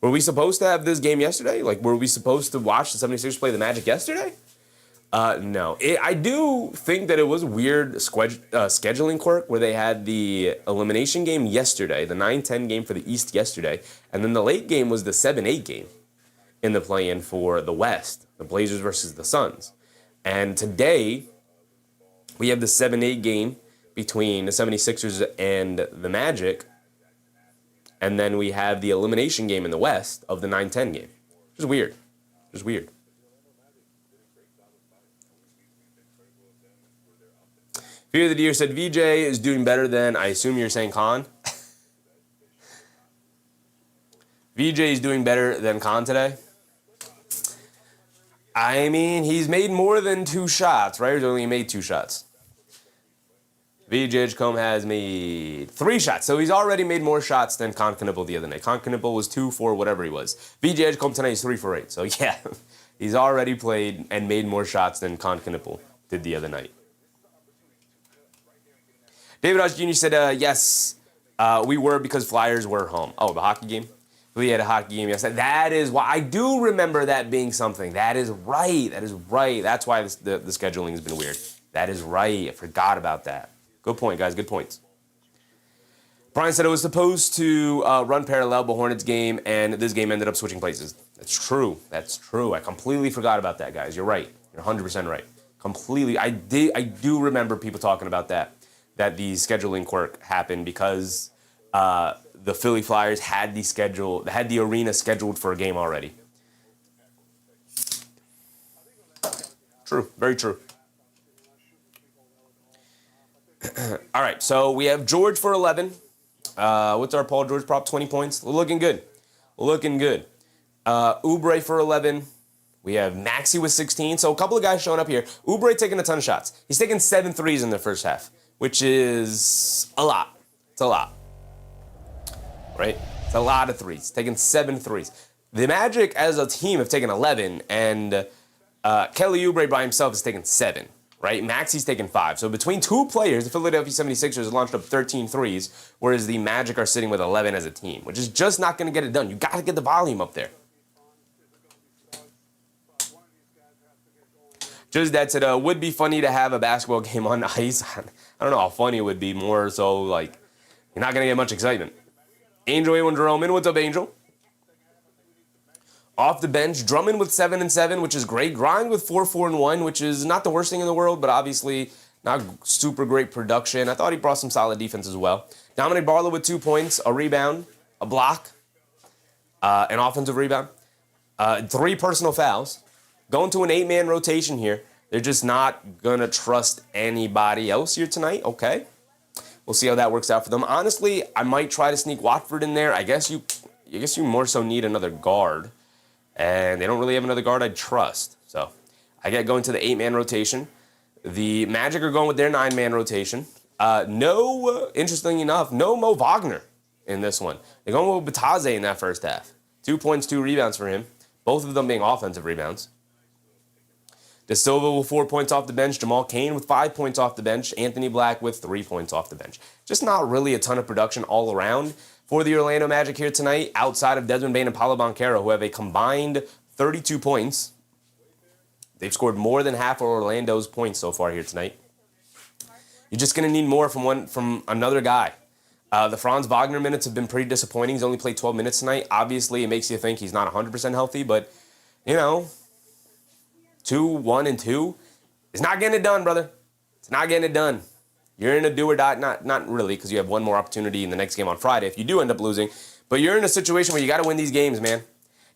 Were we supposed to have this game yesterday? Like, were we supposed to watch the 76ers play the Magic yesterday? No. I do think that it was weird scheduling quirk where they had the elimination game yesterday, the 9-10 game for the East yesterday, and then the late game was the 7-8 game in the play-in for the West, the Blazers versus the Suns. And today, we have the 7-8 game between the 76ers and the Magic, and then we have the elimination game in the West of the 9-10 game. Just weird. Just weird. Fear the Deer said, VJ is doing better than, I assume you're saying Khan? VJ is doing better than Khan today? I mean, he's made more than 2 shots, right? He's only made 2 shots. VJ Edgecombe has made 3 shots. So he's already made more shots than Con Knipple the other night. Con Knipple was 2 for whatever he was. VJ Edgecombe tonight is 3 for 8. So yeah, he's already played and made more shots than Con Knipple did the other night. David Hodge Jr. said, yes, we were because Flyers were home. Oh, the hockey game? We had a hockey game yesterday. That is why I do remember that being something. That is right. That is right. That's why the scheduling has been weird. That is right. I forgot about that. Good point, guys. Good points. Brian said it was supposed to run parallel, but Hornets game, and this game ended up switching places. That's true. That's true. I completely forgot about that, guys. You're right. You're 100% right. Completely. I do remember people talking about that the scheduling quirk happened because the Philly Flyers had the arena scheduled for a game already. True. Very true. All right, so we have George for 11. What's our Paul George prop? 20 points. Looking good. Looking good. Oubre for 11. We have Maxey with 16. So a couple of guys showing up here. Oubre taking a ton of shots. He's taking 7 threes in the first half, which is a lot. It's a lot. Right? It's a lot of threes. Taking 7 threes. The Magic as a team have taken 11, and Kelly Oubre by himself has taken 7, right? Maxey's taken 5. So between two players, the Philadelphia 76ers launched up 13 threes, whereas the Magic are sitting with 11 as a team, which is just not going to get it done. You got to get the volume up there. Just that said, would be funny to have a basketball game on ice. I don't know how funny it would be, more so like you're not going to get much excitement. Angel A1 Drummond, what's up, Angel? Off the bench, Drummond with 7 and 7, which is great. Grimes with 4 and 1, which is not the worst thing in the world, but obviously not super great production. I thought he brought some solid defense as well. Dominic Barlow with 2 points, a rebound, a block, an offensive rebound, 3 personal fouls. Going to an 8-man rotation here. They're just not going to trust anybody else here tonight. Okay. We'll see how that works out for them. Honestly, I might try to sneak Watford in there. I guess you more so need another guard. And they don't really have another guard I'd trust. So I get going to the 8-man rotation. The Magic are going with their 9-man rotation. Interestingly enough, no Mo Wagner in this one. They're going with Bataze in that first half. 2 points, 2 rebounds for him. Both of them being offensive rebounds. De Silva with 4 points off the bench. Jamal Cain with 5 points off the bench. Anthony Black with 3 points off the bench. Just not really a ton of production all around for the Orlando Magic here tonight, outside of Desmond Bane and Paolo Banchero, who have a combined 32 points. They've scored more than half of Orlando's points so far here tonight. You're just going to need more from another guy. The Franz Wagner minutes have been pretty disappointing. He's only played 12 minutes tonight. Obviously, it makes you think he's not 100% healthy, but, 2, 1, and 2. It's not getting it done, brother. It's not getting it done. You're in a do or die, not really, because you have one more opportunity in the next game on Friday if you do end up losing. But you're in a situation where you got to win these games, man.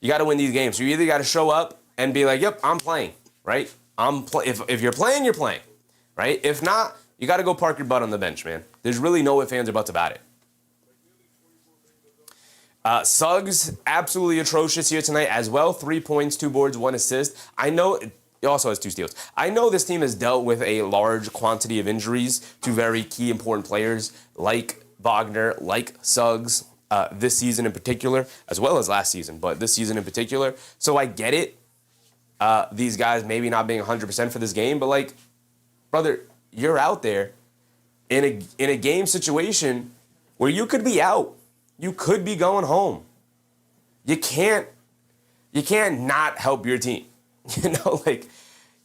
You got to win these games. So you either got to show up and be like, yep, I'm playing, right? If you're playing, you're playing, right? If not, you got to go park your butt on the bench, man. There's really no ifs, ands, or buts about it. Suggs, absolutely atrocious here tonight as well. 3 points, 2 boards, 1 assist. I know he also has 2 steals. I know this team has dealt with a large quantity of injuries to very key important players like Wagner, like Suggs, this season in particular, as well as last season, but this season in particular. So I get it. These guys maybe not being 100% for this game, but brother, you're out there in a game situation where you could be out. You could be going home. You can't not help your team.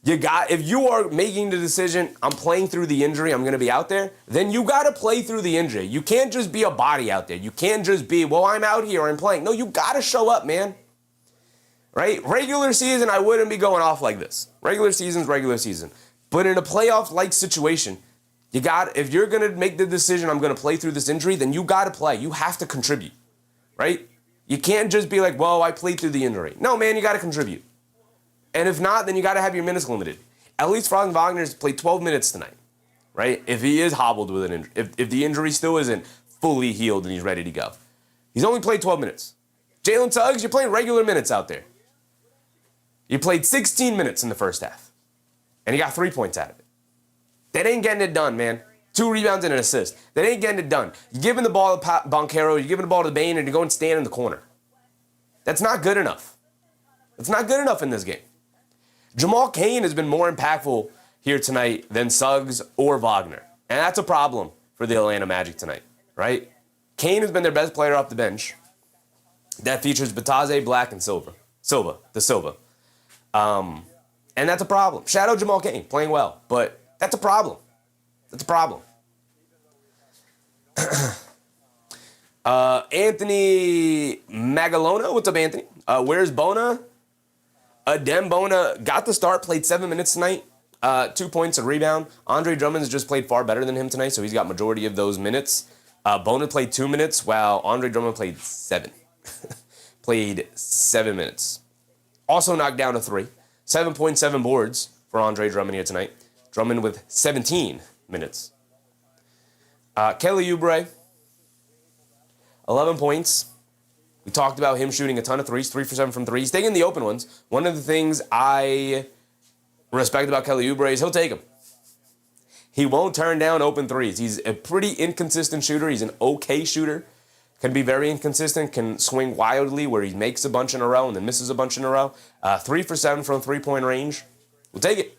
If you are making the decision, I'm playing through the injury, I'm going to be out there, then you got to play through the injury. You can't just be a body out there. You can't just be, well, I'm out here, I'm playing. No, you got to show up, man. Right? Regular season, I wouldn't be going off like this. Regular season's regular season. But in a playoff-like situation, if you're going to make the decision, I'm going to play through this injury, then you got to play. You have to contribute, right? You can't just be like, well, I played through the injury. No, man, you got to contribute. And if not, then you got to have your minutes limited. At least Franz Wagner's played 12 minutes tonight, right? If he is hobbled with an injury, if the injury still isn't fully healed and he's ready to go. He's only played 12 minutes. Jalen Suggs, you're playing regular minutes out there. You played 16 minutes in the first half, and you got 3 points out of it. That ain't getting it done, man. 2 rebounds and an assist. That ain't getting it done. You're giving the ball to Banchero, you're giving the ball to Bane, and you go and stand in the corner. That's not good enough. That's not good enough in this game. Jamal Cain has been more impactful here tonight than Suggs or Wagner. And that's a problem for the Atlanta Magic tonight, right? Cain has been their best player off the bench. That features Bataze, Black, and Silva. And that's a problem. Shout out Jamal Cain, playing well. But that's a problem. That's a problem. Anthony Magalona. What's up, Anthony? Where's Bona? Adem Bona got the start, played 7 minutes tonight. 2 points, a rebound. Andre Drummond's just played far better than him tonight, so he's got majority of those minutes. Bona played 2 minutes, while Andre Drummond played 7. Played 7 minutes. Also knocked down a 3. 7.7 boards for Andre Drummond here tonight. Drummond with 17 minutes. Kelly Oubre, 11 points. We talked about him shooting a ton of threes, 3 for 7 from 3. He's taking the open ones. One of the things I respect about Kelly Oubre is he'll take them. He won't turn down open threes. He's a pretty inconsistent shooter. He's an okay shooter. can be very inconsistent, can swing wildly where he makes a bunch in a row and then misses a bunch in a row. 3 for 7 from three-point range. We'll take it.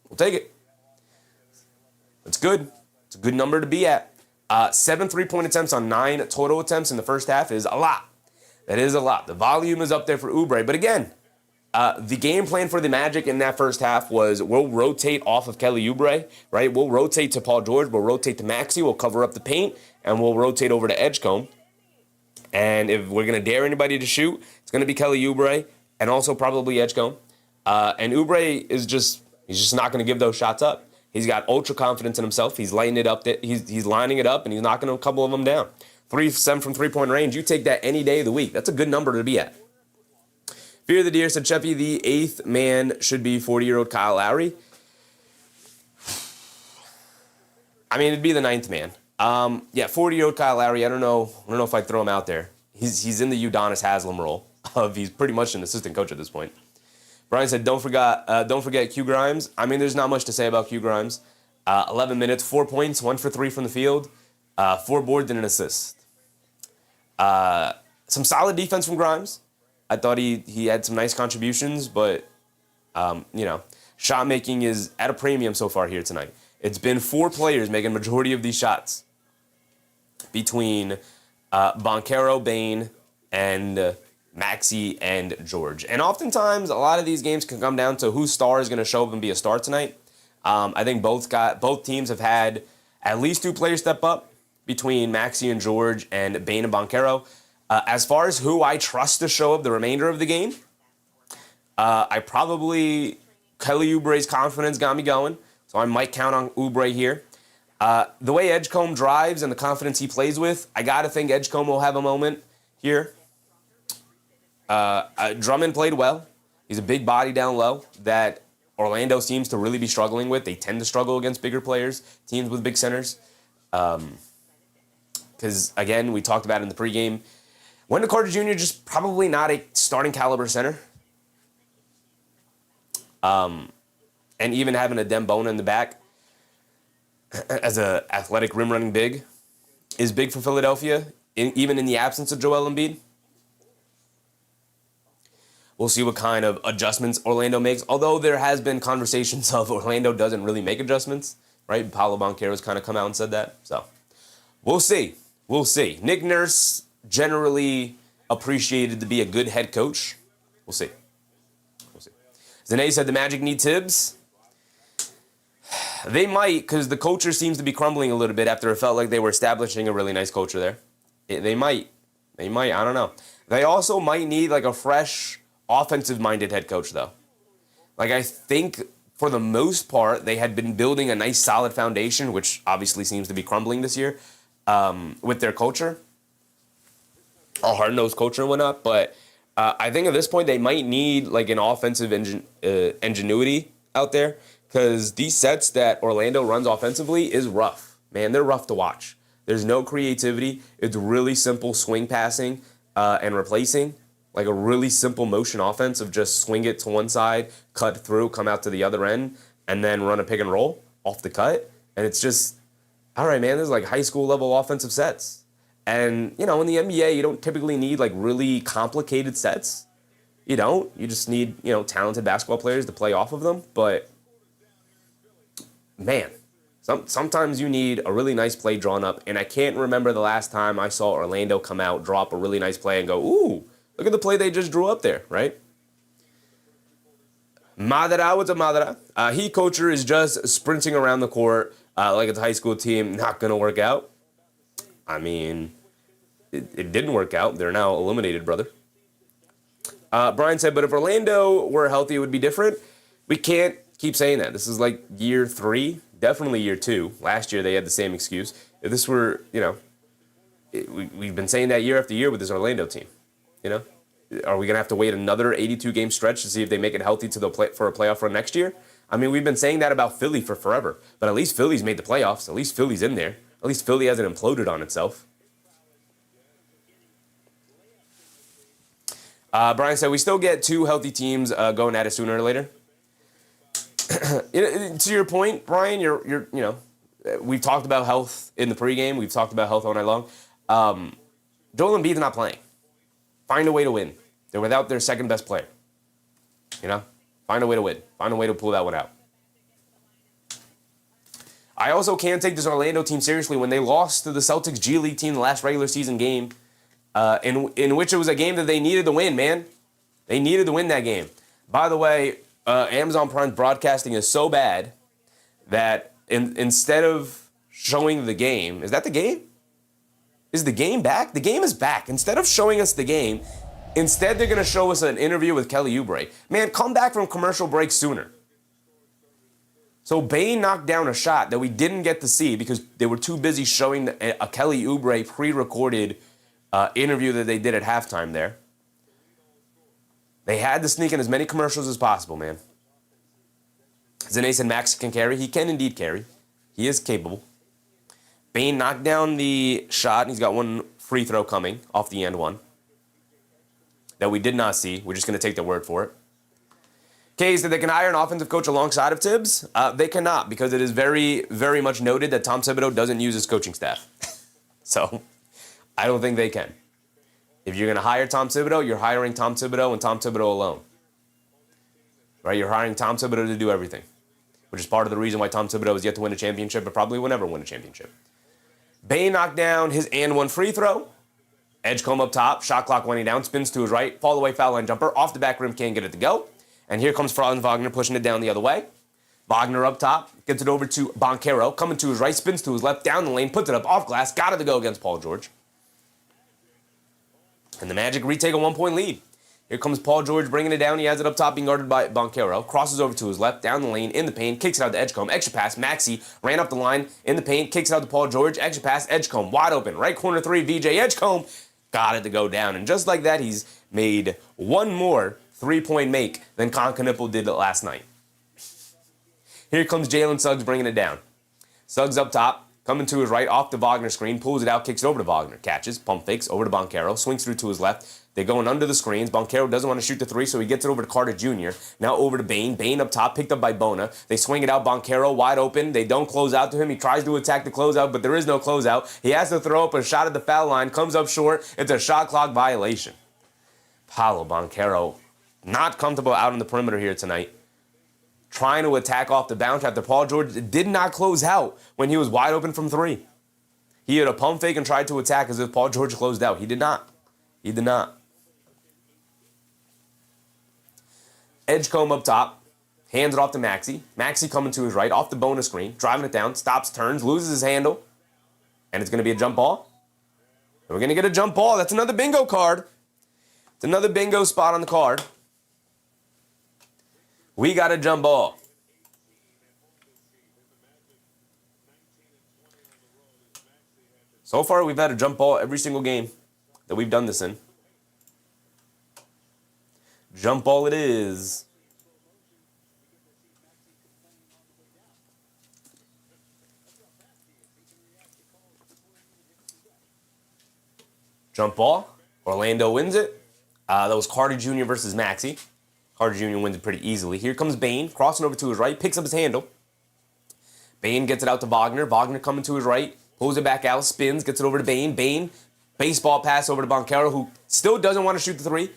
We'll take it. It's good. It's a good number to be at. 7 3-point attempts on 9 total attempts in the first half is a lot. That is a lot. The volume is up there for Oubre. But again, the game plan for the Magic in that first half was we'll rotate off of Kelly Oubre, right? We'll rotate to Paul George. We'll rotate to Maxey. We'll cover up the paint. And we'll rotate over to Edgecombe. And if we're going to dare anybody to shoot, it's going to be Kelly Oubre and also probably Edgecombe. And Oubre is he's just not going to give those shots up. He's got ultra confidence in himself. He's lighting it up. He's lining it up, and he's knocking a couple of them down. 3-7 from three-point range. You take that any day of the week. That's a good number to be at. Fear the Deer said, Cheppy, the 8th man should be 40-year-old Kyle Lowry. I mean, it'd be the 9th man. 40-year-old Kyle Lowry. I don't know if I'd throw him out there. He's in the Udonis Haslam role of he's pretty much an assistant coach at this point. Brian said, don't forget Q Grimes. I mean, there's not much to say about Q Grimes. 11 minutes, 4 points, 1 for 3 from the field, 4 boards and an assist. Some solid defense from Grimes. I thought he had some nice contributions, but, shot making is at a premium so far here tonight. It's been 4 players making majority of these shots between Banchero, Bane, and Maxey and George. And oftentimes, a lot of these games can come down to whose star is going to show up and be a star tonight. I think both teams have had at least 2 players step up between Maxey and George and Bane and Banchero. As far as who I trust to show up the remainder of the game, Kelly Oubre's confidence got me going, so I might count on Oubre here. The way Edgecombe drives and the confidence he plays with, I got to think Edgecombe will have a moment here. Drummond played well. He's a big body down low that Orlando seems to really be struggling with. They tend to struggle against bigger players, teams with big centers. Because, again, we talked about it in the pregame. Wendell Carter Jr. just probably not a starting caliber center. And even having a Dembona in the back as a athletic rim-running big is big for Philadelphia, even in the absence of Joel Embiid. We'll see what kind of adjustments Orlando makes. Although there has been conversations of Orlando doesn't really make adjustments, right? Paolo Banchero's kind of come out and said that. So we'll see. We'll see. Nick Nurse generally appreciated to be a good head coach. We'll see. We'll see. Zane said the Magic need Tibbs. They might, because the culture seems to be crumbling a little bit after it felt like they were establishing a really nice culture there. They might. I don't know. They also might need like a fresh offensive-minded head coach, though. Like, I think, for the most part, they had been building a nice, solid foundation, which obviously seems to be crumbling this year, with their culture. A hard-nosed culture and whatnot. But I think at this point, they might need, like, an offensive ingenuity out there, because these sets that Orlando runs offensively is rough. Man, they're rough to watch. There's no creativity. It's really simple swing passing and replacing. Like a really simple motion offense of just swing it to one side, cut through, come out to the other end, and then run a pick and roll off the cut. And it's just, all right, man, this is like high school level offensive sets. And, in the NBA, you don't typically need like really complicated sets. You don't. You just need, talented basketball players to play off of them. But, man, sometimes you need a really nice play drawn up. And I can't remember the last time I saw Orlando come out, drop a really nice play, and go, ooh, look at the play they just drew up there, right? Madara was a Madara. Heat coacher is just sprinting around the court like it's a high school team. Not going to work out. I mean, it didn't work out. They're now eliminated, brother. Brian said, but if Orlando were healthy, it would be different. We can't keep saying that. This is like year 3, definitely year 2. Last year they had the same excuse. If this were, we've been saying that year after year with this Orlando team. Are we going to have to wait another 82-game stretch to see if they make it healthy for a playoff run next year? I mean, we've been saying that about Philly for forever, but at least Philly's made the playoffs. At least Philly's in there. At least Philly hasn't imploded on itself. Brian said, we still get 2 healthy teams going at it sooner or later. To your point, Brian, we've talked about health in the pregame. We've talked about health all night long. Joel Embiid's not playing. Find a way to win. They're without their second best player. Find a way to win. Find a way to pull that one out. I also can't take this Orlando team seriously when they lost to the Celtics G League team the last regular season game, in which it was a game that they needed to win, man. They needed to win that game. By the way, Amazon Prime's broadcasting is so bad that instead of showing the game, is that the game? Is the game back? The game is back. Instead of showing us the game, instead they're going to show us an interview with Kelly Oubre. Man, come back from commercial break sooner. So Bane knocked down a shot that we didn't get to see because they were too busy showing a Kelly Oubre pre-recorded interview that they did at halftime there. They had to sneak in as many commercials as possible, man. Zane said Maxey can carry. He can indeed carry. He is capable. Bane knocked down the shot, and he's got one free throw coming off the end one that we did not see. We're just going to take their word for it. Kay said they can hire an offensive coach alongside of Tibbs. They cannot, because it is very, very much noted that Tom Thibodeau doesn't use his coaching staff. So I don't think they can. If you're going to hire Tom Thibodeau, you're hiring Tom Thibodeau and Tom Thibodeau alone. Right? You're hiring Tom Thibodeau to do everything, which is part of the reason why Tom Thibodeau is yet to win a championship, but probably will never win a championship. Bane knocked down his and one free throw. Edgecombe up top, shot clock winding down, spins to his right, fall away foul line jumper, off the back rim, can't get it to go. And here comes Franz Wagner pushing it down the other way. Wagner up top, gets it over to Banchero, coming to his right, spins to his left, down the lane, puts it up off glass, got it to go against Paul George. And the Magic retake a 1-point lead. Here comes Paul George bringing it down. He has it up top, being guarded by Banchero. Crosses over to his left, down the lane, in the paint, kicks it out to Edgecombe. Extra pass, Maxey ran up the line, in the paint, kicks it out to Paul George. Extra pass, Edgecombe, wide open. Right corner three, VJ Edgecombe. Got it to go down. And just like that, he's made one more three-point make than Concanipple did last night. Here comes Jalen Suggs bringing it down. Suggs up top, coming to his right, off the Wagner screen, pulls it out, kicks it over to Wagner. Catches, pump fakes, over to Banchero, swings through to his left. They're going under the screens. Banchero doesn't want to shoot the three, so he gets it over to Carter Jr. Now over to Bane. Bane up top, picked up by Bona. They swing it out. Banchero wide open. They don't close out to him. He tries to attack the closeout, but there is no closeout. He has to throw up a shot at the foul line. Comes up short. It's a shot clock violation. Paolo Banchero not comfortable out on the perimeter here tonight. Trying to attack off the bounce after Paul George did not close out when he was wide open from three. He had a pump fake and tried to attack as if Paul George closed out. He did not. He did not. Edgecombe up top, hands it off to Maxey. Maxey coming to his right, off the bonus screen, driving it down, stops, turns, loses his handle, and it's going to be a jump ball. And we're going to get a jump ball. That's another bingo card. It's another bingo spot on the card. We got a jump ball. So far, we've had a jump ball every single game that we've done this in. Jump ball it is. Jump ball. Orlando wins it. That was Carter Jr. versus Maxey. Carter Jr. wins it pretty easily. Here comes Bane, crossing over to his right, picks up his handle. Bane gets it out to Wagner. Wagner coming to his right, pulls it back out, spins, gets it over to Bane. Bane, baseball pass over to Banchero, who still doesn't want to shoot the three.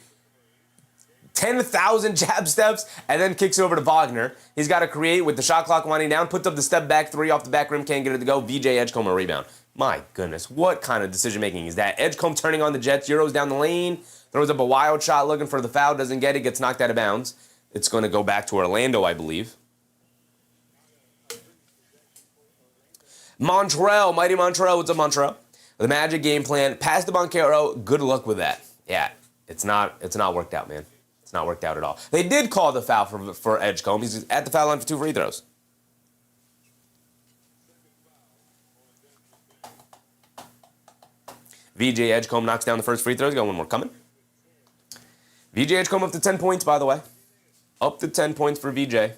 10,000 jab steps, and then kicks it over to Wagner. He's got to create with the shot clock winding down, puts up the step back three off the back rim, can't get it to go. VJ Edgecombe a rebound. My goodness, what kind of decision making is that? Edgecombe turning on the Jets, Euros down the lane, throws up a wild shot looking for the foul, doesn't get it, gets knocked out of bounds. It's going to go back to Orlando, I believe. Montreal, mighty Montreal, what's up, Montreal? The Magic game plan, pass to Banchero, good luck with that. Yeah, it's not worked out, man. It's not worked out at all. They did call the foul for Edgecombe. He's at the foul line for 2 free throws. VJ Edgecombe knocks down the first free throw. He's got one more coming. VJ Edgecombe up to 10 points, by the way. Up to 10 points for VJ.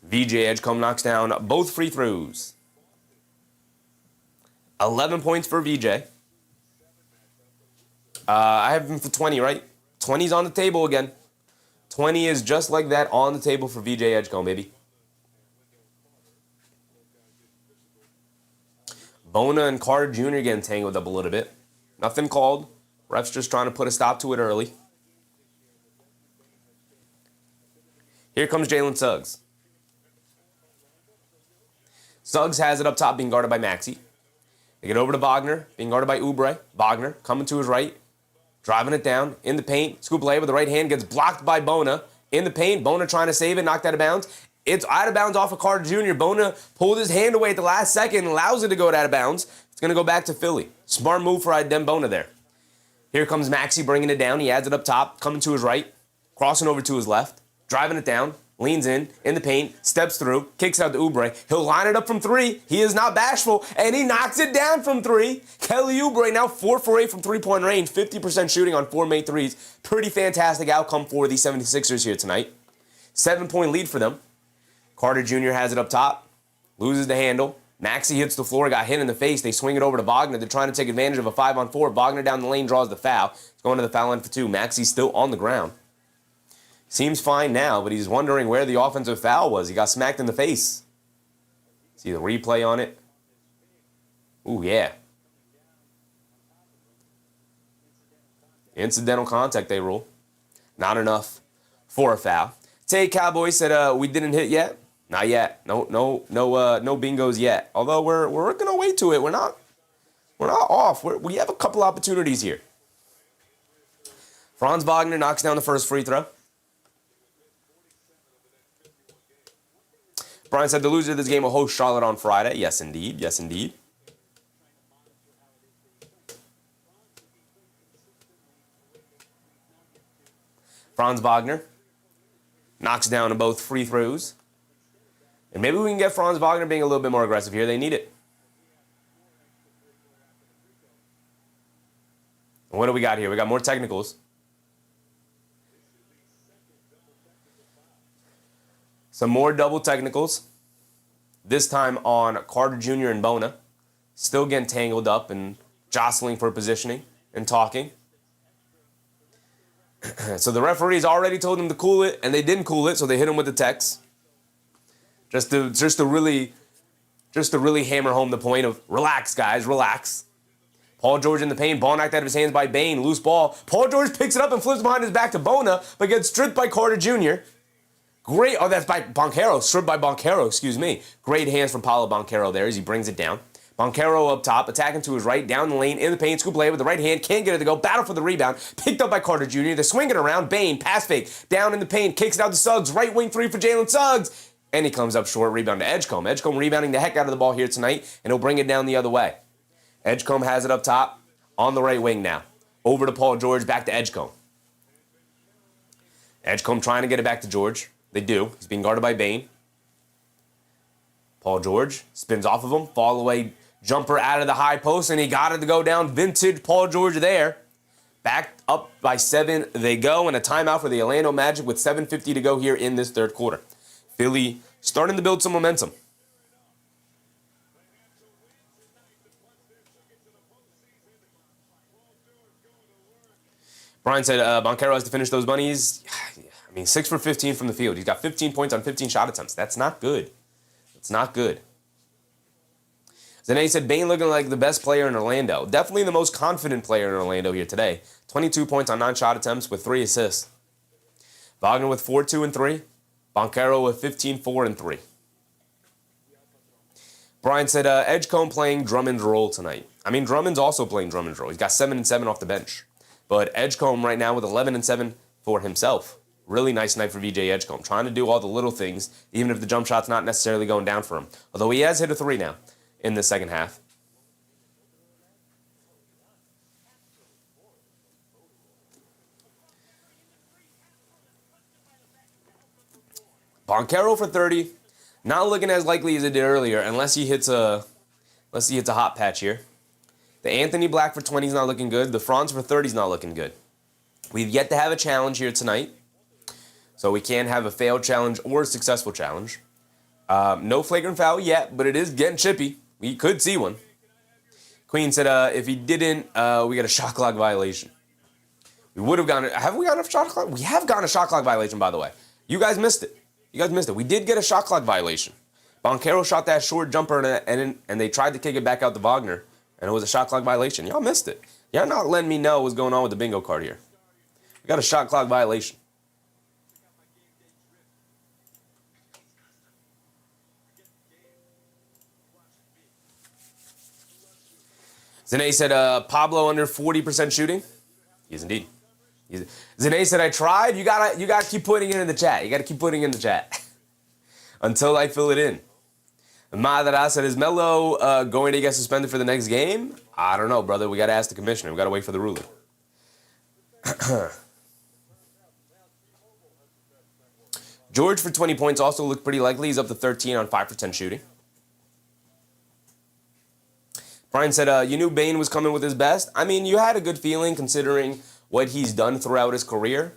VJ Edgecombe knocks down both free throws. 11 points for VJ. I have him for 20, right? 20's on the table again. 20 is just like that on the table for VJ Edgecombe, baby. Bona and Carter Jr. getting tangled up a little bit. Nothing called. Ref's just trying to put a stop to it early. Here comes Jalen Suggs. Suggs has it up top, being guarded by Maxey. They get over to Wagner, being guarded by Oubre. Wagner coming to his right, driving it down in the paint. Scoop lay with the right hand, gets blocked by Bona in the paint. Bona trying to save it, knocked out of bounds. It's out of bounds off of Carter Jr. Bona pulled his hand away at the last second, allows it to go out of bounds. It's going to go back to Philly. Smart move for Adem Bona there. Here comes Maxey bringing it down. He adds it up top, coming to his right, crossing over to his left, driving it down, leans in the paint, steps through, kicks out to Oubre. He'll line it up from three. He is not bashful, and he knocks it down from three. Kelly Oubre now 4 for 8 from three-point range, 50% shooting on 4 made threes. Pretty fantastic outcome for the 76ers here tonight. 7-point lead for them. Carter Jr. has it up top, loses the handle. Maxey hits the floor, got hit in the face. They swing it over to Wagner. They're trying to take advantage of a 5-on-4. Wagner down the lane draws the foul. It's going to the foul line for 2. Maxey's still on the ground. Seems fine now, but he's wondering where the offensive foul was. He got smacked in the face. See the replay on it? Ooh, yeah. Incidental contact, they rule. Not enough for a foul. Tay Cowboy said we didn't hit yet. Not yet. No bingos yet. Although we're gonna wait to it. We're not off. We have a couple opportunities here. Franz Wagner knocks down the first free throw. Brian said the loser of this game will host Charlotte on Friday. Yes, indeed. Yes, indeed. Franz Wagner knocks down both free throws. And maybe we can get Franz Wagner being a little bit more aggressive here. They need it. And what do we got here? We got more technicals. Some more double technicals. This time on Carter Jr. and Bona. Still getting tangled up and jostling for positioning and talking. So the referees already told them to cool it, and they didn't cool it, so they hit him with the text. Just to really hammer home the point of relax, guys, relax. Paul George in the paint, ball knocked out of his hands by Bane, loose ball. Paul George picks it up and flips behind his back to Bona, but gets stripped by Carter Jr. Great, oh, that's by Banchero, stripped by Banchero, excuse me. Great hands from Paolo Banchero there as he brings it down. Banchero up top, attacking to his right, down the lane, in the paint, scoop lay with the right hand, can't get it to go, battle for the rebound, picked up by Carter Jr., they're swinging around, Bane, pass fake, down in the paint, kicks it out to Suggs, right wing three for Jalen Suggs, and he comes up short, rebound to Edgecombe. Edgecombe rebounding the heck out of the ball here tonight, and he'll bring it down the other way. Edgecombe has it up top, on the right wing now. Over to Paul George, back to Edgecombe. Edgecombe trying to get it back to George. They do. He's being guarded by Bane. Paul George spins off of him, fall away jumper out of the high post, and he got it to go down. Vintage Paul George there. Back up by 7 they go, and a timeout for the Orlando Magic with 7:50 to go here in this third quarter. Philly starting to build some momentum. Brian said Banchero has to finish those bunnies. I mean, 6 for 15 from the field. He's got 15 points on 15 shot attempts. That's not good. It's not good. Zane said Bane looking like the best player in Orlando. Definitely the most confident player in Orlando here today. 22 points on 9 shot attempts with 3 assists. Wagner with 4, 2, and 3. Banchero with 15, 4, and 3. Brian said Edgecombe playing Drummond's role tonight. I mean, Drummond's also playing Drummond's role. He's got 7 and 7 off the bench. But Edgecombe right now with 11 and 7 for himself. Really nice night for VJ Edgecombe. Trying to do all the little things, even if the jump shot's not necessarily going down for him. Although he has hit a 3 now in the second half. Banchero for 30. Not looking as likely as it did earlier, unless he hits a hot patch here. The Anthony Black for 20 is not looking good. The Franz for 30 is not looking good. We've yet to have a challenge here tonight. So we can have a failed challenge or a successful challenge. No flagrant foul yet, but it is getting chippy. We could see one. Queen said if he didn't, we got a shot clock violation. We would have gone. Have we gone a shot clock? We have gotten a shot clock violation, by the way. You guys missed it. We did get a shot clock violation. Banchero shot that short jumper and they tried to kick it back out to Wagner, and it was a shot clock violation. Y'all missed it. Y'all not letting me know what's going on with the bingo card here. We got a shot clock violation. Zane said, Pablo under 40% shooting. He is indeed. Zane said, I tried. You gotta keep putting it in the chat. You gotta keep putting it in the chat until I fill it in. Madara said, is Melo going to get suspended for the next game? I don't know, brother. We gotta ask the commissioner. We gotta wait for the ruling. George for 20 points also looked pretty likely. He's up to 13 on 5 for 10 shooting. Brian said, you knew Bane was coming with his best. I mean, you had a good feeling considering what he's done throughout his career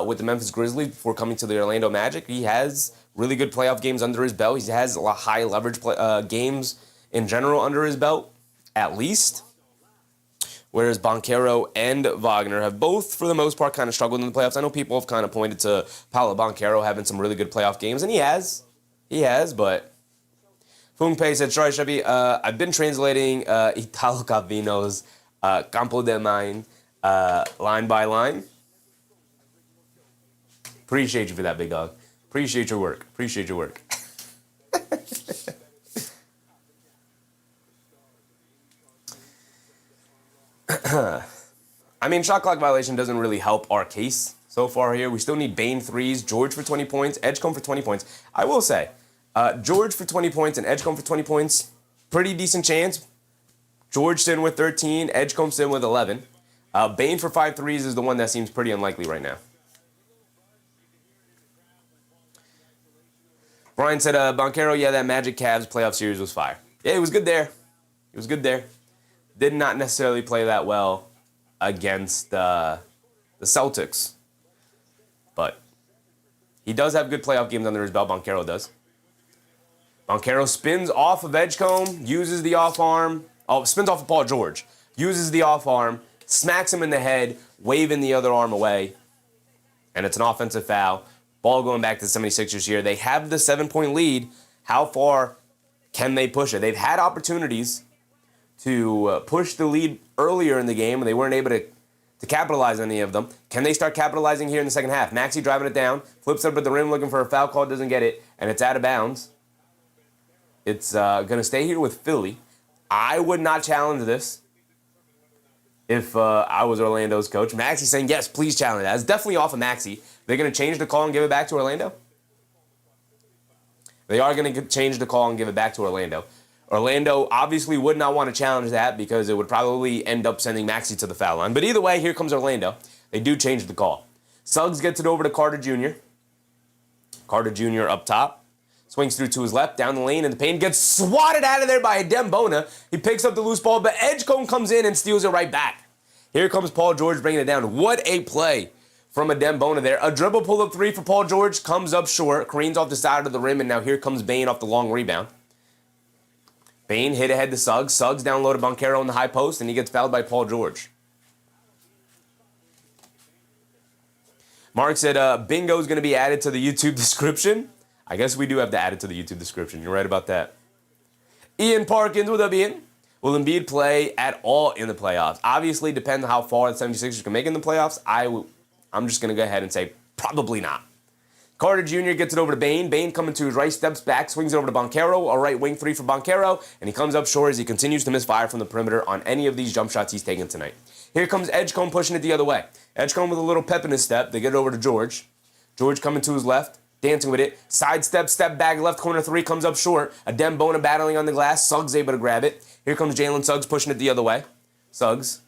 with the Memphis Grizzlies before coming to the Orlando Magic. He has really good playoff games under his belt. He has a lot of high leverage games in general under his belt, at least. Whereas Banchero and Wagner have both, for the most part, kind of struggled in the playoffs. I know people have kind of pointed to Paolo Banchero having some really good playoff games, and he has. He has, but... Fung Pei said, sorry, Chevy, I've been translating Italo Calvino's Campo de Mine line by line. Appreciate you for that, big dog. Appreciate your work. Appreciate your work. I mean, shot clock violation doesn't really help our case so far here. We still need Bane threes, George for 20 points, Edgecombe for 20 points. I will say, George for 20 points and Edgecombe for 20 points, pretty decent chance. George sitting with 13, Edgecombe sitting with 11. Bane for 5 threes is the one that seems pretty unlikely right now. Brian said, Banchero, yeah, that Magic Cavs playoff series was fire. Yeah, he was good there. He was good there. Did not necessarily play that well against the Celtics. But he does have good playoff games under his belt, Banchero does. Banchero spins off of Edgecombe, uses the off arm. Oh, spins off of Paul George. Uses the off arm, smacks him in the head, waving the other arm away. And it's an offensive foul. Ball going back to the 76ers here. They have the 7-point lead. How far can they push it? They've had opportunities to push the lead earlier in the game, and they weren't able to capitalize on any of them. Can they start capitalizing here in the second half? Maxey driving it down, flips up at the rim looking for a foul call, doesn't get it, and it's out of bounds. It's going to stay here with Philly. I would not challenge this if I was Orlando's coach. Maxey saying, yes, please challenge that. It's definitely off of Maxey. They're going to change the call and give it back to Orlando? They are going to change the call and give it back to Orlando. Orlando obviously would not want to challenge that because it would probably end up sending Maxey to the foul line. But either way, here comes Orlando. They do change the call. Suggs gets it over to Carter Jr. Carter Jr. up top. Swings through to his left, down the lane, and the paint gets swatted out of there by Adem Bona. He picks up the loose ball, but Edgecombe comes in and steals it right back. Here comes Paul George bringing it down. What a play from Adem Bona there. A dribble pull-up three for Paul George, comes up short, careens off the side of the rim, and now here comes Bane off the long rebound. Bane hit ahead to Suggs. Suggs down low to Banchero in the high post, and he gets fouled by Paul George. Mark said, bingo's going to be added to the YouTube description. I guess we do have to add it to the YouTube description. You're right about that. Ian Parkins, what up, Ian? Will Embiid play at all in the playoffs? Obviously, depends on how far the 76ers can make in the playoffs. I'm just going to go ahead and say probably not. Carter Jr. gets it over to Bane. Bane coming to his right, steps back, swings it over to Banchero. A right wing three for Banchero, and he comes up short as he continues to miss fire from the perimeter on any of these jump shots he's taken tonight. Here comes Edgecombe pushing it the other way. Edgecombe with a little pep in his step. They get it over to George. George coming to his left, dancing with it. Side step, step back, left corner three, comes up short. Adem Bona battling on the glass. Suggs able to grab it. Here comes Jalen Suggs pushing it the other way. Suggs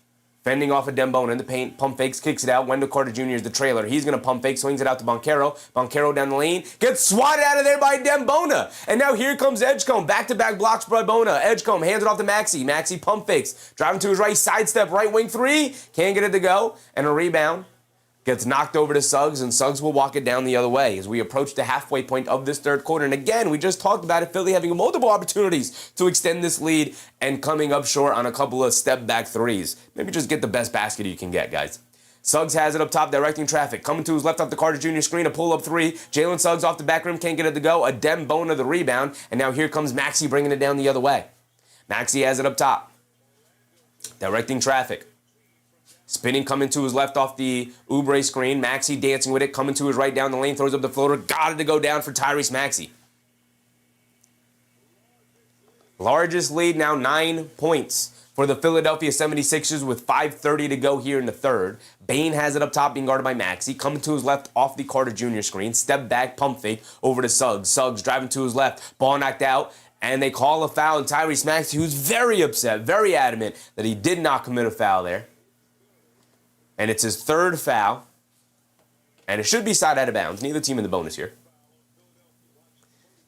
fending off Adem Bona in the paint. Pump fakes, kicks it out. Wendell Carter Jr. is the trailer. He's going to pump fake, swings it out to Banchero. Banchero down the lane. Gets swatted out of there by Adem Bona. And now here comes Edgecombe. Back-to-back blocks by Bona. Edgecombe hands it off to Maxey. Maxey pump fakes. Driving to his right, sidestep, right wing three. Can't get it to go. And a rebound. Gets knocked over to Suggs, and Suggs will walk it down the other way as we approach the halfway point of this third quarter. And again, we just talked about it, Philly having multiple opportunities to extend this lead and coming up short on a couple of step-back threes. Maybe just get the best basket you can get, guys. Suggs has it up top, directing traffic. Coming to his left off the Carter Jr. screen, a pull-up three. Jalen Suggs off the back rim, can't get it to go. A Dem Bone of the rebound. And now here comes Maxey bringing it down the other way. Maxey has it up top. Directing traffic. Spinning, coming to his left off the Oubre screen. Maxey dancing with it, coming to his right down the lane, throws up the floater. Got it to go down for Tyrese Maxey. Largest lead now 9 points for the Philadelphia 76ers with 5:30 to go here in the third. Bane has it up top, being guarded by Maxey. Coming to his left off the Carter Jr. screen. Step back, pump fake over to Suggs. Suggs driving to his left. Ball knocked out. And they call a foul on Tyrese Maxey, who's very upset, very adamant that he did not commit a foul there. And it's his third foul. And it should be side out of bounds. Neither team in the bonus here.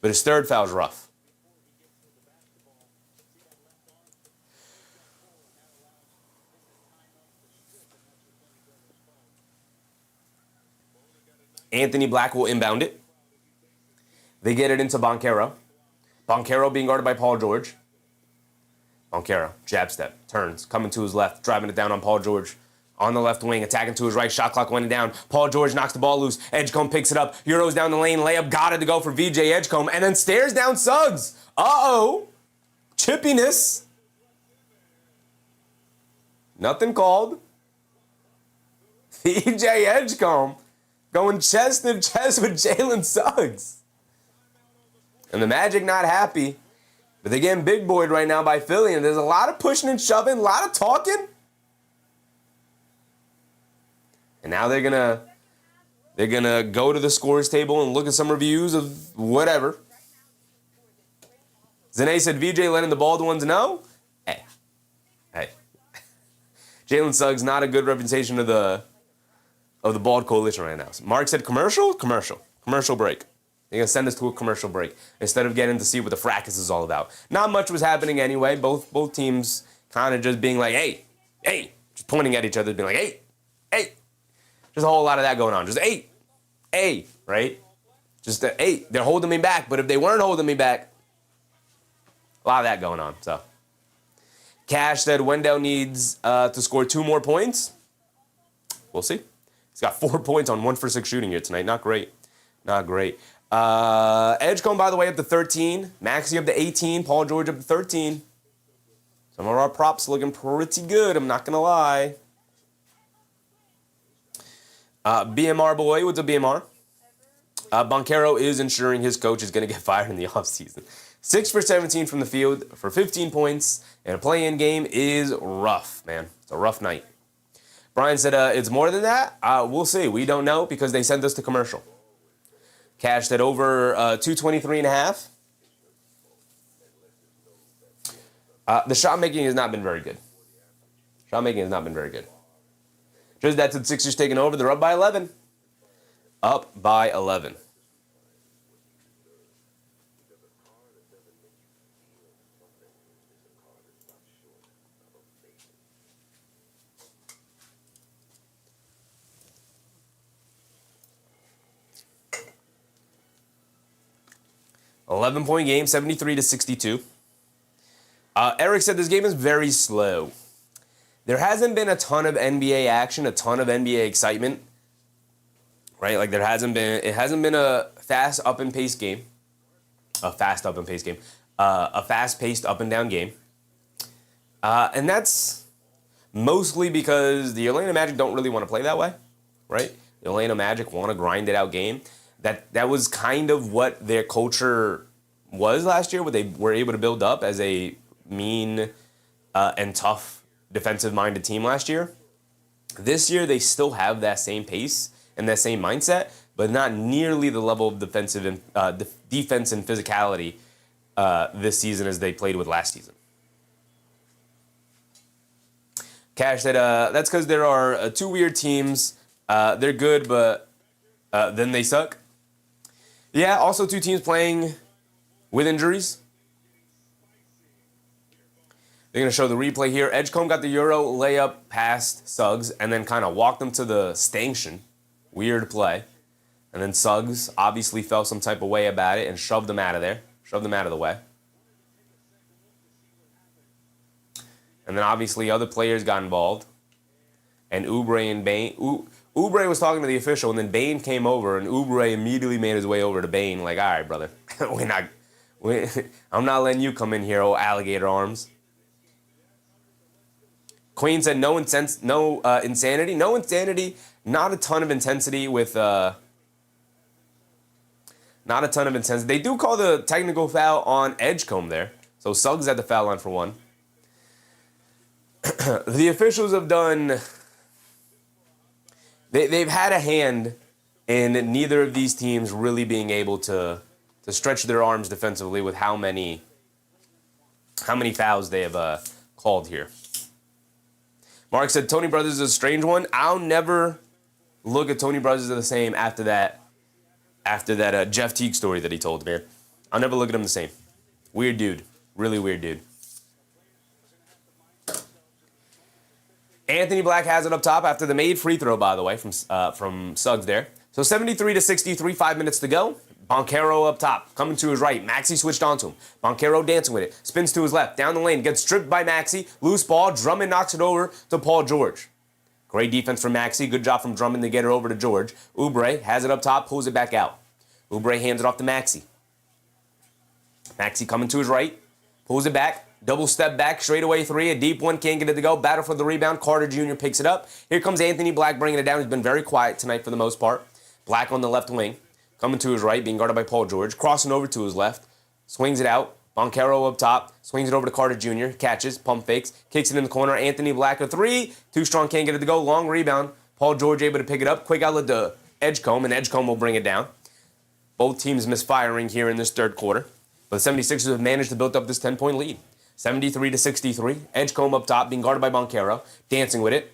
But his third foul is rough. Anthony Black will inbound it. They get it into Banchero. Banchero being guarded by Paul George. Banchero, jab step, turns, coming to his left, driving it down on Paul George. On the left wing, attacking to his right, shot clock winding down. Paul George knocks the ball loose. Edgecombe picks it up. Euros down the lane, layup got it to go for VJ Edgecombe, and then stares down Suggs. Uh-oh. Chippiness. Nothing called. VJ Edgecombe going chest to chest with Jalen Suggs. And the Magic not happy. But they're getting big boyed right now by Philly, and there's a lot of pushing and shoving, a lot of talking. And now they're gonna go to the scores table and look at some reviews of whatever. Zane said VJ letting the bald ones know. Hey. Jalen Suggs not a good representation of the bald coalition right now. So Mark said commercial break. They're gonna send us to a commercial break instead of getting to see what the fracas is all about. Not much was happening anyway. Both teams kind of just being like, hey, just pointing at each other, being like, hey. There's a whole lot of that going on. Just right? Just they're holding me back. But if they weren't holding me back, a lot of that going on. So, Cash said Wendell needs to score 2 more points. We'll see. He's got 4 points on 1 for 6 shooting here tonight. Not great. Edgecombe, by the way, up to 13. Maxey up to 18. Paul George up to 13. Some of our props looking pretty good. I'm not gonna lie. BMR boy, what's up, BMR? Banchero is ensuring his coach is going to get fired in the offseason. 6 for 17 from the field for 15 points, and a play-in game is rough, man. It's a rough night. Brian said it's more than that. We'll see. We don't know because they sent us to commercial. Cash said over 223.5. The shot making has not been very good. Just that's the Sixers taking over. They're up by 11. Up by 11. $11-point game, 73-62. Eric said this game is very slow. There hasn't been a ton of NBA action, a ton of NBA excitement, right? Like it hasn't been a fast up and paced game, a fast-paced up and down game. And that's mostly because the Orlando Magic don't really want to play that way, right? The Orlando Magic want a grinded out game. That was kind of what their culture was last year, what they were able to build up as a mean and tough defensive-minded team last year. This year, they still have that same pace and that same mindset, but not nearly the level of defense and physicality this season as they played with last season. Cash said that's because there are 2 weird teams. They're good, but then they suck. Yeah, also 2 teams playing with injuries. They're going to show the replay here. Edgecombe got the Euro layup past Suggs and then kind of walked him to the stanchion. Weird play. And then Suggs obviously felt some type of way about it and shoved him out of there. Shoved him out of the way. And then obviously other players got involved. And Oubre and Bane. Oubre was talking to the official, and then Bane came over, and Oubre immediately made his way over to Bane, like, all right, brother, I'm not letting you come in here, old alligator arms. Queen said no insanity. No insanity. Not a ton of intensity with. Not a ton of intensity. They do call the technical foul on Edgecombe there. So Suggs had the foul line for one. The officials have done. They've had a hand in neither of these teams really being able to stretch their arms defensively with how many fouls they have called here. Mark said Tony Brothers is a strange one. I'll never look at Tony Brothers as the same after that Jeff Teague story that he told, man. I'll never look at him the same. Weird dude. Really weird dude. Anthony Black has it up top after the made free throw, by the way, from Suggs there. So 73-63, 5 minutes to go. Banchero up top, coming to his right. Maxey switched onto him. Banchero dancing with it. Spins to his left, down the lane, gets stripped by Maxey. Loose ball, Drummond knocks it over to Paul George. Great defense from Maxey. Good job from Drummond to get it over to George. Oubre has it up top, pulls it back out. Oubre hands it off to Maxey. Maxey coming to his right, pulls it back. Double step back, straightaway three, a deep one, can't get it to go. Battle for the rebound, Carter Jr. picks it up. Here comes Anthony Black bringing it down. He's been very quiet tonight for the most part. Black on the left wing, coming to his right, being guarded by Paul George. Crossing over to his left, swings it out. Banchero up top, swings it over to Carter Jr., catches, pump fakes, kicks it in the corner. Anthony Black a three, too strong, can't get it to go. Long rebound, Paul George able to pick it up. Quick outlet to Edgecombe, and Edgecombe will bring it down. Both teams misfiring here in this third quarter. But the 76ers have managed to build up this 10-point lead. 73-63. Edgecombe up top, being guarded by Banchero, dancing with it.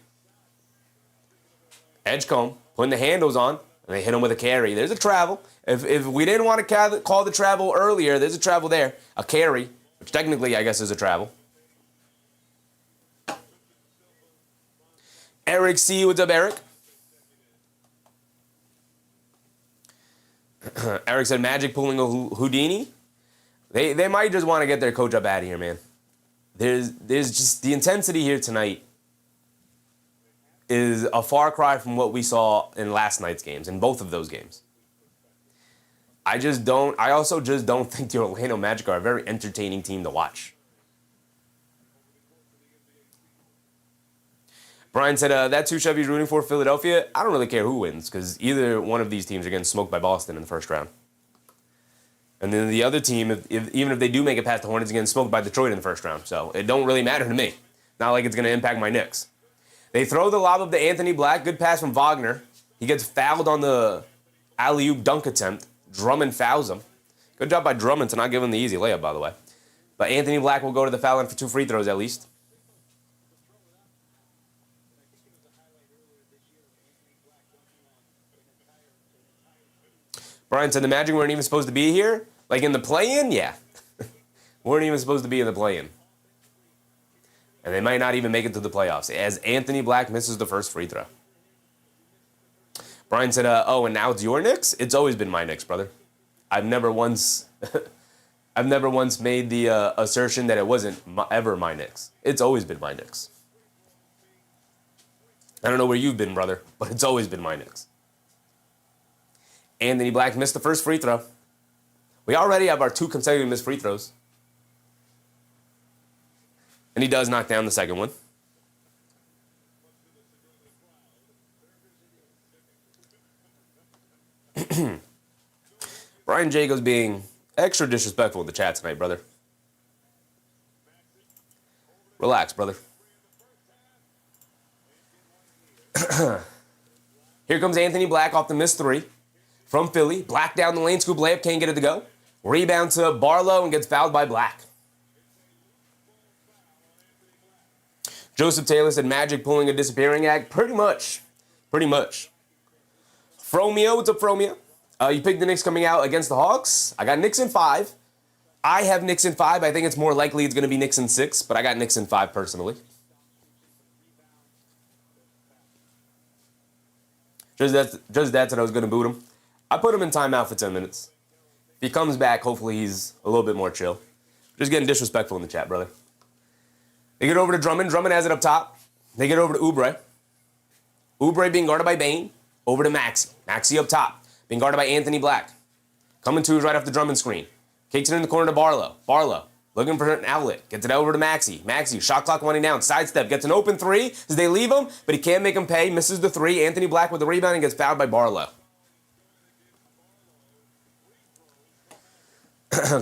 Edgecombe putting the handles on, and they hit him with a carry. There's a travel. If we didn't want to call the travel earlier, there's a travel there. A carry, which technically I guess is a travel. Eric C. What's up, Eric? Eric said Magic pulling a Houdini. They might just want to get their coach up out of here, man. There's just the intensity here tonight is a far cry from what we saw in last night's games, in both of those games. I also just don't think the Orlando Magic are a very entertaining team to watch. Brian said, that's who Chevy's rooting for, Philadelphia. I don't really care who wins, because either one of these teams are getting smoked by Boston in the first round. And then the other team, even if they do make it past the Hornets, getting smoked by Detroit in the first round. So it don't really matter to me. Not like it's going to impact my Knicks. They throw the lob up to Anthony Black. Good pass from Wagner. He gets fouled on the alley-oop dunk attempt. Drummond fouls him. Good job by Drummond to not give him the easy layup, by the way. But Anthony Black will go to the foul line for 2 free throws at least. Brian said the Magic weren't even supposed to be here. Like in the play-in? Yeah. Weren't even supposed to be in the play-in. And they might not even make it to the playoffs, as Anthony Black misses the first free throw. Brian said, oh, and now it's your Knicks? It's always been my Knicks, brother. I've never once made the assertion that it wasn't ever my Knicks. It's always been my Knicks. I don't know where you've been, brother, but it's always been my Knicks. Anthony Black missed the first free throw. We already have our 2 consecutive missed free throws. And he does knock down the second one. Brian Jacobs being extra disrespectful in the chat tonight, brother. Relax, brother. Here comes Anthony Black off the missed 3 from Philly. Black down the lane, scoop layup, can't get it to go. Rebound to Barlow and gets fouled by Black. Joseph Taylor said Magic pulling a disappearing act. Pretty much. Fromeo, what's up, Fromeo? You picked the Knicks coming out against the Hawks. I got Knicks in 5. I have Knicks in 5. I think it's more likely it's going to be Knicks in 6, but I got Knicks in 5 personally. Just that said I was going to boot him. I put him in timeout for 10 minutes. If he comes back, hopefully he's a little bit more chill. Just getting disrespectful in the chat, brother. They get over to Drummond. Drummond has it up top. They get over to Oubre. Oubre being guarded by Bane. Over to Maxey. Maxey up top. Being guarded by Anthony Black. Coming to is right off the Drummond screen. Kicks it in the corner to Barlow. Barlow looking for an outlet. Gets it over to Maxey. Maxey, shot clock winding down. Sidestep. Gets an open three as they leave him, but he can't make him pay. Misses the three. Anthony Black with the rebound and gets fouled by Barlow.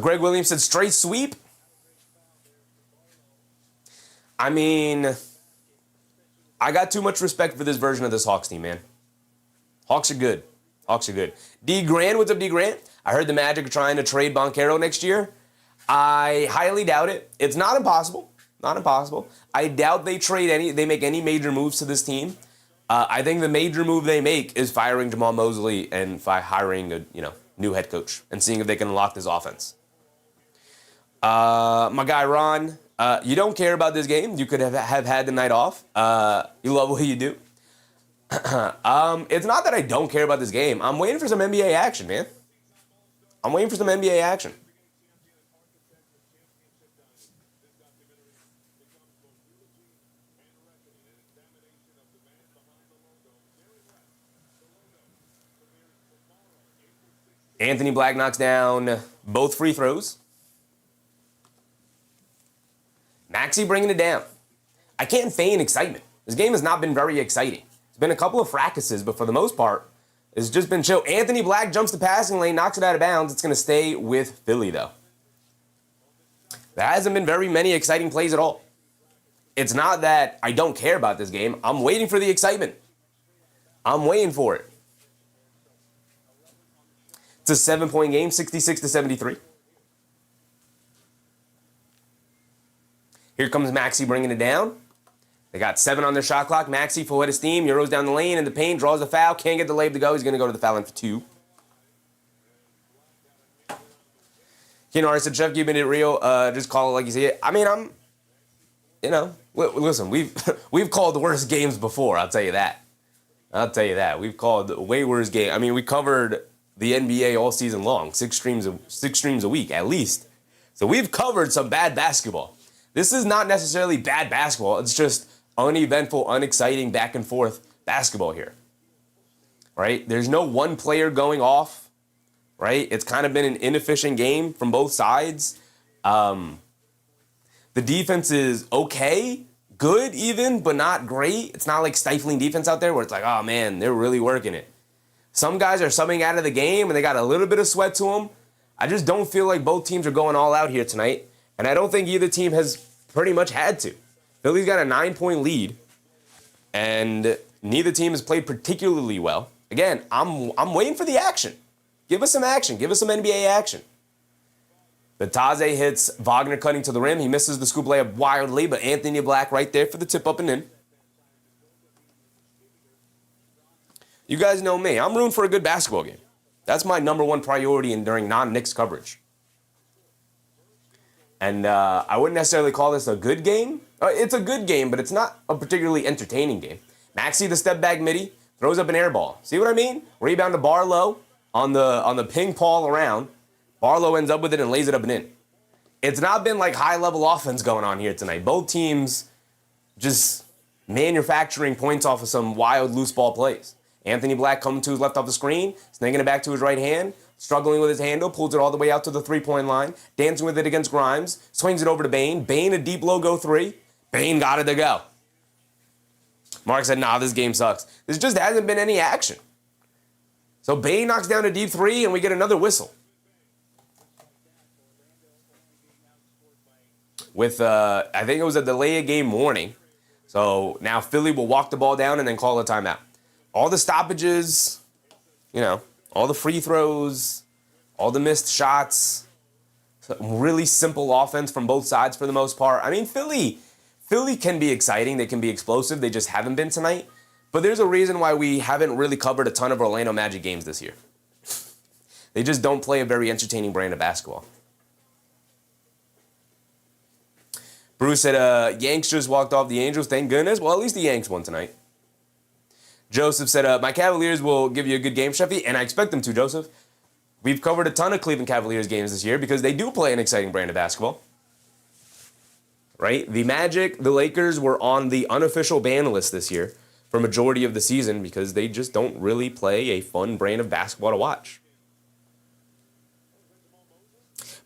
Greg Williams said straight sweep. I mean, I got too much respect for this version of this Hawks team, man. Hawks are good. Hawks are good. D. Grant, what's up, D. Grant? I heard the Magic are trying to trade Banchero next year. I highly doubt it. It's not impossible. Not impossible. I doubt they make any major moves to this team. I think the major move they make is firing Jamal Mosley and hiring a new head coach and seeing if they can unlock this offense. My guy Ron, you don't care about this game. You could have had the night off. You love what you do. It's not that I don't care about this game. I'm waiting for some NBA action, man. I'm waiting for some NBA action. Anthony Black knocks down both free throws. Maxey bringing it down. I can't feign excitement. This game has not been very exciting. It's been a couple of fracases, but for the most part, it's just been chill. Anthony Black jumps the passing lane, knocks it out of bounds. It's going to stay with Philly, though. There hasn't been very many exciting plays at all. It's not that I don't care about this game. I'm waiting for the excitement. I'm waiting for it. It's a 7-point game, 66-73. Here comes Maxey bringing it down. They got 7 on their shot clock. Maxey, full head of steam, Euros down the lane in the paint, draws the foul, can't get the layup to go. He's going to go to the foul line for 2. Keanu said, Chef, keeping it real. Just call it like you see it. I mean, listen, we've called the worst games before. I'll tell you that. We've called way worse games. I mean, we covered the NBA all season long, 6 streams a week at least. So we've covered some bad basketball. This is not necessarily bad basketball. It's just uneventful, unexciting, back and forth basketball here. Right? There's no one player going off. Right? It's kind of been an inefficient game from both sides. The defense is okay, good even, but not great. It's not like stifling defense out there where it's like, oh man, they're really working it. Some guys are subbing out of the game and they got a little bit of sweat to them. I just don't feel like both teams are going all out here tonight. And I don't think either team has pretty much had to. Philly's got a 9-point lead, and neither team has played particularly well. Again, I'm waiting for the action. Give us some action. Give us some NBA action. Bataze hits Wagner cutting to the rim. He misses the scoop layup wildly, but Anthony Black right there for the tip up and in. You guys know me. I'm rooting for a good basketball game. That's my number one priority during non-Knicks coverage. And I wouldn't necessarily call this a good game. It's a good game, but it's not a particularly entertaining game. Maxey, the step back midi, throws up an air ball. See what I mean? Rebound to Barlow on the ping pong around. Barlow ends up with it and lays it up and in. It's not been like high-level offense going on here tonight. Both teams just manufacturing points off of some wild loose ball plays. Anthony Black coming to his left off the screen, snaking it back to his right hand, struggling with his handle, pulls it all the way out to the three-point line, dancing with it against Grimes, swings it over to Bane. Bane, a deep logo 3. Bane got it to go. Mark said, nah, this game sucks. There just hasn't been any action. So Bane knocks down a deep 3, and we get another whistle. With, I think it was a delay of game warning. So now Philly will walk the ball down and then call a timeout. All the stoppages, all the free throws, all the missed shots, really simple offense from both sides for the most part. I mean, Philly can be exciting. They can be explosive. They just haven't been tonight. But there's a reason why we haven't really covered a ton of Orlando Magic games this year. They just don't play a very entertaining brand of basketball. Bruce said, Yanks just walked off the Angels. Thank goodness. Well, at least the Yanks won tonight. Joseph said, my Cavaliers will give you a good game, Sheffy, and I expect them to, Joseph. We've covered a ton of Cleveland Cavaliers games this year because they do play an exciting brand of basketball. Right? The Magic, the Lakers were on the unofficial ban list this year for majority of the season because they just don't really play a fun brand of basketball to watch.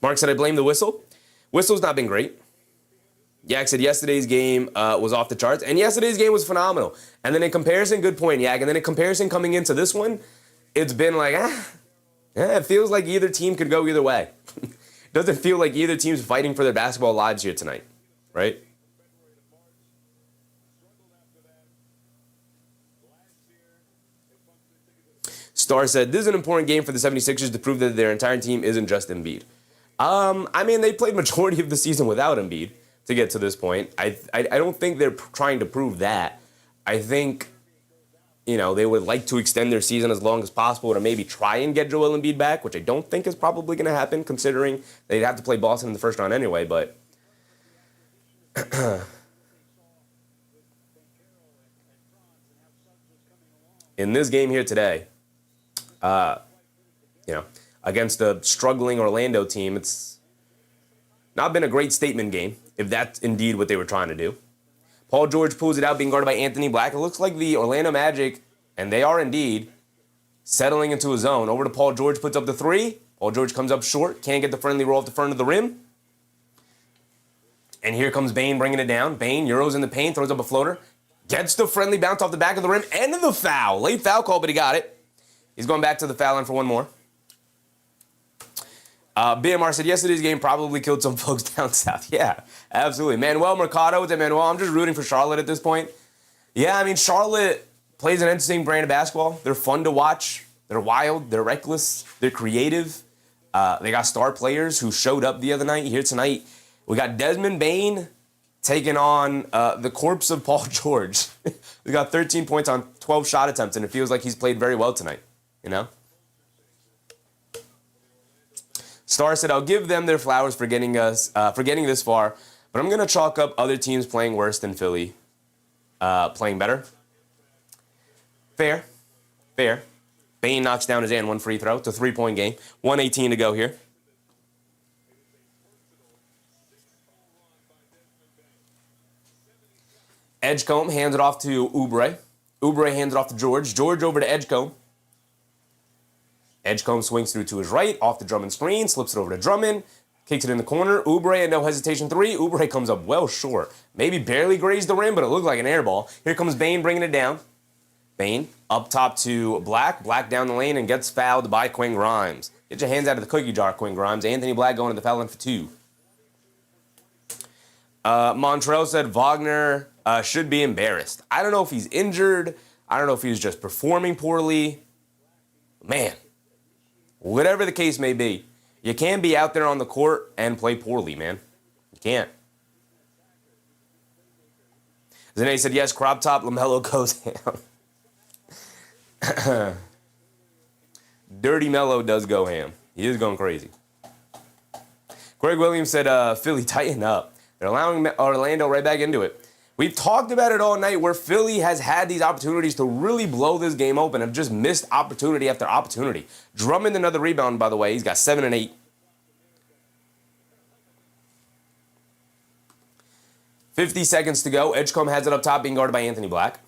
Mark said, I blame the whistle. Whistle's not been great. Yak said yesterday's game was off the charts, and yesterday's game was phenomenal. And then in comparison, good point, Yak, and then in comparison coming into this one, it's been like, it feels like either team could go either way. Doesn't feel like either team's fighting for their basketball lives here tonight, right? Star said, this is an important game for the 76ers to prove that their entire team isn't just Embiid. I mean, they played majority of the season without Embiid to get to this point. I don't think they're trying to prove that. I think, they would like to extend their season as long as possible to maybe try and get Joel Embiid back, which I don't think is probably going to happen considering they'd have to play Boston in the first round anyway, but in this game here today, against a struggling Orlando team, it's not been a great statement game, if that's indeed what they were trying to do. Paul George pulls it out, being guarded by Anthony Black. It looks like the Orlando Magic, and they are indeed settling into a zone. Over to Paul George, puts up the three. Paul George comes up short, can't get the friendly roll off the front of the rim. And here comes Bane bringing it down. Bane, Euros in the paint, throws up a floater. Gets the friendly bounce off the back of the rim, and the foul. Late foul call, but he got it. He's going back to the foul line for one more. BMR said, yesterday's game probably killed some folks down south. Yeah, absolutely. Manuel Mercado with Manuel. I'm just rooting for Charlotte at this point. Yeah, I mean, Charlotte plays an interesting brand of basketball. They're fun to watch. They're wild. They're reckless. They're creative. They got star players who showed up the other night. Here tonight, we got Desmond Bane taking on the corpse of Paul George. We got 13 points on 12 shot attempts, and it feels like he's played very well tonight, Star said, I'll give them their flowers for getting this far, but I'm going to chalk up other teams playing worse than Philly playing better. Fair. Bane knocks down his and one free throw. It's a three-point game. 1:18 to go here. Edgecombe hands it off to Oubre. Oubre hands it off to George. George over to Edgecombe. Edgecombe swings through to his right, off the Drummond screen, slips it over to Drummond, kicks it in the corner. Oubre, and no hesitation three. Oubre comes up well short. Maybe barely grazed the rim, but it looked like an air ball. Here comes Bane bringing it down. Bane up top to Black. Black down the lane and gets fouled by Quinn Grimes. Get your hands out of the cookie jar, Quinn Grimes. Anthony Black going to the foul line for two. Montrell said Wagner should be embarrassed. I don't know if he's injured. I don't know if he's just performing poorly. Man. Whatever the case may be, you can't be out there on the court and play poorly, man. You can't. Zane said, yes, crop top, LaMelo goes ham. Dirty Melo does go ham. He is going crazy. Greg Williams said, Philly, tighten up. They're allowing Orlando right back into it. We've talked about it all night where Philly has had these opportunities to really blow this game open and just missed opportunity after opportunity. Drummond, another rebound, by the way. He's got 7 and 8. $50 to go. Edgecombe has it up top, being guarded by Anthony Black.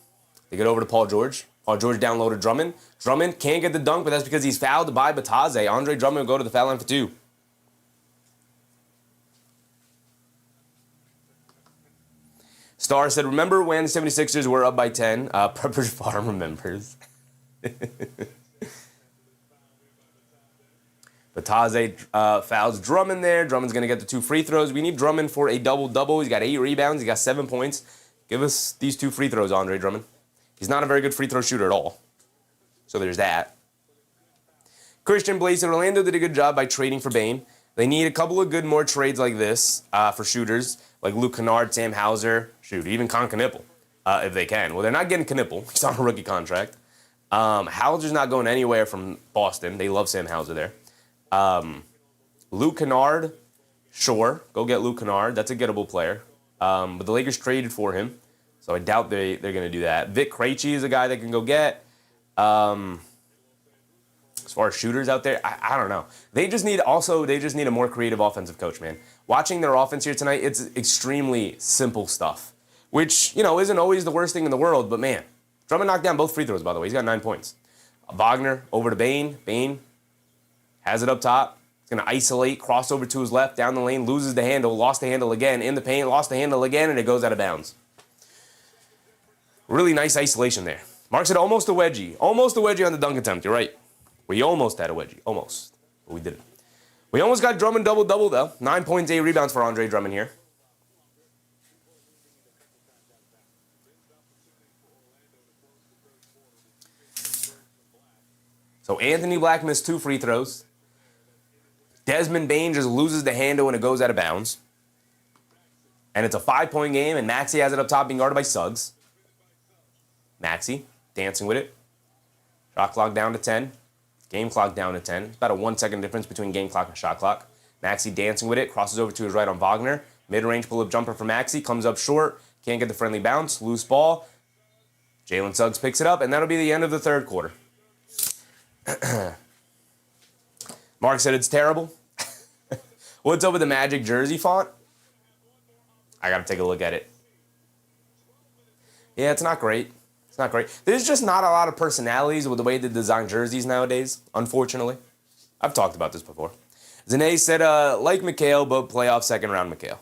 They get over to Paul George. Paul George down low to Drummond. Drummond can't get the dunk, but that's because he's fouled by Bataze. Andre Drummond will go to the foul line for two. Star said, remember when the 76ers were up by 10? Pepper's Farm remembers. Bataze fouls Drummond there. Drummond's going to get the 2 free throws. We need Drummond for a double-double. He's got 8 rebounds. He's got 7 points. Give us these 2 free throws, Andre Drummond. He's not a very good free throw shooter at all. So there's that. Christian Blaze said, Orlando did a good job by trading for Bane. They need a couple of good more trades like this for shooters, like Luke Kennard, Sam Hauser, even Con Knippel, if they can. Well, they're not getting Knippel. He's on a rookie contract. Hauser's not going anywhere from Boston. They love Sam Hauser there. Luke Kennard, sure. Go get Luke Kennard. That's a gettable player. But the Lakers traded for him, so I doubt they're going to do that. Vic Krejci is a guy they can go get. As far as shooters out there, I don't know. They just need a more creative offensive coach, man. Watching their offense here tonight, it's extremely simple stuff, which, isn't always the worst thing in the world, but man, Drummond knocked down both free throws, by the way. He's got 9 points. Wagner over to Bane. Bane has it up top. He's going to isolate, cross over to his left, down the lane, loses the handle, lost the handle again, in the paint, lost the handle again, and it goes out of bounds. Really nice isolation there. Mark said almost a wedgie. Almost a wedgie on the dunk attempt. You're right. We almost had a wedgie. Almost. But we didn't. We almost got Drummond double-double, though. 9 points, 8 rebounds for Andre Drummond here. So Anthony Black missed 2 free throws. Desmond Bane just loses the handle and it goes out of bounds. And it's a 5-point game, and Maxey has it up top being guarded by Suggs. Maxey dancing with it. Shot clock down to 10. Game clock down to 10. It's about a 1 second difference between game clock and shot clock. Maxey dancing with it. Crosses over to his right on Wagner. Mid-range pull-up jumper for Maxey. Comes up short. Can't get the friendly bounce. Loose ball. Jalen Suggs picks it up, and that'll be the end of the third quarter. Mark said it's terrible. What's up with the Magic jersey font? I got to take a look at it. Yeah, it's not great. It's not great. There's just not a lot of personalities with the way they design jerseys nowadays, unfortunately. I've talked about this before. Zane said, like McHale, but playoff second round McHale.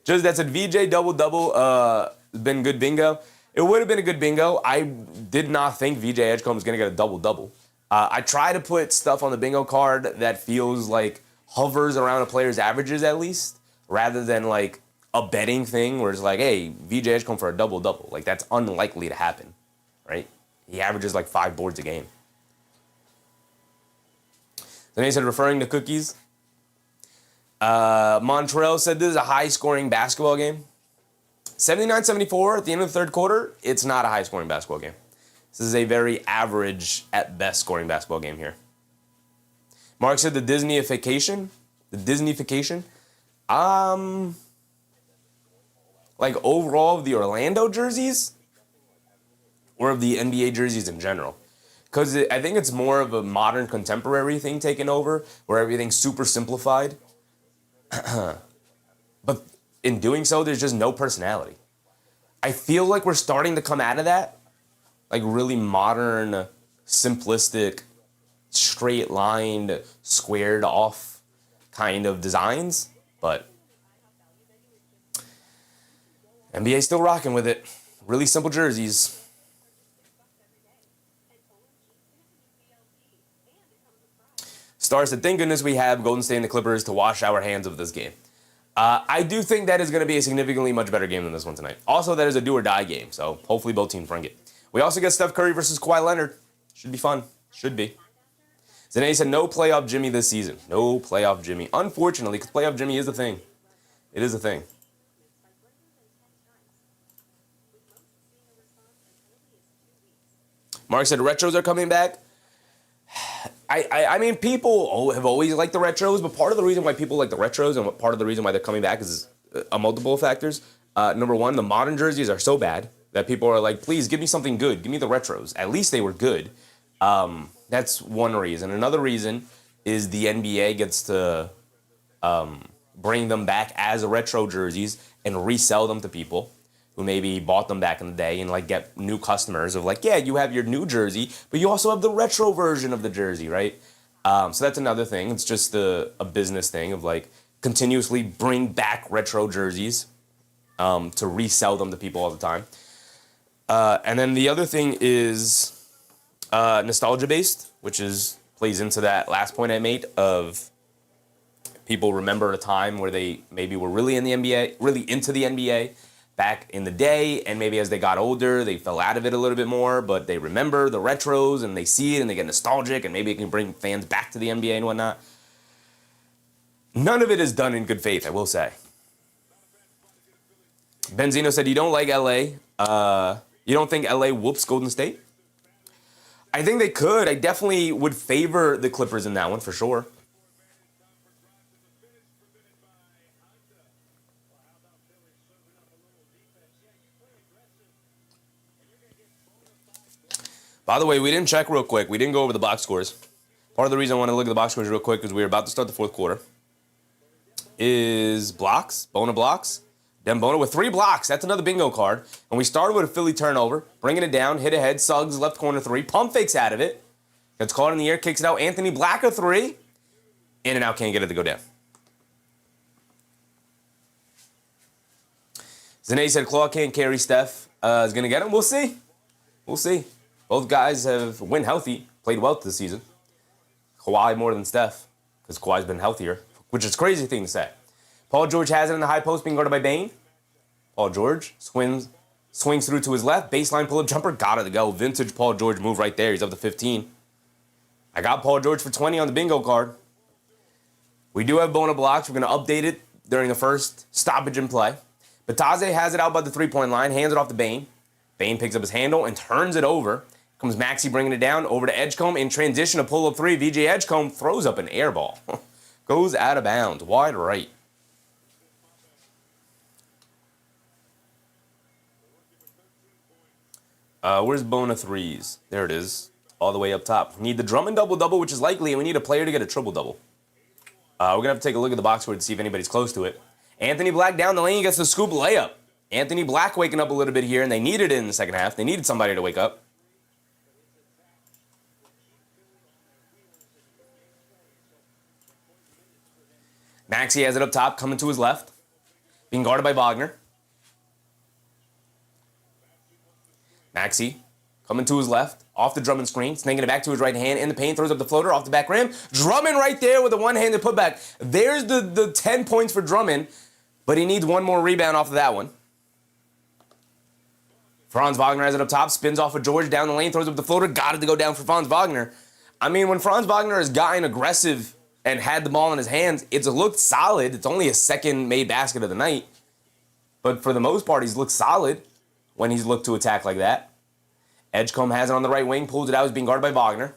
Just that said, VJ double-double, been good bingo. It would have been a good bingo. I did not think VJ Edgecombe was going to get a double-double. I try to put stuff on the bingo card that feels like hovers around a player's averages at least, rather than like a betting thing where it's like, hey, VJ Edgecombe for a double-double. Like, that's unlikely to happen, right? He averages like 5 boards a game. Then he said, referring to cookies. Montrell said this is a high-scoring basketball game. 79-74 at the end of the third quarter. It's not a high-scoring basketball game. This is a very average, at best, scoring basketball game here. Mark said the Disneyification. The Disneyification. Like overall of the Orlando jerseys or of the NBA jerseys in general. Because I think it's more of a modern contemporary thing taking over where everything's super simplified. But in doing so, there's just no personality. I feel like we're starting to come out of that. Like really modern, simplistic, straight-lined, squared-off kind of designs. But NBA still rocking with it. Really simple jerseys. Star said, thank goodness we have Golden State and the Clippers to wash our hands of this game. I do think that is going to be a significantly much better game than this one tonight. Also, that is a do-or-die game, so hopefully both teams bring it. We also get Steph Curry versus Kawhi Leonard. Should be fun. Should be. Zane said, no playoff Jimmy this season. No playoff Jimmy. Unfortunately, because playoff Jimmy is a thing. It is a thing. Mark said, retros are coming back. I mean, people have always liked the retros, but part of the reason why people like the retros and part of the reason why they're coming back is a multiple of factors. Number one, the modern jerseys are so bad that people are like, please give me something good. Give me the retros. At least they were good. That's one reason. Another reason is the NBA gets to bring them back as retro jerseys and resell them to people who maybe bought them back in the day and like get new customers of like, yeah, you have your new jersey, but you also have the retro version of the jersey, right? So that's another thing. It's just a business thing of like continuously bring back retro jerseys to resell them to people all the time. And then the other thing is nostalgia-based, which plays into that last point I made of people remember a time where they maybe were really in the NBA, really into the NBA back in the day, and maybe as they got older, they fell out of it a little bit more, but they remember the retros, and they see it, and they get nostalgic, and maybe it can bring fans back to the NBA and whatnot. None of it is done in good faith, I will say. Benzino said, you don't like LA. You don't think LA whoops Golden State? I think they could. I definitely would favor the Clippers in that one, for sure. By the way, we didn't check real quick. We didn't go over the box scores. Part of the reason I want to look at the box scores real quick is we were about to start the fourth quarter. Is blocks, Bona blocks. Dembona with 3 blocks. That's another bingo card. And we started with a Philly turnover, bringing it down, hit ahead. Suggs, left corner 3. Pump fakes out of it. Gets caught in the air, kicks it out. Anthony Black, a 3. In and out, can't get it to go down. Zane said Claw can't carry Steph. Is going to get him. We'll see. We'll see. Both guys have went healthy, played well this season. Kawhi more than Steph, because Kawhi's been healthier, which is a crazy thing to say. Paul George has it in the high post, being guarded by Bane. Paul George swings through to his left. Baseline pull-up jumper, got it to go. Vintage Paul George move right there. He's up to 15. I got Paul George for 20 on the bingo card. We do have Bona blocks. We're going to update it during the first stoppage in play. Bataze has it out by the three-point line, hands it off to Bane. Bane picks up his handle and turns it over. Comes Maxey bringing it down over to Edgecombe. In transition, a pull-up 3. VJ Edgecombe throws up an air ball. Goes out of bounds, wide right. Where's Bona threes? There it is. All the way up top. We need the Drummond double-double, which is likely, and we need a player to get a triple-double. We're going to have to take a look at the box score to see if anybody's close to it. Anthony Black down the lane gets the scoop layup. Anthony Black waking up a little bit here, and they needed it in the second half. They needed somebody to wake up. Maxey has it up top, coming to his left. Being guarded by Wagner. Maxey coming to his left, off the Drummond screen, snaking it back to his right hand in the paint, throws up the floater off the back rim. Drummond right there with a one-handed putback. There's the 10 points for Drummond, but he needs one more rebound off of that one. Franz Wagner has it up top, spins off of George down the lane, throws up the floater, got it to go down for Franz Wagner. I mean, when Franz Wagner has gotten aggressive and had the ball in his hands, it's looked solid. It's only his second made basket of the night. But for the most part, he's looked solid when he's looked to attack like that. Edgecombe has it on the right wing, pulls it out, he's being guarded by Wagner.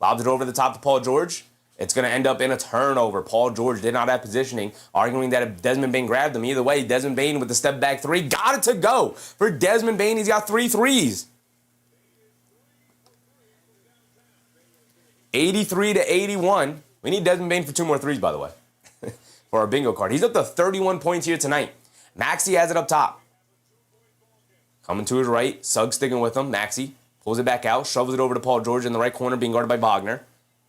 Lobs it over the top to Paul George. It's going to end up in a turnover. Paul George did not have positioning, arguing that if Desmond Bane grabbed him. Either way, Desmond Bane with the step back 3, got it to go. For Desmond Bane, he's got 3 threes. 83-81. We need Desmond Bane for 2 more threes, by the way, for our bingo card. He's up to 31 points here tonight. Maxey has it up top. Coming to his right, Suggs sticking with him. Maxey pulls it back out, shovels it over to Paul George in the right corner, being guarded by Wagner.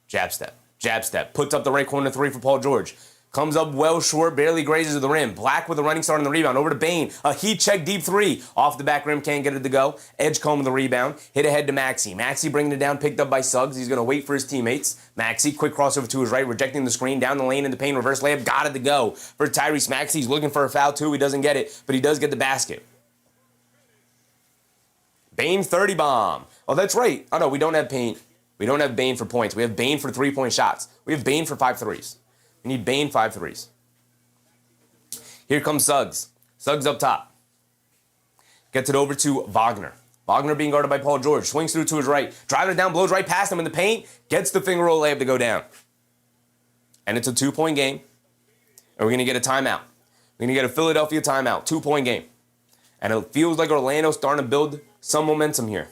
Jab step, puts up the right corner 3 for Paul George. Comes up well short, barely grazes the rim. Black with a running start on the rebound. Over to Bane. A heat check deep 3. Off the back rim, can't get it to go. Edgecombe with the rebound. Hit ahead to Maxey. Maxey bringing it down, picked up by Suggs. He's going to wait for his teammates. Maxey, quick crossover to his right, rejecting the screen. Down the lane in the paint, reverse layup. Got it to go. For Tyrese Maxey, he's looking for a foul too. He doesn't get it, but he does get the basket. Bane 30 bomb. Oh, that's right. Oh, no, we don't have Bane. We don't have Bane for points. We have Bane for 3-point shots. We have Bane for 5 threes. We need Bane 5 threes. Here comes Suggs. Suggs up top. Gets it over to Wagner. Wagner being guarded by Paul George. Swings through to his right. Driving it down, blows right past him in the paint. Gets the finger roll layup to go down. And it's a 2-point game. And we're going to get a timeout. We're going to get a Philadelphia timeout. 2-point game. And it feels like Orlando's starting to build some momentum here.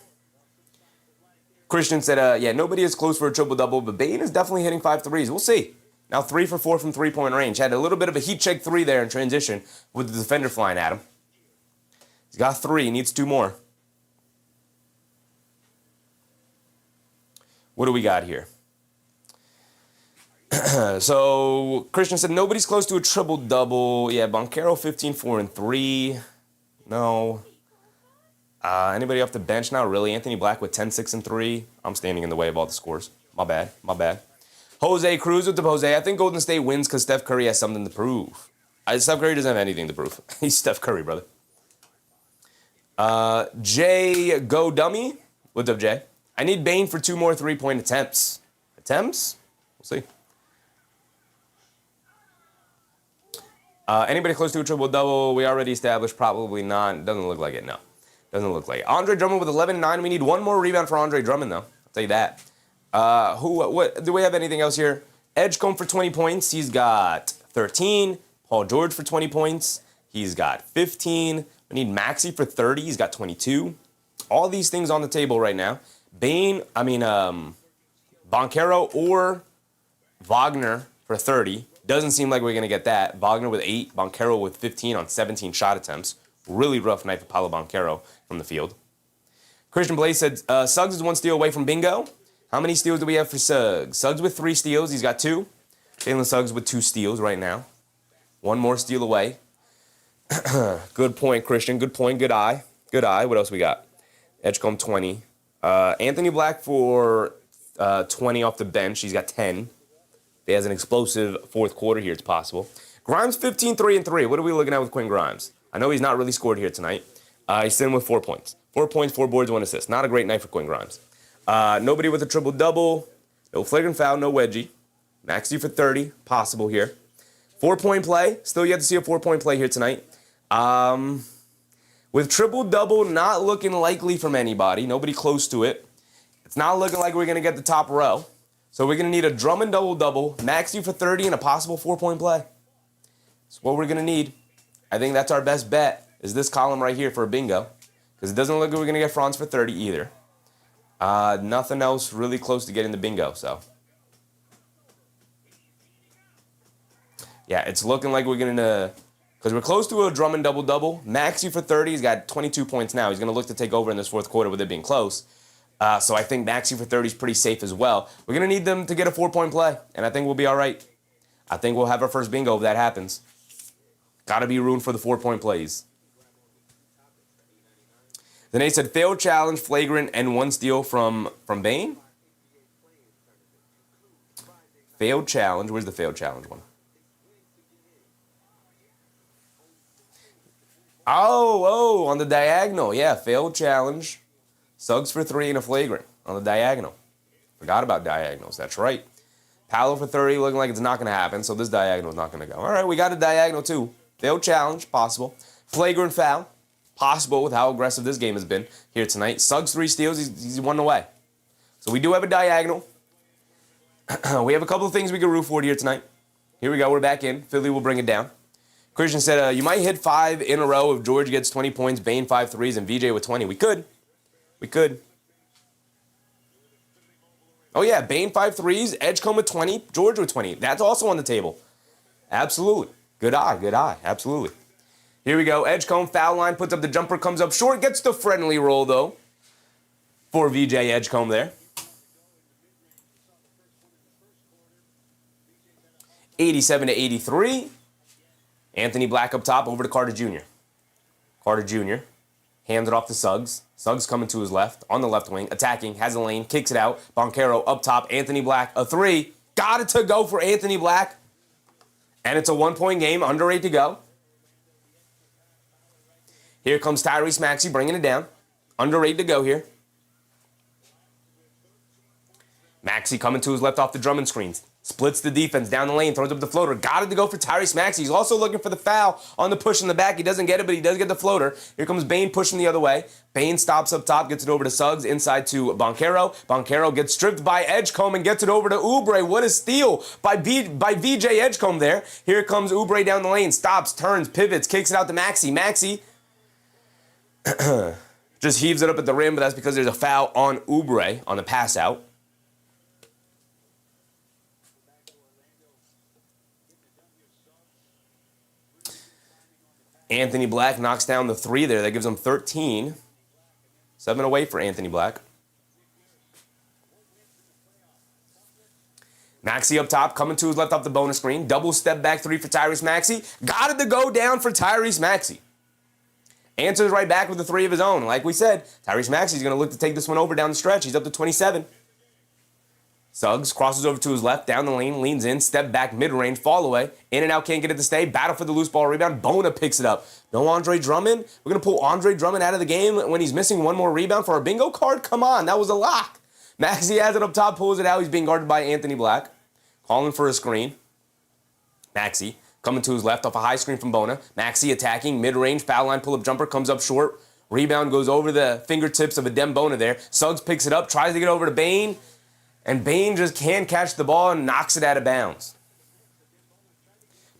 Christian said, yeah, nobody is close for a triple-double, but Bane is definitely hitting 5 threes. We'll see. Now 3 for 4 from 3-point range. Had a little bit of a heat check 3 there in transition with the defender flying at him. He's got 3. He needs 2 more. What do we got here? So Christian said nobody's close to a triple-double. Yeah, Banchero 15, 4, and 3. No. Anybody off the bench? Not really. Anthony Black with 10, 6, and 3. I'm standing in the way of all the scores. My bad. Jose Cruz with the Jose. I think Golden State wins because Steph Curry has something to prove. Steph Curry doesn't have anything to prove. He's Steph Curry, brother. Jay Go Dummy. What's up, Jay? I need Bane for 2 more 3-point attempts. Attempts? We'll see. Anybody close to a triple-double? We already established probably not. Doesn't look like it, no. Doesn't look like it. Andre Drummond with 11-9. We need 1 more rebound for Andre Drummond, though. I'll tell you that. What do we have anything else here? Edgecombe for 20 points. He's got 13. Paul George for 20 points. He's got 15. We need Maxey for 30. He's got 22. All these things on the table right now. Banchero or Wagner for 30. Doesn't seem like we're going to get that. Wagner with 8, Banchero with 15 on 17 shot attempts. Really rough night for Paolo Banchero from the field. Christian Blaze said, Suggs is 1 steal away from bingo. How many steals do we have for Suggs? Suggs with 3 steals. He's got 2. Jalen Suggs with 2 steals right now. 1 more steal away. Good point, Christian. Good point. Good eye. Good eye. What else we got? Edgecombe 20. Anthony Black for 20 off the bench. He's got 10. He has an explosive fourth quarter here. It's possible. Grimes 15, 3, and 3. What are we looking at with Quinn Grimes? I know he's not really scored here tonight. He's sitting with 4 points. 4 points, 4 boards, 1 assist. Not a great night for Quinn Grimes. Nobody with a triple-double. No flagrant foul, no wedgie. Maxey for 30, possible here. 4-point play. Still yet to see a 4-point play here tonight. With triple-double not looking likely from anybody. Nobody close to it. It's not looking like we're going to get the top row. So we're going to need a Drummond double-double, Maxey for 30, and a possible 4-point play. That's what we're going to need. I think that's our best bet, is this column right here for a bingo. Because it doesn't look like we're going to get Franz for 30 either. Nothing else really close to getting the bingo, so. Yeah, it's looking like we're going to, because we're close to a Drummond double-double. Maxey for 30, he's got 22 points now. He's going to look to take over in this fourth quarter with it being close. So I think Maxey for 30 is pretty safe as well. We're going to need them to get a 4-point play, and I think we'll be all right. I think we'll have our first bingo if that happens. Got to be room for the 4-point plays. Then they said failed challenge, flagrant, and 1 steal from Bane. Failed challenge. Where's the failed challenge one? Oh, on the diagonal. Yeah, failed challenge. Suggs for 3 and a flagrant on the diagonal. Forgot about diagonals. That's right. Paolo for 30 looking like it's not going to happen, so this diagonal is not going to go. All right, we got a diagonal too. Failed challenge, possible. Flagrant foul, possible with how aggressive this game has been here tonight. Suggs 3 steals, he's 1 away. So we do have a diagonal. We have a couple of things we can root for here tonight. Here we go, we're back in. Philly will bring it down. Christian said, you might hit 5 in a row if George gets 20 points, Bane 5 threes, and VJ with 20. We could. We could. Oh, yeah, Bane 5 threes, Edgecombe with 20, George with 20. That's also on the table. Absolutely. Good eye. Absolutely. Here we go. Edgecombe, foul line, puts up the jumper, comes up short, gets the friendly roll, though, for VJ Edgecombe there. 87-83. Anthony Black up top, over to Carter Jr. Carter Jr. hands it off to Suggs. Suggs coming to his left, on the left wing, attacking, has a lane, kicks it out. Banchero up top, Anthony Black, a 3. Got it to go for Anthony Black. And it's a 1-point game, under 8 to go. Here comes Tyrese Maxey bringing it down. Under 8 to go here. Maxey coming to his left off the Drummond screens. Splits the defense down the lane, throws up the floater. Got it to go for Tyrese Maxey. He's also looking for the foul on the push in the back. He doesn't get it, but he does get the floater. Here comes Bane pushing the other way. Bane stops up top, gets it over to Suggs, inside to Banchero. Banchero gets stripped by Edgecombe and gets it over to Oubre. What a steal by VJ Edgecombe there. Here comes Oubre down the lane, stops, turns, pivots, kicks it out to Maxey. Maxey just heaves it up at the rim, but that's because there's a foul on Oubre on the pass out. Anthony Black knocks down the 3 there. That gives him 13. 7 away for Anthony Black. Maxey up top, coming to his left off the bonus screen. Double step back 3 for Tyrese Maxey. Got it to go down for Tyrese Maxey. Answers right back with the 3 of his own. Like we said, Tyrese Maxey's going to look to take this one over down the stretch. He's up to 27. Suggs crosses over to his left, down the lane, leans in, step back, mid-range, fall away. In and out, can't get it to stay. Battle for the loose ball rebound. Bona picks it up. No Andre Drummond? We're going to pull Andre Drummond out of the game when he's missing 1 more rebound for our bingo card? Come on, that was a lock. Maxey has it up top, pulls it out. He's being guarded by Anthony Black. Calling for a screen. Maxey coming to his left off a high screen from Bona. Maxey attacking, mid-range, foul line, pull-up jumper, comes up short. Rebound goes over the fingertips of Adem Bona there. Suggs picks it up, tries to get over to Bane. And Bane just can't catch the ball and knocks it out of bounds.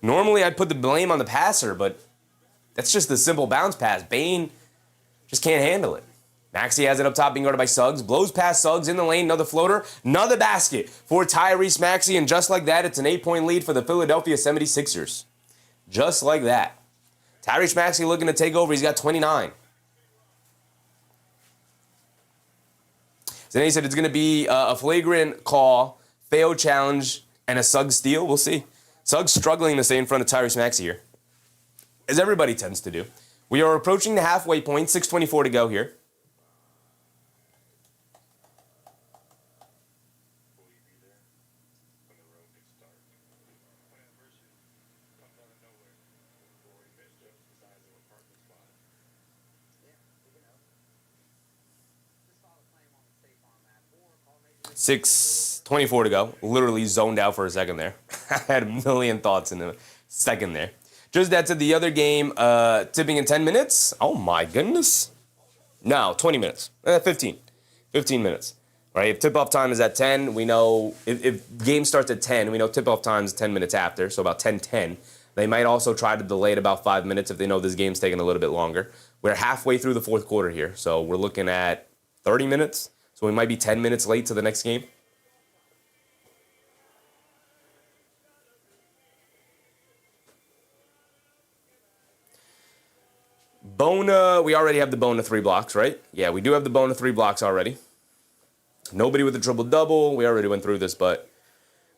Normally, I'd put the blame on the passer, but that's just the simple bounce pass. Bane just can't handle it. Maxey has it up top, being guarded by Suggs. Blows past Suggs in the lane. Another floater. Another basket for Tyrese Maxey. And just like that, it's an 8-point lead for the Philadelphia 76ers. Just like that. Tyrese Maxey looking to take over. He's got 29. So then he said it's going to be a flagrant call, failed challenge, and a Suggs steal. We'll see. Suggs struggling to stay in front of Tyrese Maxey here, as everybody tends to do. We are approaching the halfway point. 6:24 to go here. $6:24 to go. Literally zoned out for a second there. I had a million thoughts in a second there. Just that to the other game, tipping in 10 minutes. Oh my goodness. No, 20 minutes. 15 minutes. Right? If tip-off time is at 10, we know if game starts at 10, we know tip-off time is 10 minutes after, so about 10:10. They might also try to delay it about 5 minutes if they know this game's taking a little bit longer. We're halfway through the fourth quarter here, so we're looking at 30 minutes. So we might be 10 minutes late to the next game. Bona, we already have the Bona 3 blocks, right? Yeah, we do have the Bona 3 blocks already. Nobody with a triple-double. We already went through this, but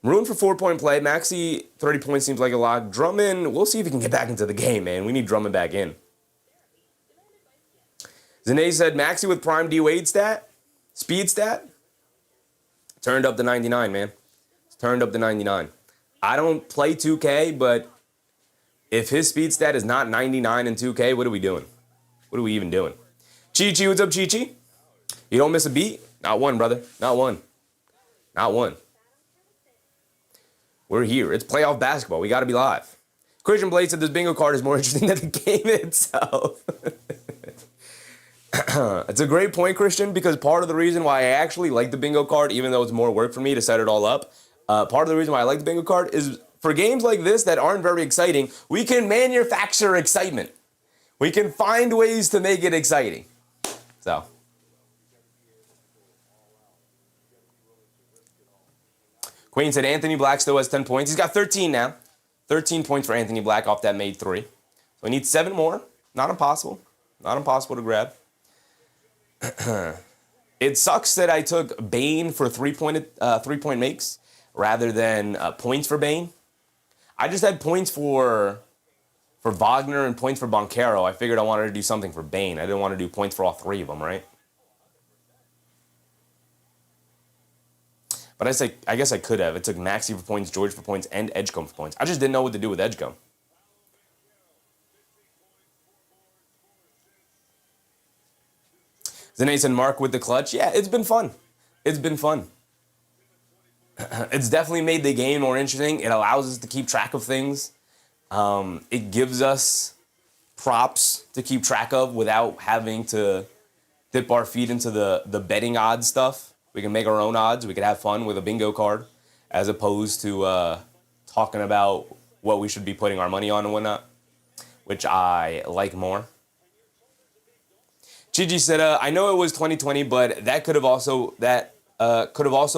room for 4-point play. Maxey, 30 points seems like a lot. Drummond, we'll see if he can get back into the game, man. We need Drummond back in. Zane said Maxey with prime D-Wade stat. Speed stat, turned up to 99, man. It's turned up to 99. I don't play 2K, but if his speed stat is not 99 in 2K, what are we doing? What are we even doing? Chi-Chi, what's up, Chi-Chi? You don't miss a beat? Not one, brother. Not one. Not one. We're here. It's playoff basketball. We got to be live. Christian Blade said this bingo card is more interesting than the game itself. It's a great point, Christian, because part of the reason why I actually like the bingo card, even though it's more work for me to set it all up, part of the reason why I like the bingo card is for games like this that aren't very exciting, we can manufacture excitement. We can find ways to make it exciting. So. Queen said Anthony Black still has 10 points. He's got 13 now. 13 points for Anthony Black off that made 3. So we need 7 more. Not impossible. Not impossible to grab. It sucks that I took Bane for three-point makes rather than points for Bane. I just had points for Wagner and points for Banchero. I figured I wanted to do something for Bane. I didn't want to do points for all 3 of them, right? But I guess I could have. It took Maxey for points, George for points, and Edgecombe for points. I just didn't know what to do with Edgecombe. Zane and Mark with the clutch. Yeah, it's been fun. It's been fun. It's definitely made the game more interesting. It allows us to keep track of things. It gives us props to keep track of without having to dip our feet into the betting odds stuff. We can make our own odds. We could have fun with a bingo card as opposed to talking about what we should be putting our money on and whatnot, which I like more. Gigi said, I know it was 2020, but that could have also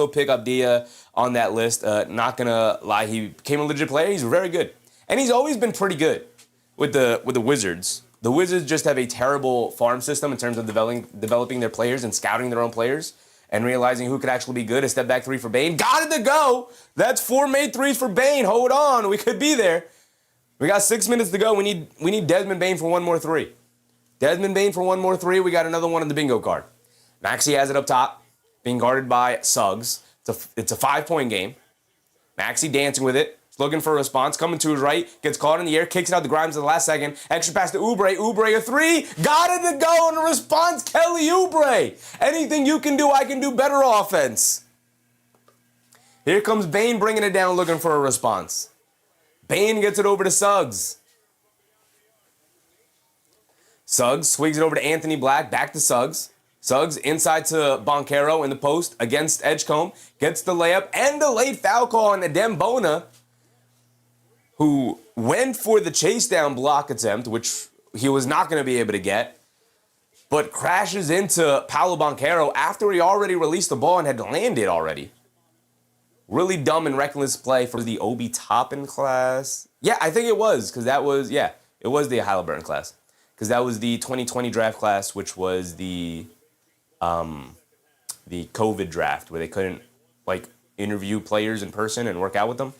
picked up Dia on that list. Not gonna lie, he became a legit player. He's very good, and he's always been pretty good with the Wizards. The Wizards just have a terrible farm system in terms of developing their players and scouting their own players and realizing who could actually be good. A step back 3 for Bane. Got it to go. That's 4 made 3s for Bane. Hold on, we could be there. We got 6 minutes to go. We need Desmond Bane for 1 more 3. Desmond Bane for 1 more 3. We got another one on the bingo card. Maxey has it up top, being guarded by Suggs. It's a 5-point game. Maxey dancing with it. He's looking for a response. Coming to his right. Gets caught in the air. Kicks it out to Grimes in the last second. Extra pass to Oubre. Oubre a 3. Got it to go on a response. Kelly Oubre. Anything you can do, I can do better offense. Here comes Bane bringing it down, looking for a response. Bane gets it over to Suggs. Suggs swings it over to Anthony Black, back to Suggs. Suggs inside to Banchero in the post against Edgecombe. Gets the layup and the late foul call on Adem Bona, who went for the chase down block attempt, which he was not going to be able to get. but crashes into Paolo Banchero after he already released the ball and had landed already. Really dumb and reckless play for the Obi Toppin class. Yeah, I think it was, because that was, yeah, it was the Halliburton class. Because that was the 2020 draft class, which was the COVID draft, where they couldn't, like, interview players in person and work out with them.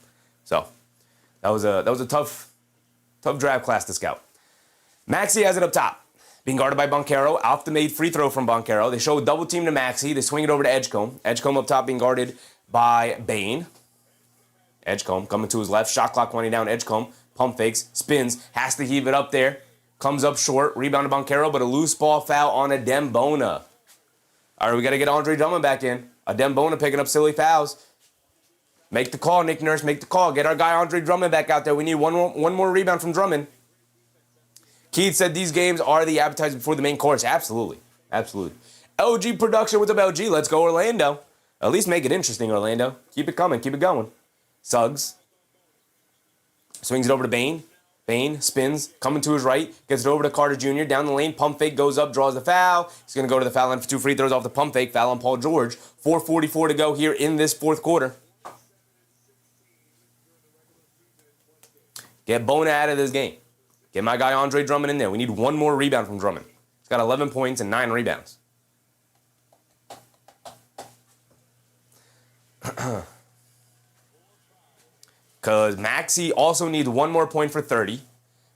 So, that was a tough draft class to scout. Maxey has it up top, being guarded by Banchero. Off the made free throw from Banchero. They show a double team to Maxey. They swing it over to Edgecombe. Edgecombe up top being guarded by Bane. Edgecombe coming to his left. Shot clock winding down. Edgecombe pump fakes, spins, has to heave it up there. Comes up short. Rebound to Banchero, but a loose ball foul on Adembona. All right, we got to get Andre Drummond back in. Adembona picking up silly fouls. Make the call, Nick Nurse. Make the call. Get our guy Andre Drummond back out there. We need one more rebound from Drummond. Keith said these games are the appetizer before the main course. Absolutely. Absolutely. LG production. What's up, LG? Let's go, Orlando. At least make it interesting, Orlando. Keep it coming. Keep it going. Suggs. Swings it over to Bane. Bane spins, coming to his right, gets it over to Carter Jr. Down the lane, pump fake, goes up, draws the foul. He's going to go to the foul line for 2 free throws off the pump fake. Foul on Paul George. 4:44 to go here in this fourth quarter. Get Bona out of this game. Get my guy Andre Drummond in there. We need one more rebound from Drummond. He's got 11 points and 9 rebounds. Because Maxey also needs one more point for 30.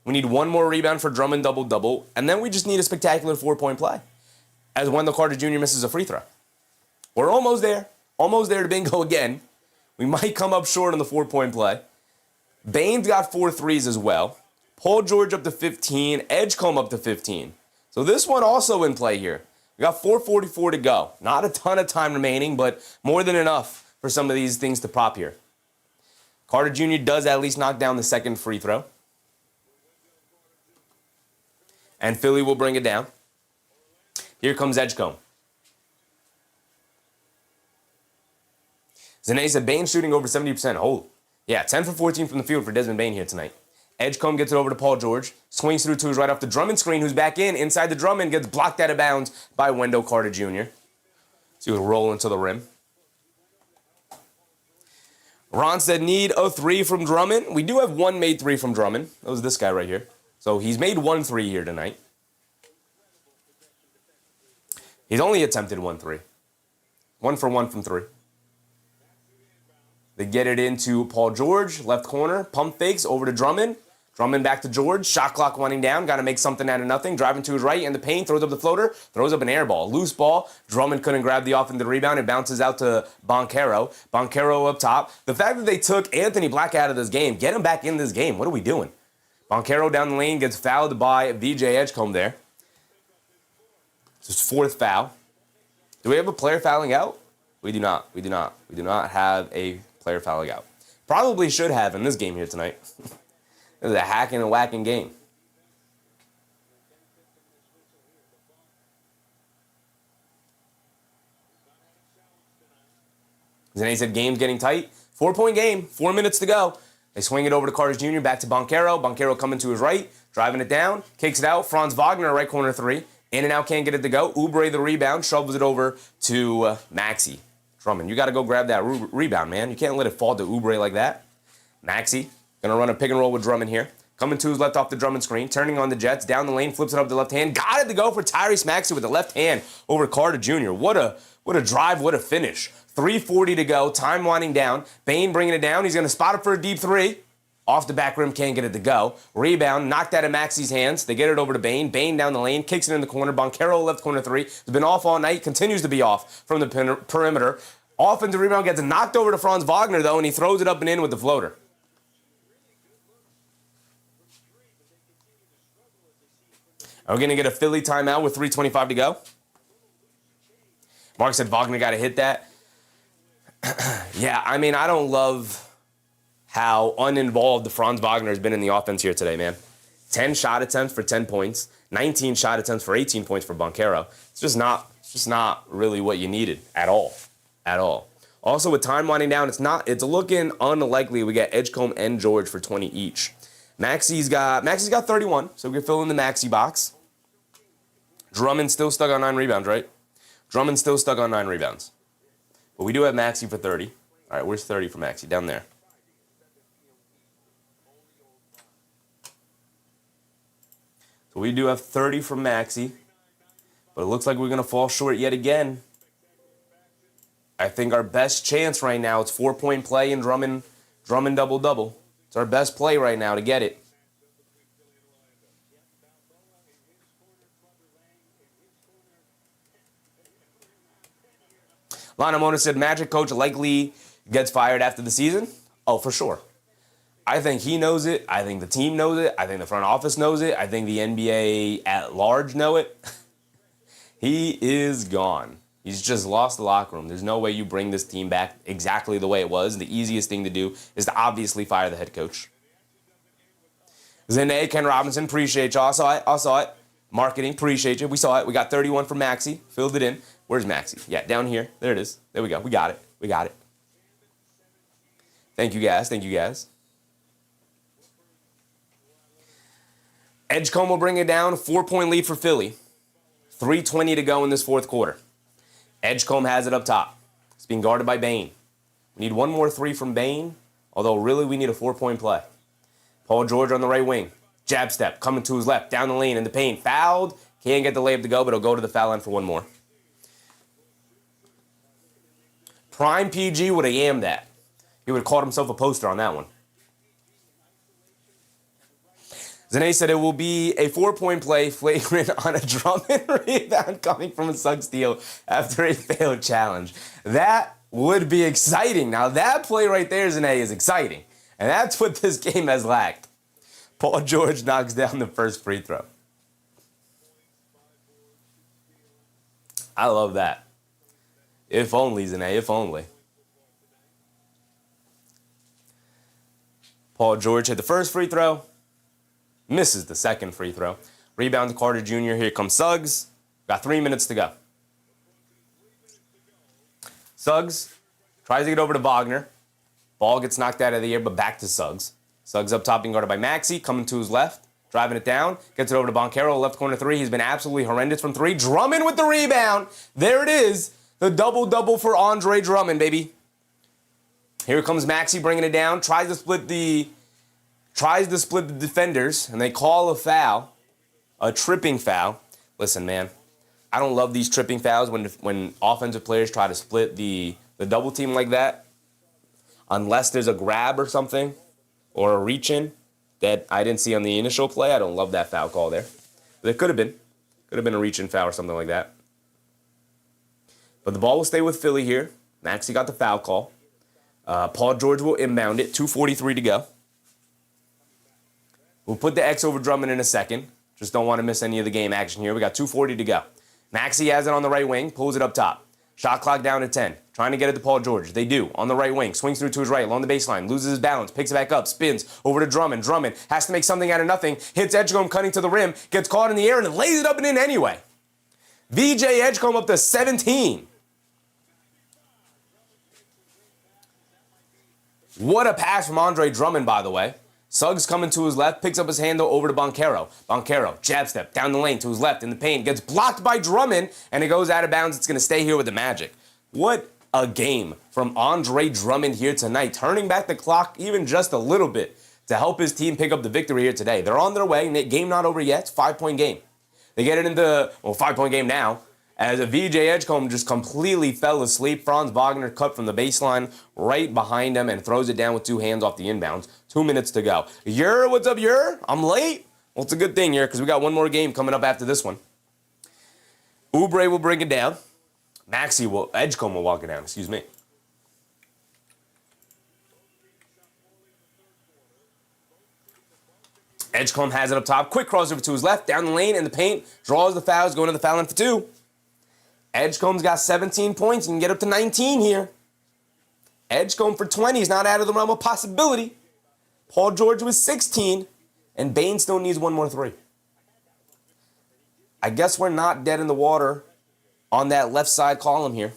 We need one more rebound for Drummond double-double. And then we just need a spectacular 4-point play as Wendell Carter Jr. misses a free throw. We're almost there. Almost there to bingo again. We might come up short on the 4-point play. Bane's got 4 threes as well. Paul George up to 15. Edgecombe up to 15. So this one also in play here. We got 4:44 to go. Not a ton of time remaining, but more than enough for some of these things to pop here. Carter Jr. does at least knock down the second free throw. And Philly will bring it down. Here comes Edgecombe. Zane said Bane shooting over 70%. Oh, yeah, 10 for 14 from the field for Desmond Bane here tonight. Edgecombe gets it over to Paul George. Swings through to his right off the Drummond screen, who's back in. Inside the Drummond, gets blocked out of bounds by Wendell Carter Jr. So he'll roll into the rim. Ron said need a 3 from Drummond. We do have one made 3 from Drummond. That was this guy right here. So he's made 1 3 here tonight. He's only attempted 1 3. 1 for 1 from 3. They get it into Paul George, left corner, pump fakes over to Drummond. Drummond back to George, shot clock winding down, got to make something out of nothing. Driving to his right in the paint, throws up the floater, throws up an air ball. Loose ball, Drummond couldn't grab the offensive rebound. It bounces out to Banchero. Banchero up top. The fact that they took Anthony Black out of this game, get him back in this game. What are we doing? Banchero down the lane gets fouled by VJ Edgecombe there. It's his 4th foul. Do we have a player fouling out? We do not. We do not. We do not have a player fouling out. Probably should have in this game here tonight. It was a hacking and whacking game. Zane said game's getting tight. 4-point game. 4 minutes to go. They swing it over to Carter Jr. Back to Banchero. Banchero coming to his right. Driving it down. Kicks it out. Franz Wagner, right corner 3. In and out, can't get it to go. Oubre the rebound. Shovels it over to Maxey. Drummond, you got to go grab that rebound, man. You can't let it fall to Oubre like that. Maxey. Going to run a pick and roll with Drummond here. Coming to his left off the Drummond screen. Turning on the Jets. Down the lane. Flips it up to the left hand. Got it to go for Tyrese Maxey with the left hand over Carter Jr. What a drive. What a finish. 3:40 to go. Time winding down. Bane bringing it down. He's going to spot it for a deep 3. Off the back rim. Can't get it to go. Rebound. Knocked out of Maxey's hands. They get it over to Bane. Bane down the lane. Kicks it in the corner. Banchero left corner 3. Has been off all night. Continues to be off from the perimeter. Offensive rebound gets knocked over to Franz Wagner, though, and he throws it up and in with the floater. Are we going to get a Philly timeout with 3:25 to go? Mark said Wagner got to hit that. Yeah, I mean, I don't love how uninvolved Franz Wagner has been in the offense here today, man. 10 shot attempts for 10 points. 19 shot attempts for 18 points for Banchero. It's just not really what you needed at all. At all. Also, with time winding down, it's looking unlikely we get Edgecombe and George for 20 each. Maxey's got 31, so we can fill in the Maxey box. Drummond still stuck on 9 rebounds, right? Drummond still stuck on 9 rebounds. But we do have Maxey for 30. All right, where's 30 for Maxey? Down there. So we do have 30 from Maxey. But it looks like we're going to fall short yet again. I think our best chance right now, it's 4-point play and Drummond double-double. It's our best play right now to get it. Lana Mona said, Magic coach likely gets fired after the season. Oh, for sure. I think he knows it. I think the team knows it. I think the front office knows it. I think the NBA at large know it. He is gone. He's just lost the locker room. There's no way you bring this team back exactly the way it was. The easiest thing to do is to obviously fire the head coach. Zane, Ken Robinson, appreciate you. I saw it. Marketing, appreciate you. We saw it. We got 31 from Maxey. Filled it in. Where's Maxey? Yeah, down here. There it is. There we go. We got it. Thank you, guys. Edgecombe will bring it down. 4-point lead for Philly. 3:20 to go in this fourth quarter. Edgecombe has it up top. It's being guarded by Bane. We need one more 3 from Bane, although really we need a 4-point play. Paul George on the right wing. Jab step, coming to his left, down the lane in the paint. Fouled. Can't get the layup to go, but he'll go to the foul line for one more. Prime PG would have yammed that. He would have caught himself a poster on that one. Zane said it will be a 4-point play flagrant on a Drummond rebound coming from a Suggs steal after a failed challenge. That would be exciting. Now that play right there, Zane, is exciting. And that's what this game has lacked. Paul George knocks down the first free throw. I love that. If only, Zane, if only. Paul George hit the first free throw. Misses the second free throw. Rebound to Carter Jr. Here comes Suggs. Got 3 minutes to go. Suggs tries to get over to Wagner. Ball gets knocked out of the air, but back to Suggs. Suggs up top being guarded by Maxey. Coming to his left. Driving it down. Gets it over to Banchero. Left corner 3. He's been absolutely horrendous from 3. Drummond with the rebound. There it is. The double-double for Andre Drummond, baby. Here comes Maxey bringing it down. Tries to split the defenders, and they call a foul, a tripping foul. Listen, man, I don't love these tripping fouls when offensive players try to split the double team like that, unless there's a grab or something or a reach-in that I didn't see on the initial play. I don't love that foul call there. But it could have been a reach-in foul or something like that. But the ball will stay with Philly here. Maxey got the foul call. Paul George will inbound it. 2:43 to go. We'll put the X over Drummond in a second. Just don't want to miss any of the game action here. We got 2:40 to go. Maxey has it on the right wing, pulls it up top. Shot clock down to 10. Trying to get it to Paul George. They do. On the right wing. Swings through to his right along the baseline. Loses his balance. Picks it back up. Spins over to Drummond. Drummond has to make something out of nothing. Hits Edgecombe cutting to the rim. Gets caught in the air and lays it up and in anyway. VJ Edgecombe up to 17. What a pass from Andre Drummond, by the way. Suggs coming to his left, picks up his handle over to Banchero. Banchero, jab step, down the lane to his left in the paint. Gets blocked by Drummond, and it goes out of bounds. It's going to stay here with the Magic. What a game from Andre Drummond here tonight. Turning back the clock even just a little bit to help his team pick up the victory here today. They're on their way. Game not over yet. It's a 5-point game. They get it into, 5-point game now. As a VJ Edgecombe just completely fell asleep. Franz Wagner cut from the baseline right behind him and throws it down with 2 hands off the inbounds. 2 minutes to go. Yer, what's up, Yer? I'm late? Well, it's a good thing, Yer, because we got one more game coming up after this one. Oubre will bring it down. Edgecombe will walk it down, excuse me. Edgecombe has it up top. Quick crossover to his left, down the lane in the paint. Draws the fouls, going to the foul line for 2. Edgecombe's got 17 points. You can get up to 19 here. Edgecombe for 20 is not out of the realm of possibility. Paul George with 16, and Bane still needs one more 3. I guess we're not dead in the water on that left side column here.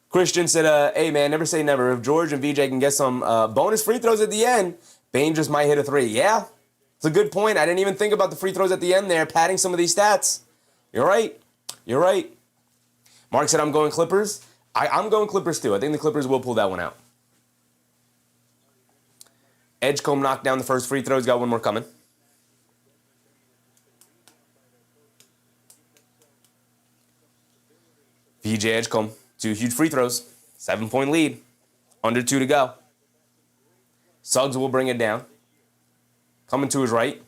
Christian said, hey, man, never say never. If George and VJ can get some bonus free throws at the end, Bane just might hit a 3. Yeah, it's It's a good point. I didn't even think about the free throws at the end there, padding some of these stats. You're right. You're right. Mark said, I'm going Clippers. I'm going Clippers too. I think the Clippers will pull that one out. Edgecombe knocked down the first free throw. He's got one more coming. VJ Edgecombe, 2 huge free throws. 7-point lead. Under 2 to go. Suggs will bring it down. Coming to his right.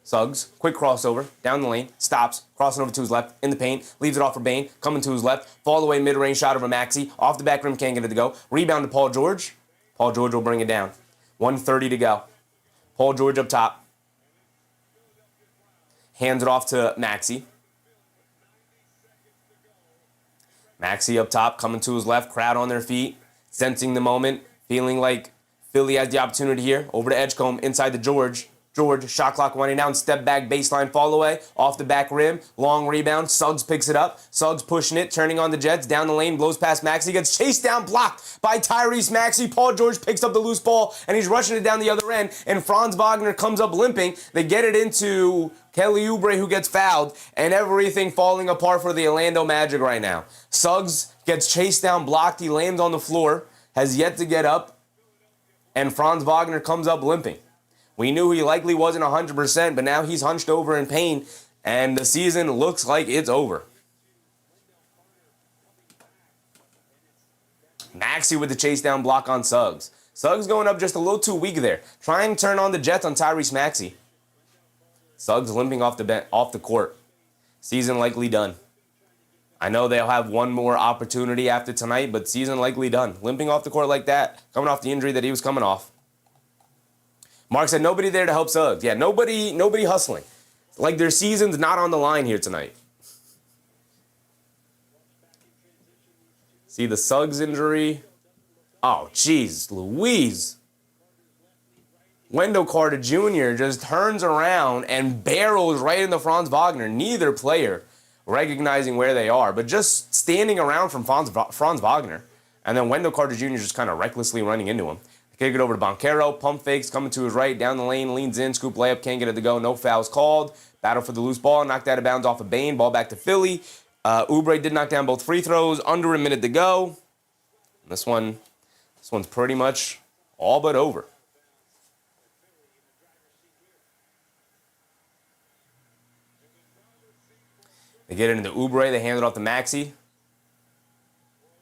Suggs, quick crossover, down the lane, stops, crossing over to his left, in the paint, leaves it off for Bane, coming to his left, fall away mid-range shot over Maxey, off the back rim, can't get it to go. Rebound to Paul George. Paul George will bring it down. 1:30 to go. Paul George up top. Hands it off to Maxey. Maxey up top, coming to his left, crowd on their feet, sensing the moment, feeling like Philly has the opportunity here. Over to Edgecombe, inside to George. George, shot clock winding down, step back, baseline fall away, off the back rim, long rebound, Suggs picks it up, Suggs pushing it, turning on the Jets, down the lane, blows past Maxey, gets chased down, blocked by Tyrese Maxey. Paul George picks up the loose ball, and he's rushing it down the other end, and Franz Wagner comes up limping. They get it into Kelly Oubre, who gets fouled, and everything falling apart for the Orlando Magic right now. Suggs gets chased down, blocked, he lands on the floor, has yet to get up, and Franz Wagner comes up limping. We knew he likely wasn't 100%, but now he's hunched over in pain, and the season looks like it's over. Maxey with the chase down block on Suggs. Suggs going up just a little too weak there. Trying to turn on the Jets on Tyrese Maxey. Suggs limping off the court. Season likely done. I know they'll have one more opportunity after tonight, but season likely done. Limping off the court like that, coming off the injury that he was coming off. Mark said nobody there to help Suggs. Yeah, nobody hustling. Like their season's not on the line here tonight. See the Suggs injury. Oh, jeez, Louise. Wendell Carter Jr. just turns around and barrels right into Franz Wagner. Neither player recognizing where they are, but just standing around from Franz Wagner. And then Wendell Carter Jr. just kind of recklessly running into him. Kick it over to Banchero, pump fakes, coming to his right, down the lane, leans in, scoop layup, can't get it to go, no fouls called. Battle for the loose ball, knocked out of bounds off of Bane, ball back to Philly. Oubre did knock down both free throws, under a minute to go. This one's pretty much all but over. They get it into Oubre, they hand it off to Maxey.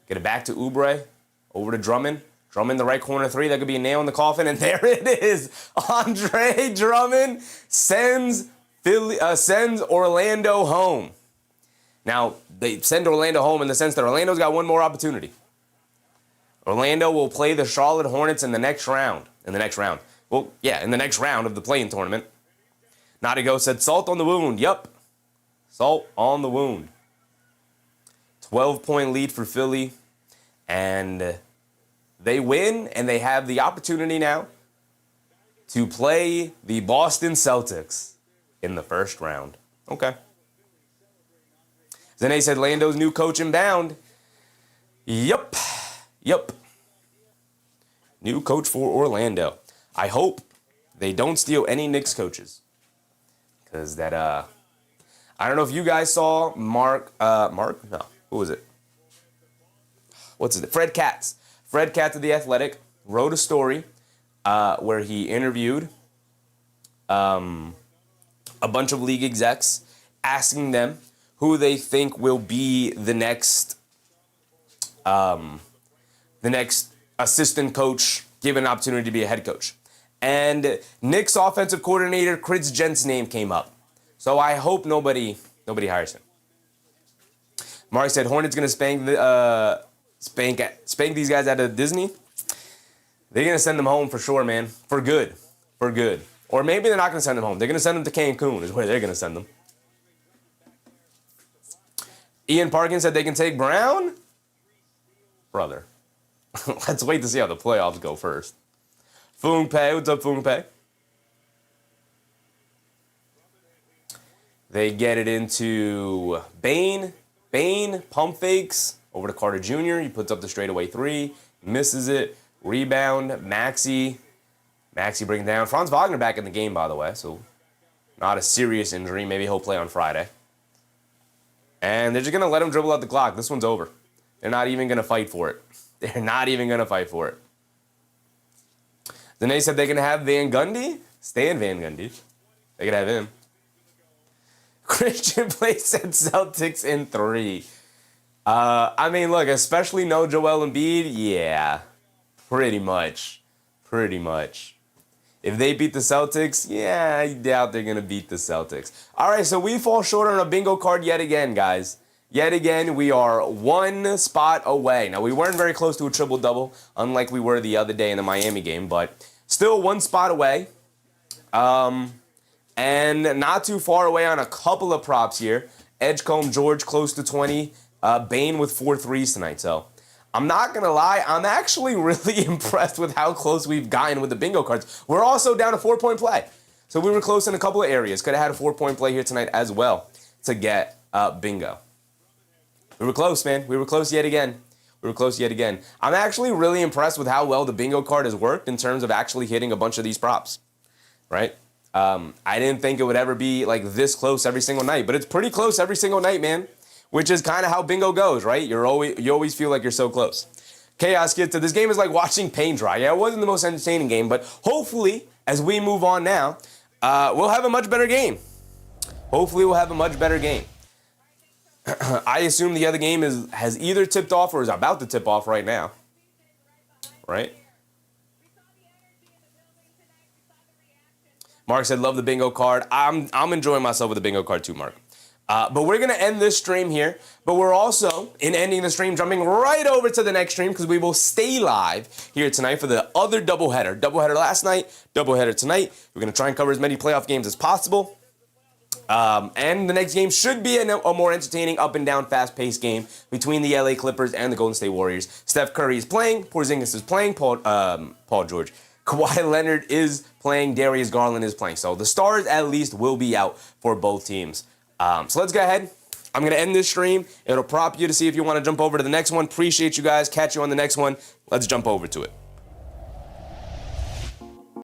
Get it back to Oubre, over to Drummond. Drummond, the right corner three, that could be a nail in the coffin, and there it is. Andre Drummond sends Orlando home. Now, they send Orlando home in the sense that Orlando's got one more opportunity. Orlando will play the Charlotte Hornets in the next round. In the next round of the play-in tournament. Nadigo said, salt on the wound. Yup. Salt on the wound. 12-point lead for Philly, and they win, and they have the opportunity now to play the Boston Celtics in the first round. Okay. Zane said, Lando's new coach inbound. Yup. New coach for Orlando. I hope they don't steal any Knicks coaches. Because that, I don't know if you guys saw who was it? What's his name? Fred Katz. Fred Katz of The Athletic wrote a story where he interviewed a bunch of league execs, asking them who they think will be the next assistant coach given an opportunity to be a head coach. And Knicks offensive coordinator Chris Gent's name came up. So I hope nobody hires him. Mark said Hornets going to spank these guys out of Disney. They're going to send them home for sure, man. For good. Or maybe they're not going to send them home. They're going to send them to Cancun is where they're going to send them. Ian Parkin said they can take Brown? Brother. Let's wait to see how the playoffs go first. Foong Pei, what's up, Foong Pei? They get it into Bane. Bane, pump fakes, over to Carter Jr. He puts up the straightaway three, misses it. Rebound, Maxey Maxey breaking down. Franz Wagner back in the game, by the way, so not a serious injury. Maybe he'll play on Friday. And they're just going to let him dribble out the clock. This one's over. They're not even going to fight for it. They're not even going to fight for it. Then they said they're going to have Van Gundy. Stan Van Gundy. They could have him. Christian Play said Celtics in 3. I mean, look, especially no Joel Embiid. Yeah, pretty much. Pretty much. If they beat the Celtics, yeah, I doubt they're going to beat the Celtics. All right, so we fall short on a bingo card yet again, guys. Yet again, we are 1 spot away. Now, we weren't very close to a triple-double, unlike we were the other day in the Miami game, but still 1 spot away. And not too far away on a couple of props here. Edgecombe George close to 20. Bane with 4 threes tonight, so I'm not going to lie, I'm actually really impressed with how close we've gotten with the bingo cards. We're also down a 4-point play. So we were close in a couple of areas. Could have had a 4-point play here tonight as well to get bingo. We were close, man. We were close yet again. We were close yet again. I'm actually really impressed with how well the bingo card has worked in terms of actually hitting a bunch of these props, right? I didn't think it would ever be like this close every single night, but it's pretty close every single night, man. Which is kind of how bingo goes, right? You always feel like you're so close. Chaos Kid said, this game is like watching paint dry. Yeah, it wasn't the most entertaining game, but hopefully, as we move on now, we'll have a much better game. Hopefully, we'll have a much better game. I assume the other game has either tipped off or is about to tip off right now. Right? Mark said, love the bingo card. I'm enjoying myself with the bingo card too, Mark. But we're going to end this stream here. But we're also, in ending the stream, jumping right over to the next stream because we will stay live here tonight for the other doubleheader. Doubleheader last night, doubleheader tonight. We're going to try and cover as many playoff games as possible. And the next game should be a more entertaining, up-and-down, fast-paced game between the LA Clippers and the Golden State Warriors. Steph Curry is playing. Porzingis is playing. Paul George. Kawhi Leonard is playing. Darius Garland is playing. So the stars, at least, will be out for both teams. So let's go ahead. I'm going to end this stream. It'll prompt you to see if you want to jump over to the next one. Appreciate you guys. Catch you on the next one. Let's jump over to it.